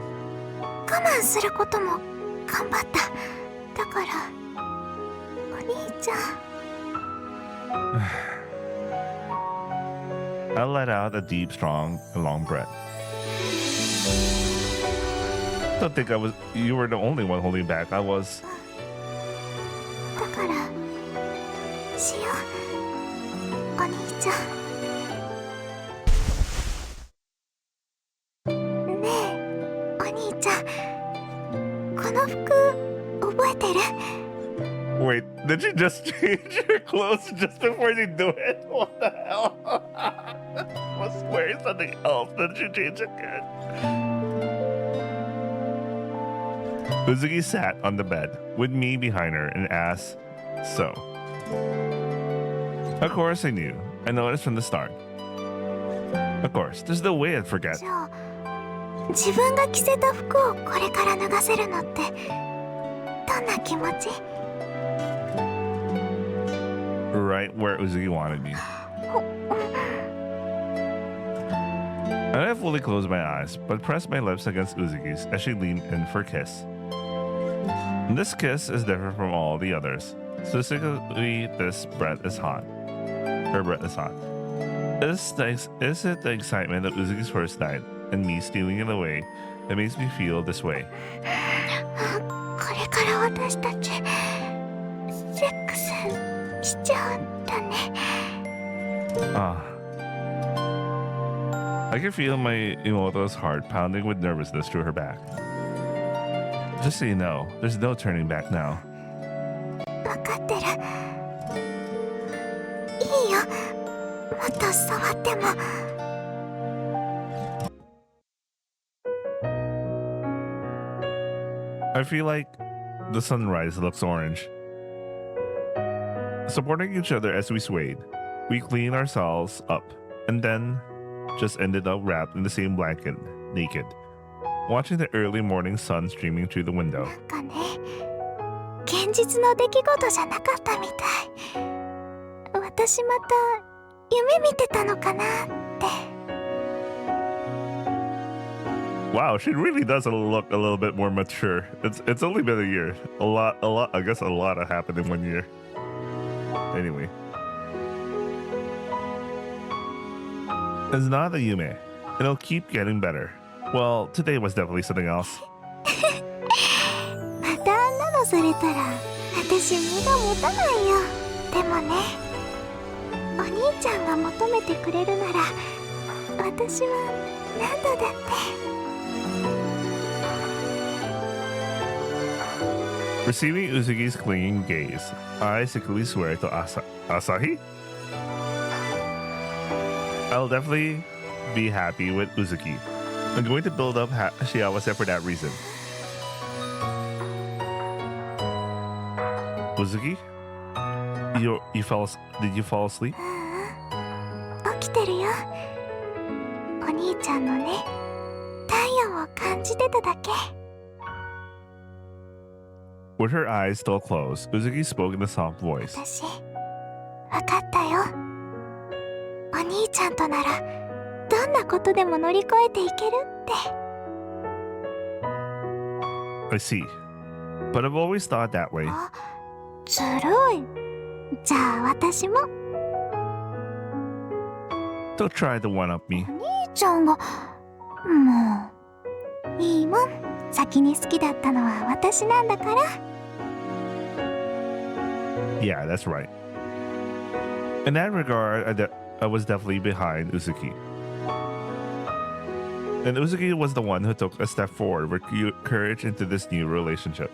慢することも頑張った。だからお兄ちゃん。I let out a deep, strong, and long breath. Don't think you were the only one holding back. I was. だからしようお兄ちゃん。ねえお兄ちゃん、この服覚えてる？ Wait, did you just change your clothes just before you do it? What the hell? I was wearing something else. Did you change it again? Uzuki sat on the bed with me behind her and asked, so. Of course I knew. I noticed from the start. Of course, there's no way I'd forget. じゃあ自分が着せた服をこれから脱がせるのってどんな気持ち？ Right where Uzuki wanted me. And I fully closed my eyes, but pressed my lips against Uzuki's as she leaned in for a kiss. And this kiss is different from all the others. Specifically, this breath is hot. Her breath is hot. Is it the excitement of Uzuki's first night and me stealing it away that makes me feel this way? これから私たちセックスしちゃうんだね。I can feel my Imoto's heart pounding with nervousness through her back. Just so you know, there's no turning back now. 分かってる。いいよ。もっと触っても。I feel like the sunrise looks orange. Supporting each other as we swayed, we cleaned ourselves up and then just ended up wrapped in the same blanket, naked, watching the early morning sun streaming through the window. なんかね、現実の出来事じゃなかったみたい。私また夢見てたのかなって。Wow, she really does look a little bit more mature. It's only been a year. A lot. I guess a lot happened in 1 year. Anyway, it's not a yume. It'll keep getting better. Well, today was definitely something else. またあんなのされたら私身が持たないよ。でもね、お兄ちゃんが求めてくれるなら私は何度だって。Receiving Uzuki's clinging gaze, I secretly swear to Asahi? I'll definitely be happy with Uzuki. I'm going to build up Shiawase for that reason. Uzuki? Did you fall asleep? 起きてるよ。お兄ちゃんのね、体温を感じてただけ。With her eyes still closed, Uzuki spoke in a soft voice. 私、わかったよ。お兄ちゃんとなら、どんなことでも乗り越えていけるって。I see. But I've always thought that way. あ、ずるい。じゃあ私も。Don't try to one-up me. お兄ちゃんが、もう、いいもん。先に好きだったのは私なんだから。Yeah, that's right. In that regard, I was definitely behind Uzuki. And Uzuki was the one who took a step forward with courage into this new relationship.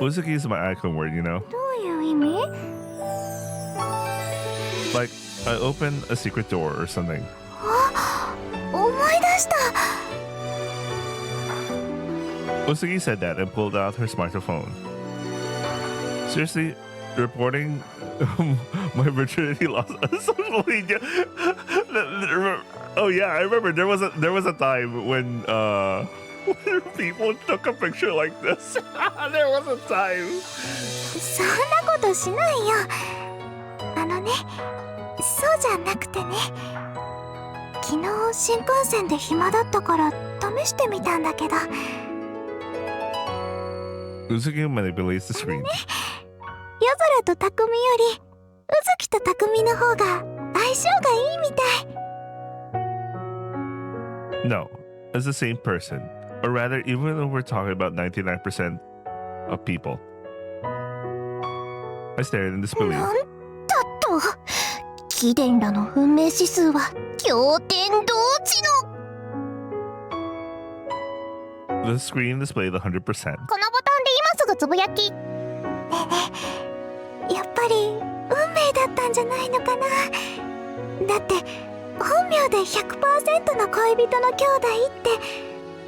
Uzuki is my icon word, you know? どういう意味？ Like, I opened a secret door or something. あ、思い出した。Uzuki said that and pulled out her smartphone. Seriously, reporting my virginity loss on social media. Oh yeah, I remember there was a time when people took a picture like this. There was a time. そんなことしないよ。あのね、そうじゃなくてね。昨日新幹線で暇だったから試してみたんだけど。Uzuki manipulates the screen. 夜空と匠より、うずきと匠の方が相性がいいみたい。No, it's the same person. Or rather, even though we're talking about 99% of people. I stared in disbelief. なんだと、貴殿らの運命指数は経典同値の。 The screen displayed 100%. このボタンで今すぐつぶやき。ねえねえ、やっぱり運命だったんじゃないのかな。だって本名で 100% の恋人の兄弟って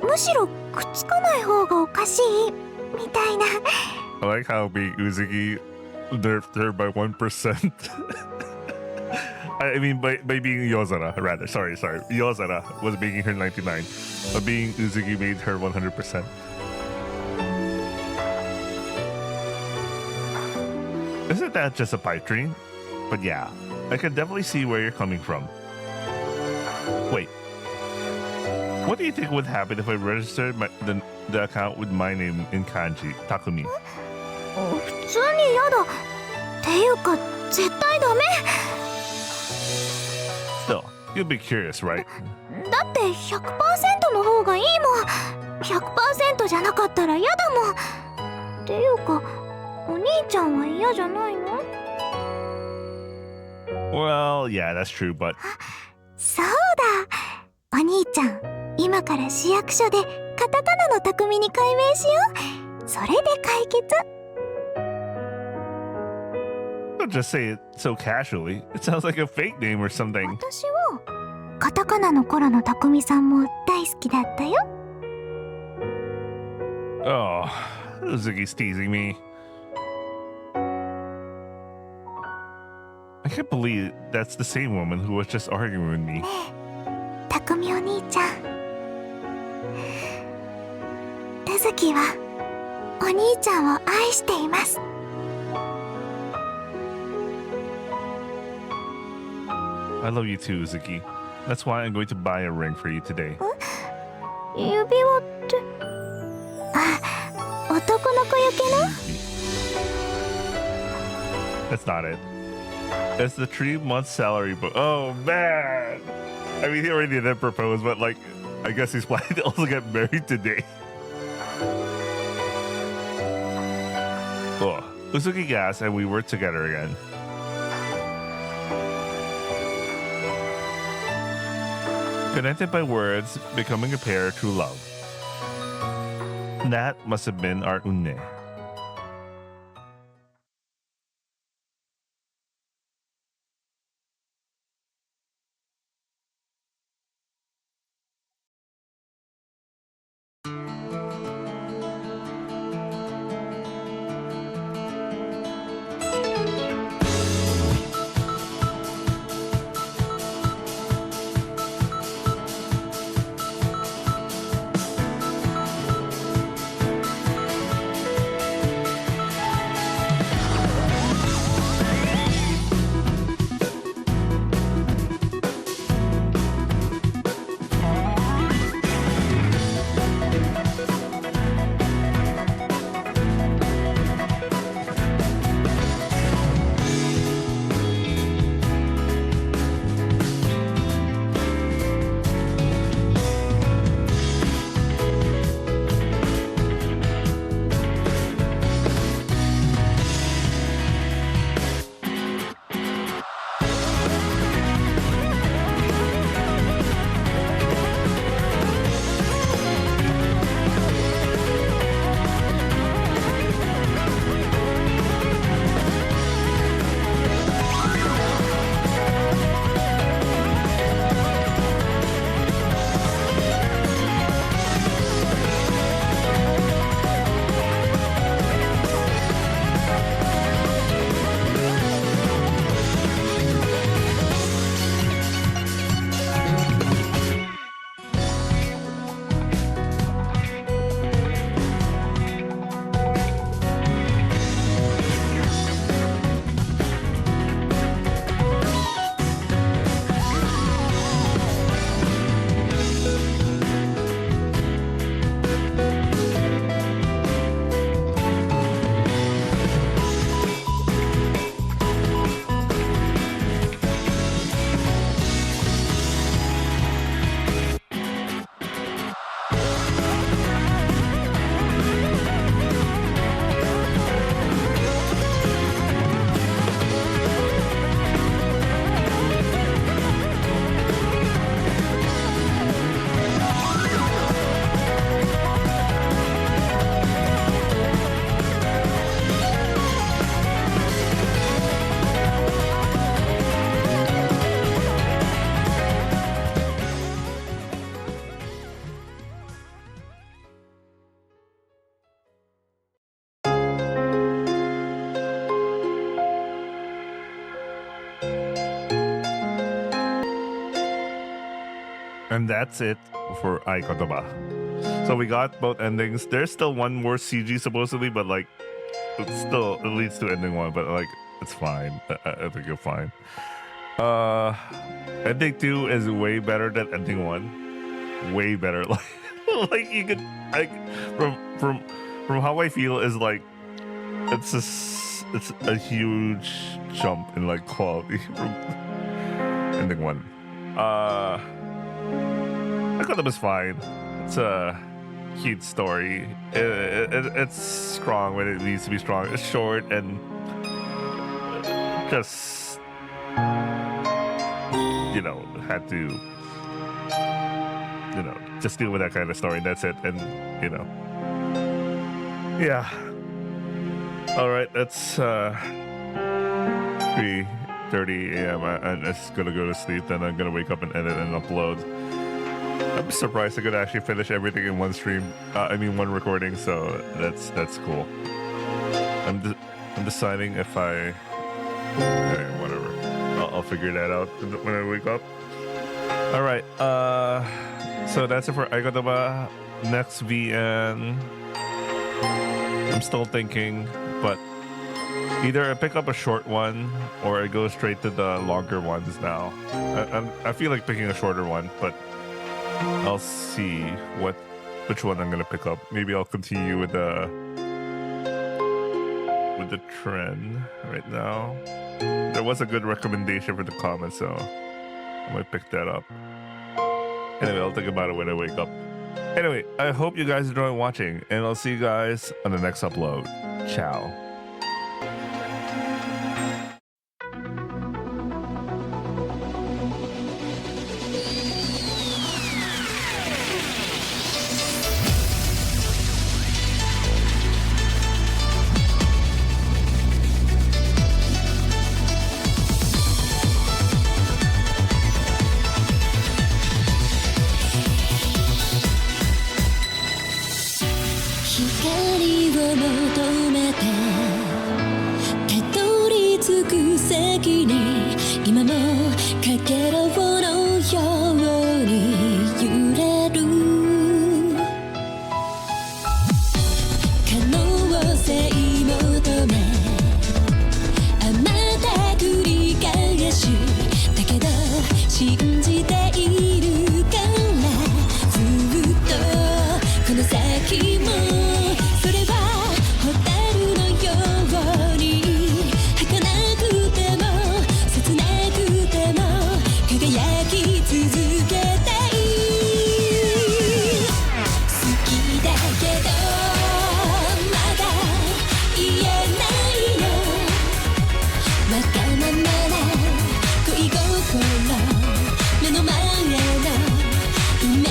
むしろくっつかない方がおかしいみたいな。I like how being Uzuki nerfed her by 1%. I mean, by being Yozara, rather. Sorry. Yozara was making her 99. But being Uzuki made her 100%. Isn't that just a pipe dream? But yeah, I can definitely see where you're coming from. Wait. What do you think would happen if I registered the account with my name in kanji, Takumi? 普通に嫌だ。っていうか絶対ダメ。Still, you'll be curious, right? だって 100% の方がいいもん。100% じゃなかったら嫌だもん。っていうかお兄ちゃんは嫌じゃないの？ Well, yeah, that's true, but... そうだ。お兄ちゃん、今から市役所でカタカナの匠に改名しよう。それで解決。Don't just say it so casually. It sounds like a fake name or something. 私はカタカナの頃の匠さんも大好きだったよ。Oh, Ziggy's teasing me. I can't believe that's the same woman who was just arguing with me. 匠お兄ちゃん。うずきはお兄ちゃんを愛しています。I love you too, Uzuki. That's why I'm going to buy a ring for you today. 指輪って。あ、男の子焼けの？ That's not it. It's the 3-month salary book. Oh man! I mean, he already did propose, but like, I guess he's planning to also get married today. Oh, Uzuki gasped, and we were together again. Connected by words, becoming a pair through love. That must have been our unne. And that's it for Aikotoba. So we got both endings. There's still one more CG supposedly, but like it leads to ending one, but like it's fine. I think you're fine. Ending 2 is way better than ending 1. Way better. Like you could like from how I feel is like it's a huge jump in like quality from ending 1. I thought it was fine. It's a cute story. It's strong when it needs to be strong. It's short and just had to just deal with that kind of story. That's it. And yeah. All right, that's 3:30 a.m. I'm just gonna go to sleep. Then I'm gonna wake up and edit and upload. I'm surprised I could actually finish everything in one stream. I mean, one recording. So that's cool. I'm deciding if I. Whatever. I'll figure that out when I wake up. All right. So that's it for Aigotoba. Next VN. I'm still thinking, but either I pick up a short one or I go straight to the longer ones now. I feel like picking a shorter one, but I'll see which one I'm gonna pick up. Maybe I'll continue with the trend right now. There was a good recommendation for the comments, so I might pick that up. Anyway, I'll think about it when I wake up. Anyway, I hope you guys enjoy watching, and I'll see you guys on the next upload. Ciao. 光を求めてたどり着く先に今もかけろのように揺れる可能性求めあまた繰り返しだけど信じているからずっとこの先もそれは蛍のように儚くても切なくても輝き続けたい好きだけどまだ言えないのわがままな恋心目の前の運命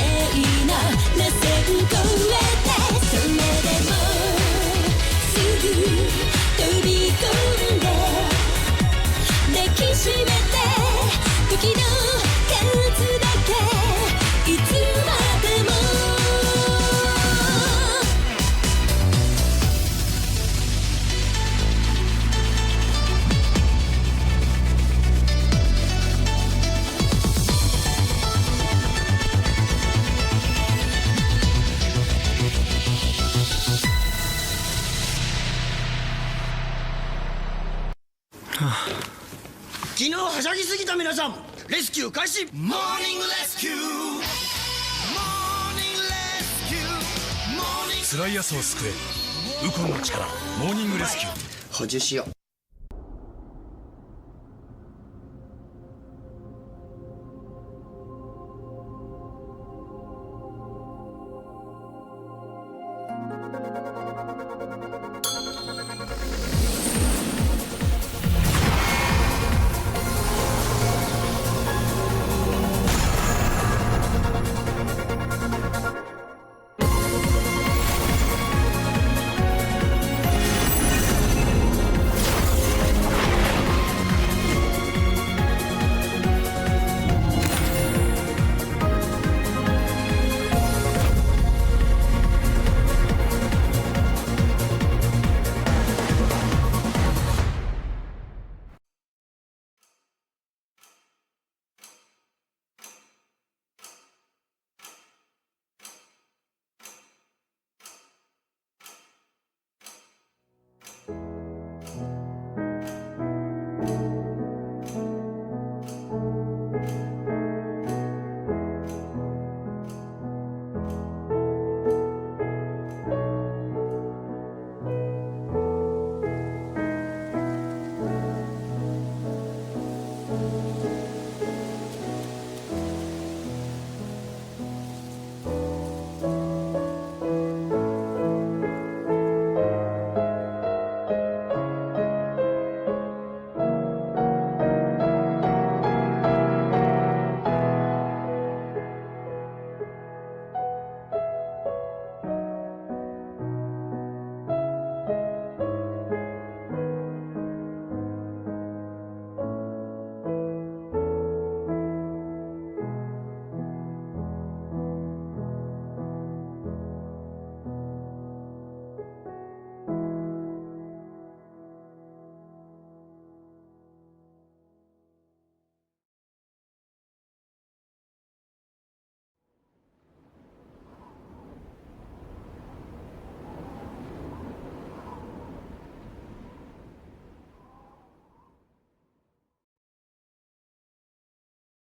の螺旋越えてそれでもすぐ飛び込んで抱きしめて時の数だけいつまでも昨日はしゃぎすぎた皆さんレスキュー開始モーニングレスキュー辛い朝を救えウコンの力モーニングレスキュー補充しよう